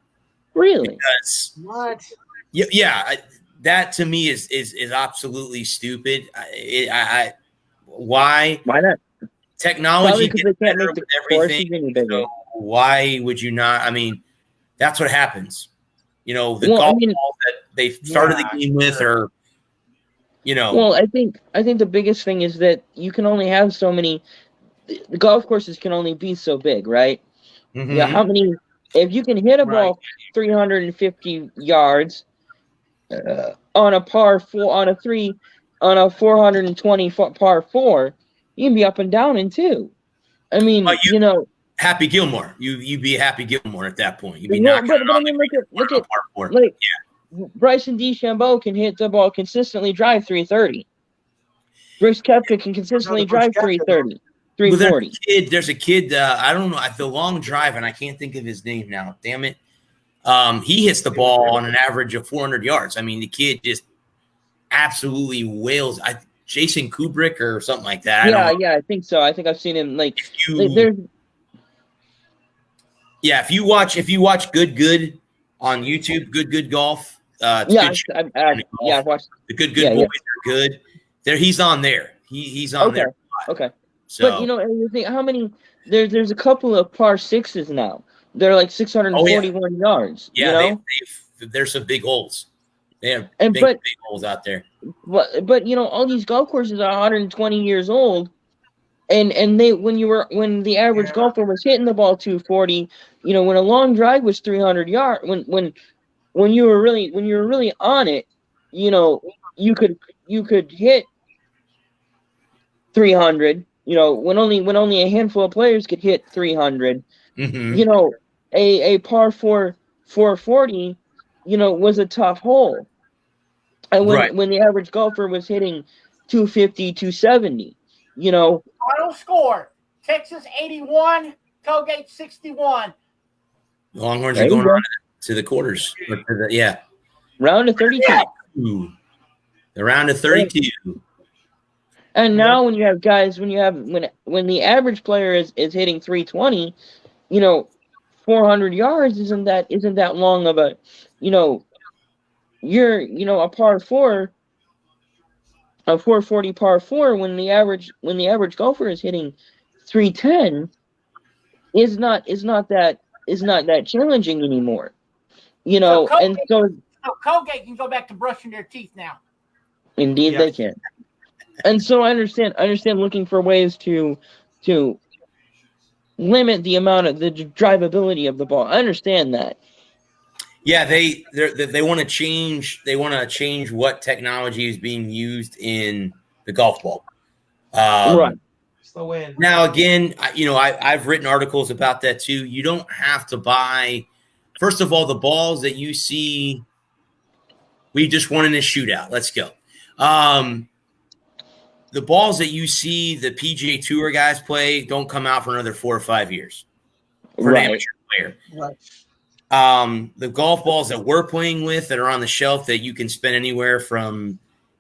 Speaker 3: Really?
Speaker 1: Because
Speaker 4: What?
Speaker 1: yeah, that to me is absolutely stupid. Why?
Speaker 3: Why not?
Speaker 1: Technology
Speaker 3: Probably 'cause
Speaker 1: gets
Speaker 3: they can't
Speaker 1: better
Speaker 3: make the
Speaker 1: with
Speaker 3: courses
Speaker 1: everything.
Speaker 3: any bigger.
Speaker 1: So why would you not? I mean, that's what happens. The golf balls that they started the game with are,
Speaker 3: Well, I think the biggest thing is that you can only have so many. The golf courses can only be so big, right?
Speaker 1: Mhm.
Speaker 3: Yeah. How many? If you can hit a ball 350 yards on a par 4 on a 420 foot par 4, you can be up and down in 2. I mean,
Speaker 1: Happy Gilmore. You'd be Happy Gilmore at that point. You'd be
Speaker 3: No,
Speaker 1: knocking
Speaker 3: but
Speaker 1: it
Speaker 3: I
Speaker 1: on
Speaker 3: mean,
Speaker 1: the
Speaker 3: look
Speaker 1: green
Speaker 3: at
Speaker 1: par 4.
Speaker 3: like Bryson DeChambeau can hit the ball consistently, drive 330. Brooks Koepka can consistently drive 330, 340.
Speaker 1: There's a kid. I don't know the long drive, and I can't think of his name now. Damn it. He hits the ball on an average of 400 yards. I mean, the kid just absolutely wails. Jason Kubrick or something like that.
Speaker 3: Yeah, I think so. I think I've seen him
Speaker 1: if you watch Good on YouTube, Good Golf.
Speaker 3: I've watched
Speaker 1: the Good Boys are good. He's on there. He's on there.
Speaker 3: Okay.
Speaker 1: So,
Speaker 3: But and you think how many? There's a couple of par sixes now. They're like 641 yards.
Speaker 1: yeah, there's some big holes. They have
Speaker 3: And
Speaker 1: big holes out there.
Speaker 3: but all these golf courses are 120 years old, and they when the average golfer was hitting the ball 240, when a long drive was 300 yards, when you were really on it, you could hit 300. When only a handful of players could hit 300.
Speaker 1: Mm-hmm.
Speaker 3: A par 440, was a tough hole. And when the average golfer was hitting 250, 270,
Speaker 4: Final score: Texas 81, Colgate 61.
Speaker 1: Longhorns are going on to the quarters.
Speaker 3: Round of 32.
Speaker 1: Ooh. The round of 32.
Speaker 3: And now when you have guys, when the average player is hitting 320, 400 yards isn't that long of a, you're a par four, a 440 par four when the average golfer is hitting 310 is not that challenging anymore. And so
Speaker 4: Colgate can go back to brushing their teeth now.
Speaker 3: Indeed, they can. And so I understand looking for ways to limit the amount of the drivability of the ball. I understand that.
Speaker 1: Yeah, they want to change. They want to change what technology is being used in the golf ball.
Speaker 3: Right.
Speaker 2: Slow in.
Speaker 1: Now, again, I've written articles about that too. You don't have to buy. First of all, the balls that you see, we just won in a shootout. Let's go. The balls that you see the PGA Tour guys play don't come out for another 4 or 5 years for an amateur player.
Speaker 2: Right.
Speaker 1: The golf balls that we're playing with that are on the shelf that you can spend anywhere from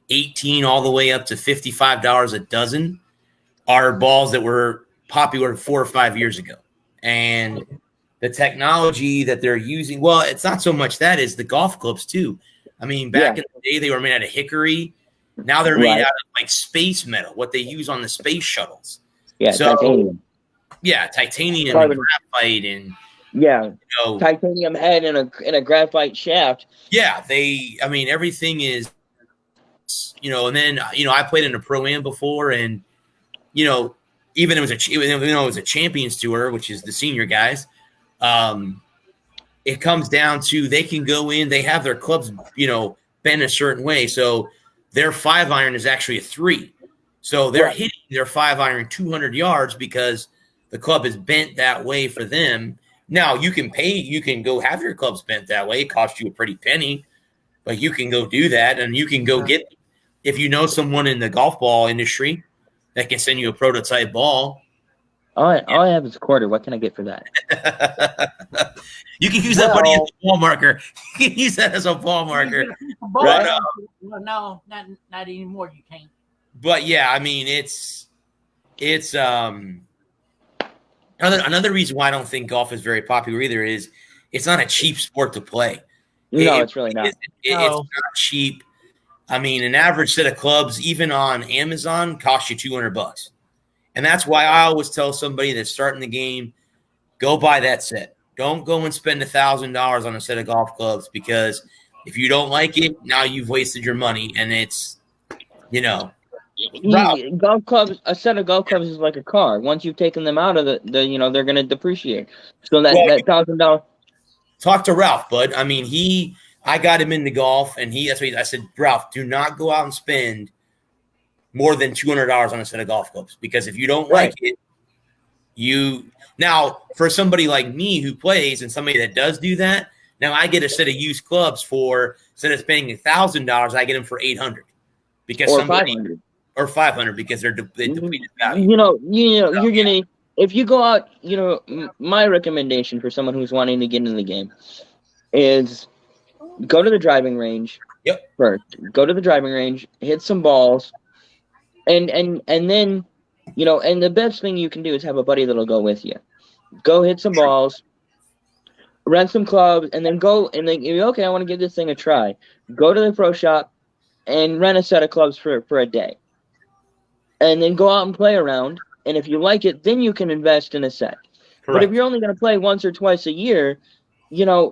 Speaker 1: $18 all the way up to $55 a dozen are balls that were popular 4 or 5 years ago. And the technology that they're using, well, it's not so much that, is the golf clubs too. I mean, back in the day, they were made out of hickory. Now they're made out of like space metal, what they use on the space shuttles.
Speaker 3: Yeah,
Speaker 1: so,
Speaker 3: titanium.
Speaker 1: Yeah, titanium and graphite and
Speaker 3: titanium head and a graphite shaft.
Speaker 1: Yeah, everything is, and then I played in a pro-am before, and even it was a Champions Tour, which is the senior guys. It comes down to they can go in, they have their clubs, bent a certain way, so their 5-iron is actually a 3. So they're hitting their 5-iron 200 yards because the club is bent that way for them. Now you can go have your clubs bent that way. It costs you a pretty penny, but you can go do that, and you can go get, if you know someone in the golf ball industry that can send you a prototype ball.
Speaker 3: All I have is a quarter. What can I get for that?
Speaker 1: You can use that money as a ball marker. You can use that as a ball marker.
Speaker 4: Right? No, not anymore. You can't.
Speaker 1: But yeah, it's another reason why I don't think golf is very popular either is it's not a cheap sport to play.
Speaker 3: No, it's really not.
Speaker 1: It's not cheap. I mean, an average set of clubs, even on Amazon, costs you $200. And that's why I always tell somebody that's starting the game, go buy that set. Don't go and spend $1,000 on a set of golf clubs, because if you don't like it, now you've wasted your money, and it's,
Speaker 3: golf clubs. A set of golf clubs is like a car. Once you've taken them out of the they're going to depreciate. So that $1,000.
Speaker 1: Talk to Ralph, bud. I mean, I got him into golf, and I said, Ralph, do not go out and spend more than $200 on a set of golf clubs, because if you don't like it, now for somebody like me who plays and somebody that does do that, now I get a set of used clubs for, instead of spending $1,000, I get them for $800 because or $500 because they depleted value.
Speaker 3: You're gonna, if you go out, my recommendation for someone who's wanting to get into the game is go to the driving range.
Speaker 1: Yep.
Speaker 3: First, go to the driving range, hit some balls. And then, and the best thing you can do is have a buddy that'll go with you. Go hit some balls, rent some clubs, and then go and then, okay, I want to give this thing a try. Go to the pro shop and rent a set of clubs for a day. And then go out and play around And if you like it, then you can invest in a set. But if you're only going to play once or twice a year,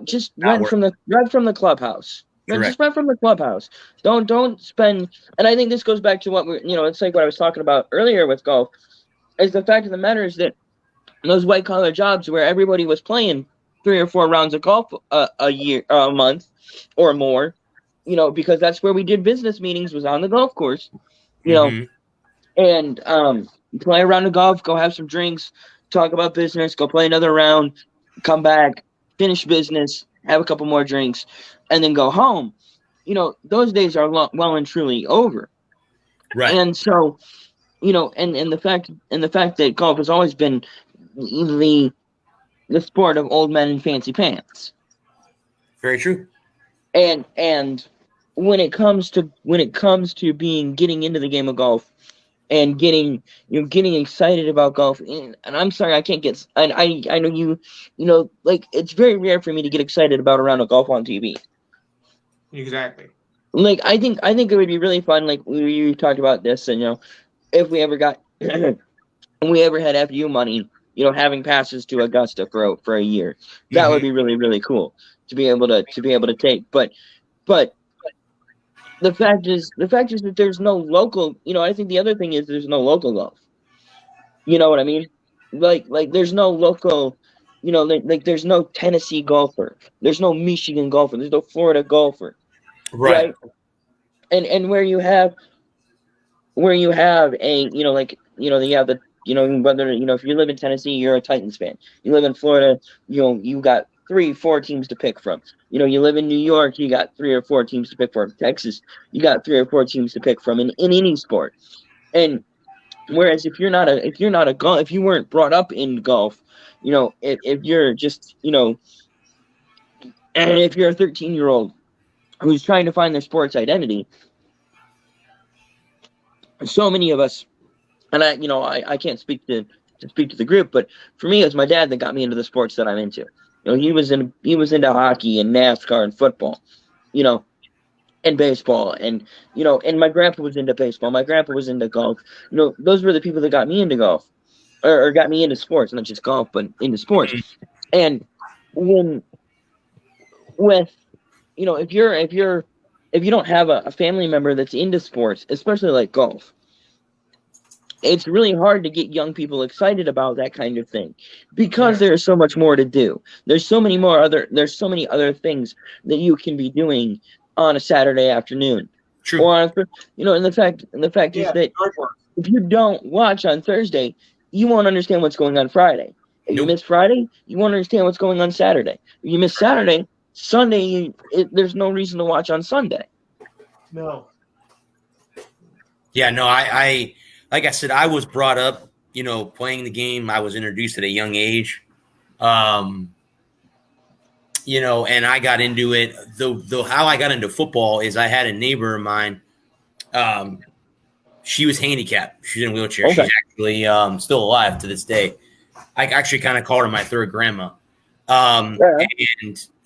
Speaker 3: just rent from the clubhouse. Just rent from the clubhouse. Don't spend. And I think this goes back to what it's like what I was talking about earlier with golf. Is the fact of the matter is that those white collar jobs where everybody was playing 3 or 4 rounds of golf a month or more, because that's where we did business meetings, was on the golf course, and play a round of golf, go have some drinks, talk about business, go play another round, come back, finish business, have a couple more drinks, and then go home. Those days are well and truly over.
Speaker 1: Right.
Speaker 3: And so, and the fact that golf has always been the sport of old men in fancy pants.
Speaker 1: Very true.
Speaker 3: And when it comes to getting into the game of golf and getting excited about golf, and I'm sorry, I can't get. I know like it's very rare for me to get excited about a round of golf on TV.
Speaker 2: Exactly.
Speaker 3: Like I think it would be really fun. Like we talked about this, and if we ever got, and we ever had FU money, having passes to Augusta for a year, that would be really, really cool to be able to take. But the fact is that there's no local. I think the other thing is there's no local golf. You know what I mean? Like there's no local. Like there's no Tennessee golfer. There's no Michigan golfer. There's no Florida golfer. Right. And where you have a you have the whether if you live in Tennessee, you're a Titans fan. You live in Florida, you got 3-4 teams to pick from. You live in New York, you got 3 or 4 teams to pick from. Texas, you got 3 or 4 teams to pick from in any sport. And whereas if you weren't brought up in golf, if you're just and if you're a 13-year-old who's trying to find their sports identity, so many of us. And I can't speak to the group, but for me, it was my dad that got me into the sports that I'm into. He was into hockey and NASCAR and football, and baseball, and and my grandpa was into baseball. My grandpa was into golf. Those were the people that got me into golf, or got me into sports, not just golf, but into sports. And if you don't have a family member that's into sports, especially like golf, it's really hard to get young people excited about that kind of thing because there's so much more to do. There's so many other things that you can be doing on a Saturday afternoon.
Speaker 1: True.
Speaker 3: Or and the fact is that if you don't watch on Thursday, you won't understand what's going on Friday. If you miss Friday, you won't understand what's going on Saturday. If you miss Saturday, Sunday, there's no reason to watch on Sunday.
Speaker 2: No.
Speaker 1: Yeah, no, I like I said, I was brought up, playing the game. I was introduced at a young age, and I got into it. Though how I got into football is I had a neighbor of mine. She was handicapped. She's in a wheelchair. Okay. She's actually still alive to this day. I actually kind of called her my third grandma. And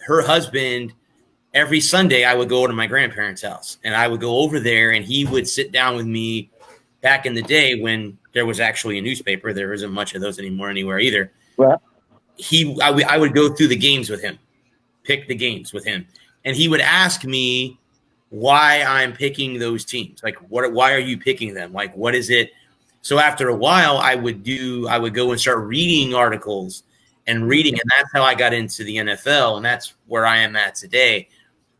Speaker 1: her husband, every Sunday, I would go to my grandparents' house, and I would go over there, and he would sit down with me. Back in the day when there was actually a newspaper, there isn't much of those anymore anywhere either.
Speaker 3: Right.
Speaker 1: I would go through the games with him, pick the games with him, and he would ask me why I'm picking those teams. Like, why are you picking them? Like, what is it? So after a while, I would go and start reading articles and that's how I got into the NFL, and that's where I am at today.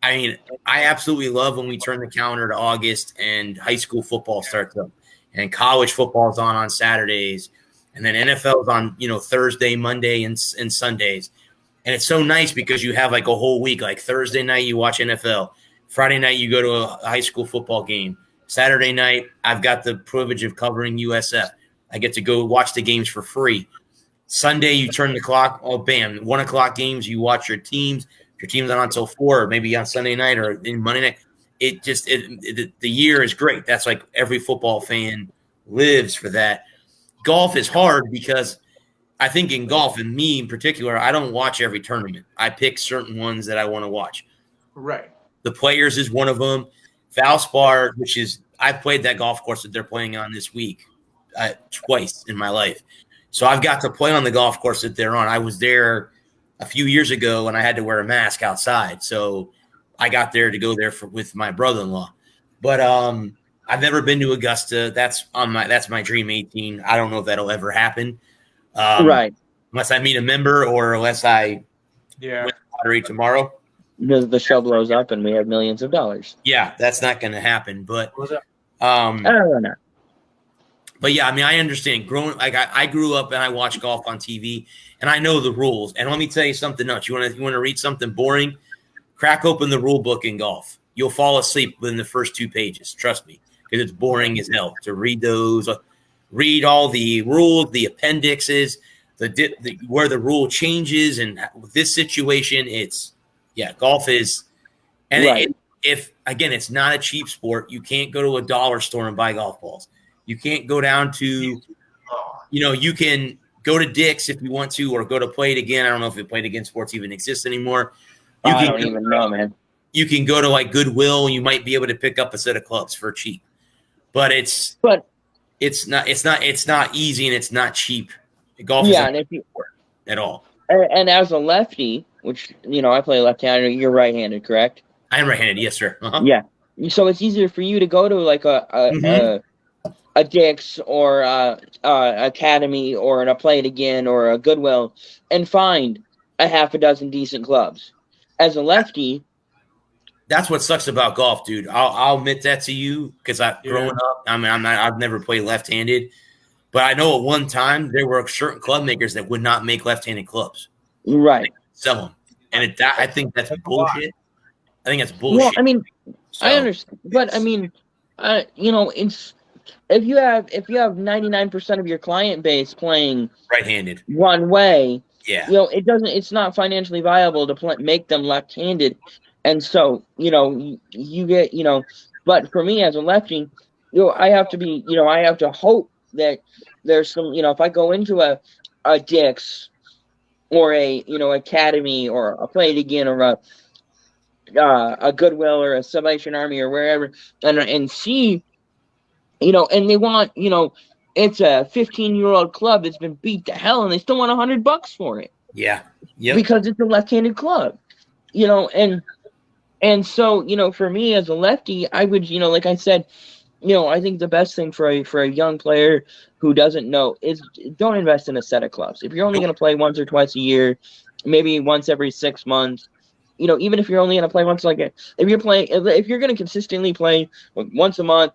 Speaker 1: I mean, I absolutely love when we turn the calendar to August and high school football starts up. And college football is on Saturdays, and then NFL is on Thursday, Monday, and Sundays. And it's so nice because you have like a whole week. Like Thursday night you watch NFL, Friday night you go to a high school football game. Saturday night I've got the privilege of covering USF. I get to go watch the games for free. Sunday you turn the clock. Oh, bam! 1 o'clock games. You watch your teams. Your team's not until 4, or maybe on Sunday night or in Monday night. The year is great. That's like every football fan lives for that. Golf is hard because I think in golf, and me in particular, I don't watch every tournament. I pick certain ones that I want to watch.
Speaker 2: Right.
Speaker 1: The Players is one of them. Valspar, which is I played that golf course that they're playing on this week. twice in my life. So I've got to play on the golf course that they're on. I was there a few years ago and I had to wear a mask outside. So I got there to go there with my brother-in-law. But I've never been to Augusta. That's my dream 18. I don't know if that'll ever happen.
Speaker 3: Right.
Speaker 1: Unless I meet a member or unless I
Speaker 2: Yeah.
Speaker 1: win the lottery tomorrow.
Speaker 3: The show blows up and we have millions of dollars.
Speaker 1: Yeah, that's not going to happen. But
Speaker 2: What was that?
Speaker 3: I don't know.
Speaker 1: But yeah, I mean, I understand. I grew up and I watched golf on TV, and I know the rules. And let me tell you something else. You want to read something boring? Crack open the rule book in golf. You'll fall asleep within the first 2 pages. Trust me, because it's boring as hell to read those. Read all the rules, the appendixes, where the rule changes, and with this situation, golf is, and
Speaker 3: Right.
Speaker 1: it's not a cheap sport. You can't go to a dollar store and buy golf balls. You can't go down to, you can go to Dick's if you want to, or go to Play It Again. I don't know if Play It Again Sports even exists anymore.
Speaker 3: I don't even know, man.
Speaker 1: You can go to like Goodwill and you might be able to pick up a set of clubs for cheap, but it's not easy and it's not cheap. Golf isn't at all.
Speaker 3: And as a lefty, which, I play left-handed, you're right-handed, correct?
Speaker 1: I am right-handed. Yes, sir. Uh-huh.
Speaker 3: Yeah. So it's easier for you to go to like a Dick's or Academy or a Play It Again or a Goodwill and find a half a dozen decent clubs. As a lefty,
Speaker 1: that's what sucks about golf, dude. I'll admit that to you because growing up, I've never played left-handed, but I know at one time there were certain club makers that would not make left-handed clubs.
Speaker 3: right?
Speaker 1: Sell them, and I think that's bullshit. I think that's bullshit.
Speaker 3: Well, I mean,
Speaker 1: So,
Speaker 3: I understand, but I mean, it's if you have 99% of your client base playing
Speaker 1: right-handed.
Speaker 3: one way,
Speaker 1: Yeah.
Speaker 3: it's not financially viable to make them left-handed, and so you get But for me as a lefty, I have to hope that there's some if I go into a Dick's or a Academy or a Play It Again or a Goodwill or a Salvation Army or wherever, and see, and they want, it's a 15-year-old club that's been beat to hell, and they still want $100 for it.
Speaker 1: Yeah. Yep.
Speaker 3: Because it's a left-handed club, and so for me as a lefty, I would, like I said, I think the best thing for a young player who doesn't know is don't invest in a set of clubs. If you're only going to play once or twice a year, maybe once every 6 months. Even if you're only going to play once, if you're going to consistently play once a month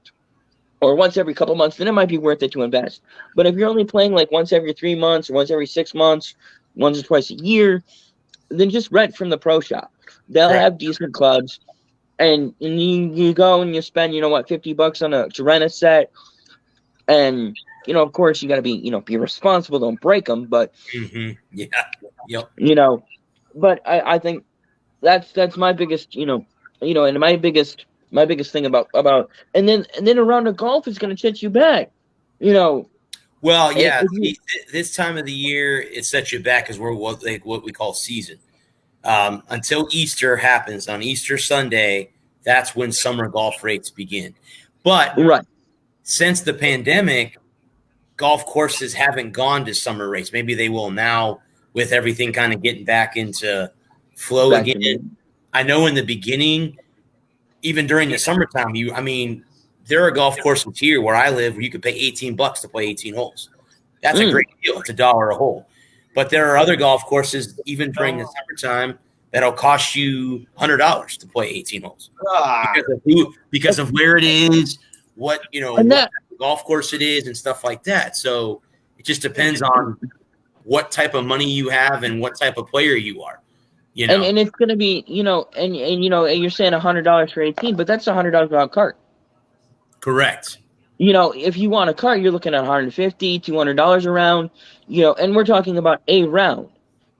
Speaker 3: or once every couple months, then it might be worth it to invest. But if you're only playing like once every 3 months or once every 6 months, once or twice a year, then just rent from the pro shop. They'll have decent clubs, and you go and you spend $50 to rent a set, and of course you got to be responsible, don't break them, but
Speaker 1: Yeah. Yep.
Speaker 3: but I think that's my biggest and my biggest thing about and then a round of golf is going to set you back.
Speaker 1: Well, yeah.
Speaker 3: If
Speaker 1: This time of the year, it sets you back because we're what we call season. Until Easter happens on Easter Sunday, that's when summer golf rates begin. But
Speaker 3: right.
Speaker 1: since the pandemic, golf courses haven't gone to summer rates. Maybe they will now with everything kind of getting back into flow again. I know in the beginning, even during the summertime, there are golf courses here where I live where you could pay $18 to play 18 holes. That's a great deal. It's $1 a hole. But there are other golf courses, even during the summertime, that'll cost you $100 to play 18 holes because of where it is, what golf course it is, and stuff like that. So it just depends on what type of money you have and what type of player you are.
Speaker 3: And it's going to be and you're saying $100 for 18, but that's $100 without cart.
Speaker 1: Correct.
Speaker 3: If you want a cart, you're looking at $150, $200 a round, and we're talking about a round,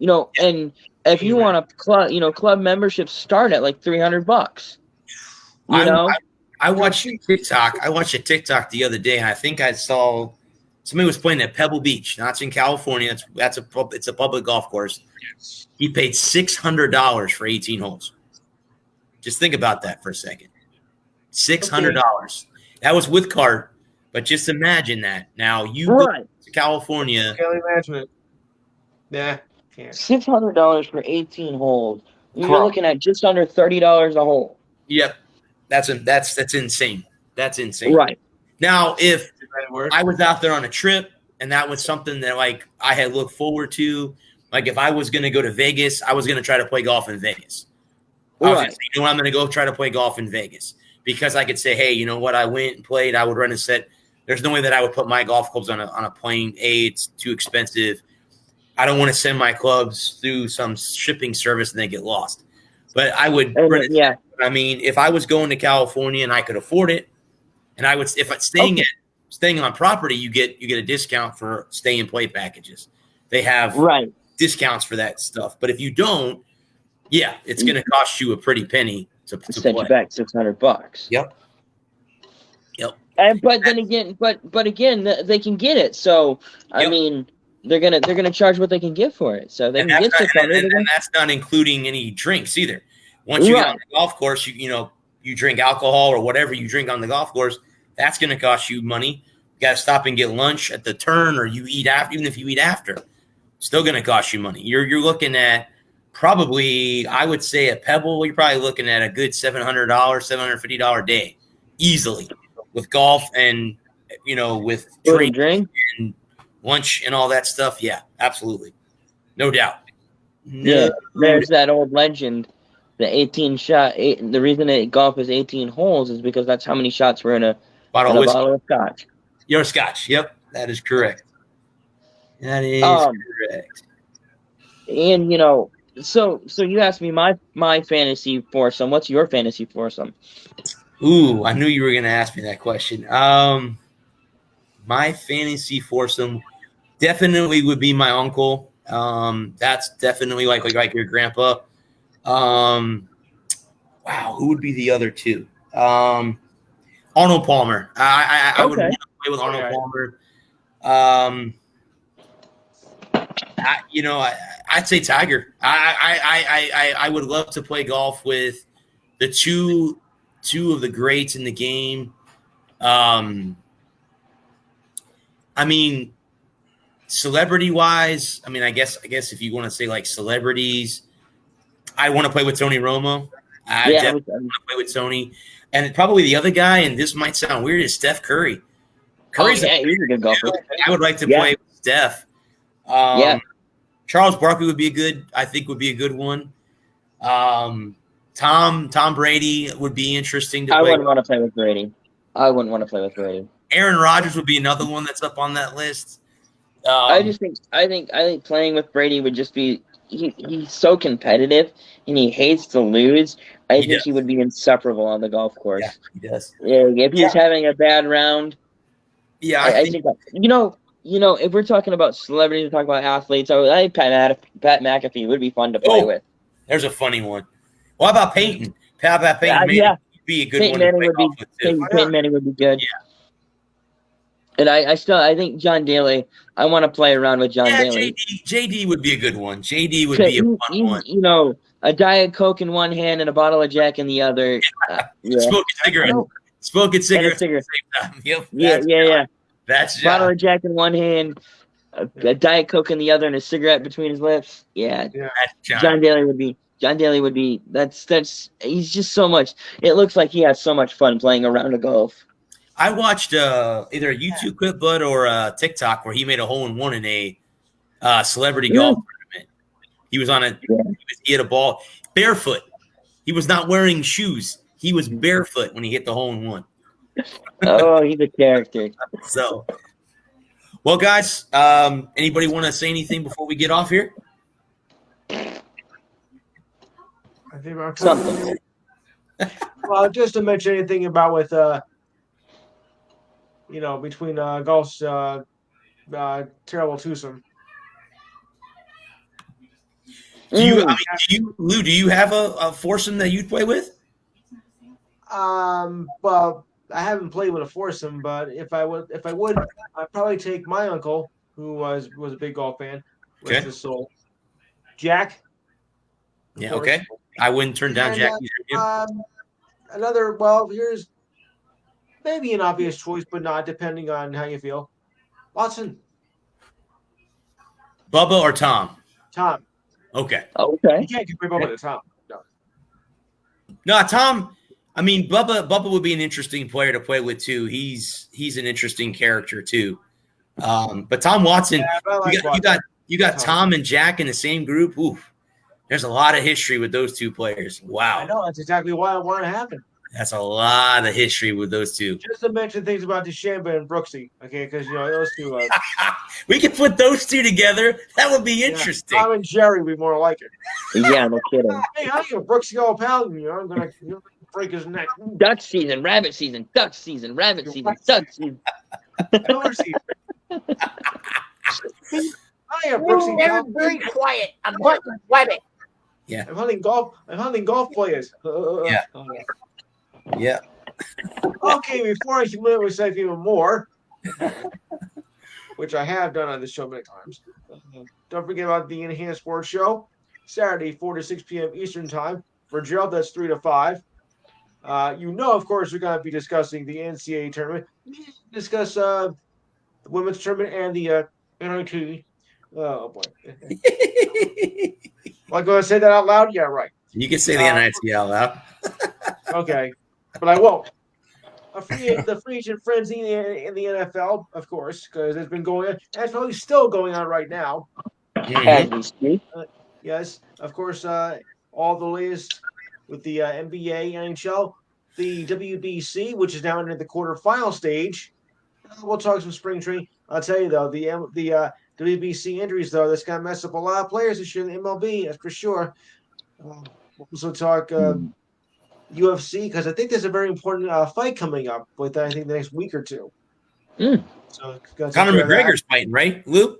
Speaker 3: and if you want a club, club memberships start at like $300,
Speaker 1: I watched TikTok. I watched a TikTok the other day, and I think I saw somebody was playing at Pebble Beach. Now it's in California. It's a public golf course. He paid $600 for 18 holes. Just think about that for a second. $600. That was with cart, But just imagine that. Now you go
Speaker 3: Right.
Speaker 1: to California.
Speaker 2: Kelly management. Yeah, can't.
Speaker 3: $600 for 18 holes. You're
Speaker 1: Correct.
Speaker 3: looking at just under $30 a hole.
Speaker 1: Yep, that's insane. That's insane.
Speaker 3: Right.
Speaker 1: Now, if
Speaker 2: Word.
Speaker 1: I was out there on a trip and that was something that like I had looked forward to, like if I was going to go to Vegas, I was going to try to play golf in Vegas. I was
Speaker 3: Right.
Speaker 1: gonna say, you know what, I'm going to go try to play golf in Vegas because I could say, hey, you know what, I went and played. I would run a set. There's no way that I would put my golf clubs on a plane. A, it's too expensive. I don't want to send my clubs through some shipping service and they get lost. But I would run a
Speaker 3: Yeah.
Speaker 1: I mean, if I was going to California and I could afford it, and I would, if I'm staying on property, you get a discount for stay and play packages. They have
Speaker 3: Right.
Speaker 1: discounts for that stuff. But if you don't, yeah, it's going to cost you a pretty penny to
Speaker 3: Send
Speaker 1: play.
Speaker 3: you back $600.
Speaker 1: Yep.
Speaker 3: And but then again, but again, they can get it. So I
Speaker 1: Yep.
Speaker 3: mean, they're gonna charge what they can get for it. So they
Speaker 1: And
Speaker 3: can
Speaker 1: that's,
Speaker 3: get
Speaker 1: not,
Speaker 3: 600.
Speaker 1: and that's not including any drinks either. Once you get
Speaker 3: Right.
Speaker 1: on the golf course, you drink alcohol or whatever you drink on the golf course. That's going to cost you money. You got to stop and get lunch at the turn, or you eat after. Even if you eat after, still going to cost you money. You're looking at probably, I would say, at Pebble, you're probably looking at a good $700, $750 day, easily, with golf and with
Speaker 3: Food
Speaker 1: drink
Speaker 3: and drink.
Speaker 1: and lunch and all that stuff. Yeah, absolutely, no doubt.
Speaker 3: Yeah, there's that old legend. The 18 shot. The reason that golf is 18 holes is because that's how many shots were in a
Speaker 1: Bottle of whiskey.
Speaker 3: bottle of scotch.
Speaker 1: Your Scotch. Yep, that is correct. That is correct.
Speaker 3: And so you asked me my fantasy foursome. What's your fantasy foursome?
Speaker 1: Ooh, I knew you were going to ask me that question. My fantasy foursome definitely would be my uncle. That's definitely like your grandpa. Wow, who would be the other two? Arnold Palmer. I would want to play with Arnold Palmer. I'd say Tiger. I would love to play golf with the two of the greats in the game. I mean, celebrity wise, I guess if you want to say like celebrities, I want to play with Tony Romo. I definitely want to play with Tony. And probably the other guy, and this might sound weird, is Steph Curry.
Speaker 3: He's a good golfer.
Speaker 1: I would like to play with Steph. Charles Barkley would be a good one. Tom Brady would be interesting to play.
Speaker 3: I wouldn't want to play with Brady.
Speaker 1: Aaron Rodgers would be another one that's up on that list.
Speaker 3: I think playing with Brady would just be he's so competitive and he hates to lose. I think he would be insufferable on the golf course.
Speaker 1: Yeah, he does.
Speaker 3: Yeah, if he's having a bad round.
Speaker 1: Yeah,
Speaker 3: I think if we're talking about celebrities, we're talking about athletes. I think Pat McAfee would be fun to play with.
Speaker 1: There's a funny one. What about Peyton? Peyton Manning would be a good
Speaker 3: Peyton
Speaker 1: one
Speaker 3: Manning
Speaker 1: to play golf with too.
Speaker 3: Peyton Manning would be good.
Speaker 1: Yeah.
Speaker 3: And I think John Daly. I want to play around with John Daly.
Speaker 1: JD would be a good one. JD would be a fun one.
Speaker 3: A Diet Coke in one hand and a bottle of Jack in the other.
Speaker 1: Smoking cigarette. Smoking cigarettes at the same time. Yep.
Speaker 3: Yeah.
Speaker 1: That's John.
Speaker 3: Bottle of Jack in one hand, a Diet Coke in the other, and a cigarette between his lips. Yeah.
Speaker 1: That's
Speaker 3: John Daly would be. That's. He's just so much. It looks like he has so much fun playing a round of golf.
Speaker 1: I watched either a YouTube clip, Bud, or a TikTok where he made a hole-in-one in a celebrity golf tournament. He was on he hit a ball barefoot. He was not wearing shoes. He was barefoot when he hit the hole-in-one.
Speaker 3: Oh, he's a character.
Speaker 1: So, well, guys, anybody want to say anything before we get off here?
Speaker 2: I think about
Speaker 3: Something.
Speaker 2: Well, just to mention anything about with between golf's terrible twosome.
Speaker 1: Do you have a foursome that you'd play with?
Speaker 2: Well, I haven't played with a foursome, but if I would, I'd probably take my uncle, who was a big golf fan, rest his soul. Jack.
Speaker 1: Yeah. Okay. I wouldn't turn down Jack either.
Speaker 2: Another. Well, here's maybe an obvious choice, but not depending on how you feel. Watson,
Speaker 1: Bubba or Tom?
Speaker 2: Tom.
Speaker 1: Okay.
Speaker 3: Okay.
Speaker 2: You can't compare Bubba to Tom. No.
Speaker 1: No, Tom. I mean, Bubba would be an interesting player to play with too. He's an interesting character too. But Tom Watson,
Speaker 2: Yeah, but I like
Speaker 1: you got
Speaker 2: Tom.
Speaker 1: Tom and Jack in the same group. Ooh, there's a lot of history with those two players.
Speaker 2: I
Speaker 1: Wow,
Speaker 2: know that's exactly why I want to happen.
Speaker 1: that's a lot of history with those two.
Speaker 2: Just to mention things about DeChambeau and Brooksy, okay? Because those two.
Speaker 1: We could put those two together. That would be interesting.
Speaker 2: Tom and Jerry would be more like it.
Speaker 3: Yeah, no kidding.
Speaker 2: Hey, how you, Brooksy? Go pal? I'm gonna break his neck.
Speaker 3: Duck season, rabbit season, duck season, rabbit season, duck season.
Speaker 2: Dorsey. Hiya, Brooksy.
Speaker 4: They're very quiet. I'm hunting rabbit.
Speaker 2: I'm hunting golf. Players.
Speaker 1: Yeah. Yeah.
Speaker 2: Okay, before I humiliate myself even more, which I have done on this show many times, don't forget about the Enhanced Sports Show, Saturday, 4 to 6 p.m. Eastern Time. For Gerald, that's 3 to 5. Of course, we're going to be discussing the NCAA tournament. Discuss the women's tournament and the NIT. Oh, boy. Am I going to say that out loud? Yeah, right.
Speaker 1: You can say the NIT out loud.
Speaker 2: Okay, but I won't. The free agent frenzy in the NFL, of course, because it's been going on. It's probably still going on right now.
Speaker 3: As we speak.
Speaker 2: Yes, of course, all the latest with the NBA, NHL, the WBC, which is now in the quarterfinal stage. We'll talk some spring training. I'll tell you, though, the WBC injuries, though, that's going to mess up a lot of players this year in the MLB, that's for sure. We'll also talk UFC, because I think there's a very important fight coming up with, I think, the next week or two.
Speaker 3: Mm.
Speaker 2: So
Speaker 1: Conor McGregor's fighting, right, Lou?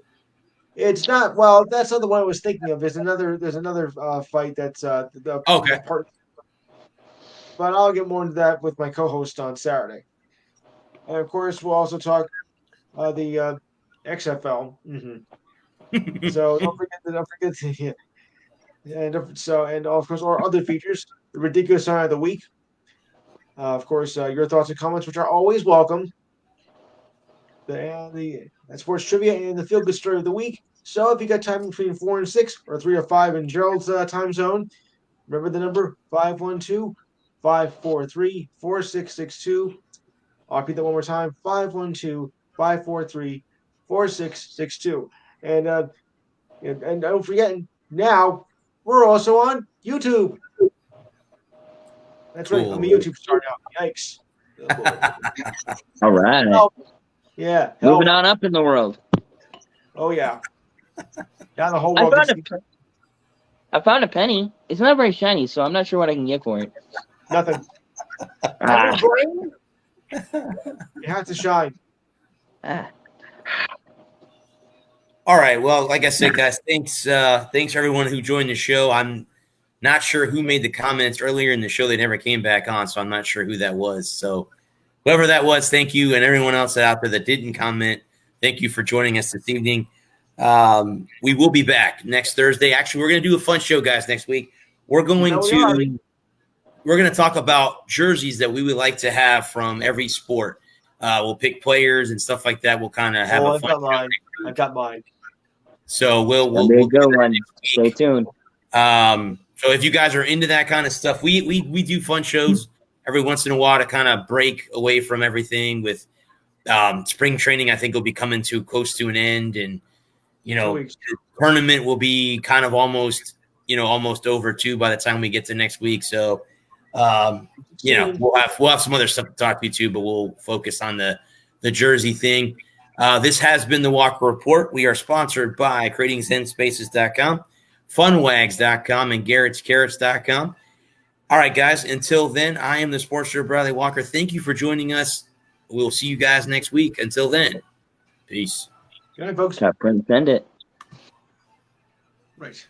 Speaker 2: It's not. Well, that's not the one I was thinking of. There's another fight that's the
Speaker 1: Okay.
Speaker 2: part. But I'll get more into that with my co-host on Saturday. And of course, we'll also talk the XFL. Mm-hmm. So don't forget to and of course our other features, the ridiculous sign of the week. Of course, your thoughts and comments, which are always welcome. The sports trivia and the feel good story of the week. So if you got time between 4 and 6 or 3 to 5 in Gerald's time zone, remember the number 512-543-4662. I'll repeat that one more time: 512-543-4662. And don't forget, now we're also on YouTube. That's right.
Speaker 1: Cool.
Speaker 2: I'm a YouTube star now. Yikes.
Speaker 3: All right.
Speaker 2: Yeah.
Speaker 3: Moving on up in the world.
Speaker 2: Oh yeah. Now the whole world.
Speaker 3: I found a penny. It's not very shiny, so I'm not sure what I can get for it.
Speaker 2: Nothing.
Speaker 3: Ah.
Speaker 2: You have to shine.
Speaker 3: Ah.
Speaker 1: All right. Well, like I said, guys, thanks everyone who joined the show. I'm not sure who made the comments earlier in the show. They never came back on, so I'm not sure who that was. So whoever that was, thank you. And everyone else out there that didn't comment, thank you for joining us this evening. We will be back next Thursday. Actually, we're going to do a fun show, guys, next week. We're going to talk about jerseys that we would like to have from every sport. We'll pick players and stuff like that. We'll kind of have a fun show.
Speaker 2: I've got mine.
Speaker 1: So we'll
Speaker 3: go one. Stay tuned.
Speaker 1: So if you guys are into that kind of stuff, we do fun shows every once in a while to kind of break away from everything. With spring training, I think will be coming to close to an end, and the tournament will be kind of almost over too by the time we get to next week. So we'll have some other stuff to talk to you too, but we'll focus on the jersey thing. This has been the Walker Report. We are sponsored by CreatingZenSpaces.com, Funwags.com, and Garrett'sCarrots.com. All right, guys, until then, I am the Sports Journal Bradley Walker. Thank you for joining us. We'll see you guys next week. Until then, peace.
Speaker 2: Good night, folks.
Speaker 3: Send it.
Speaker 2: Right.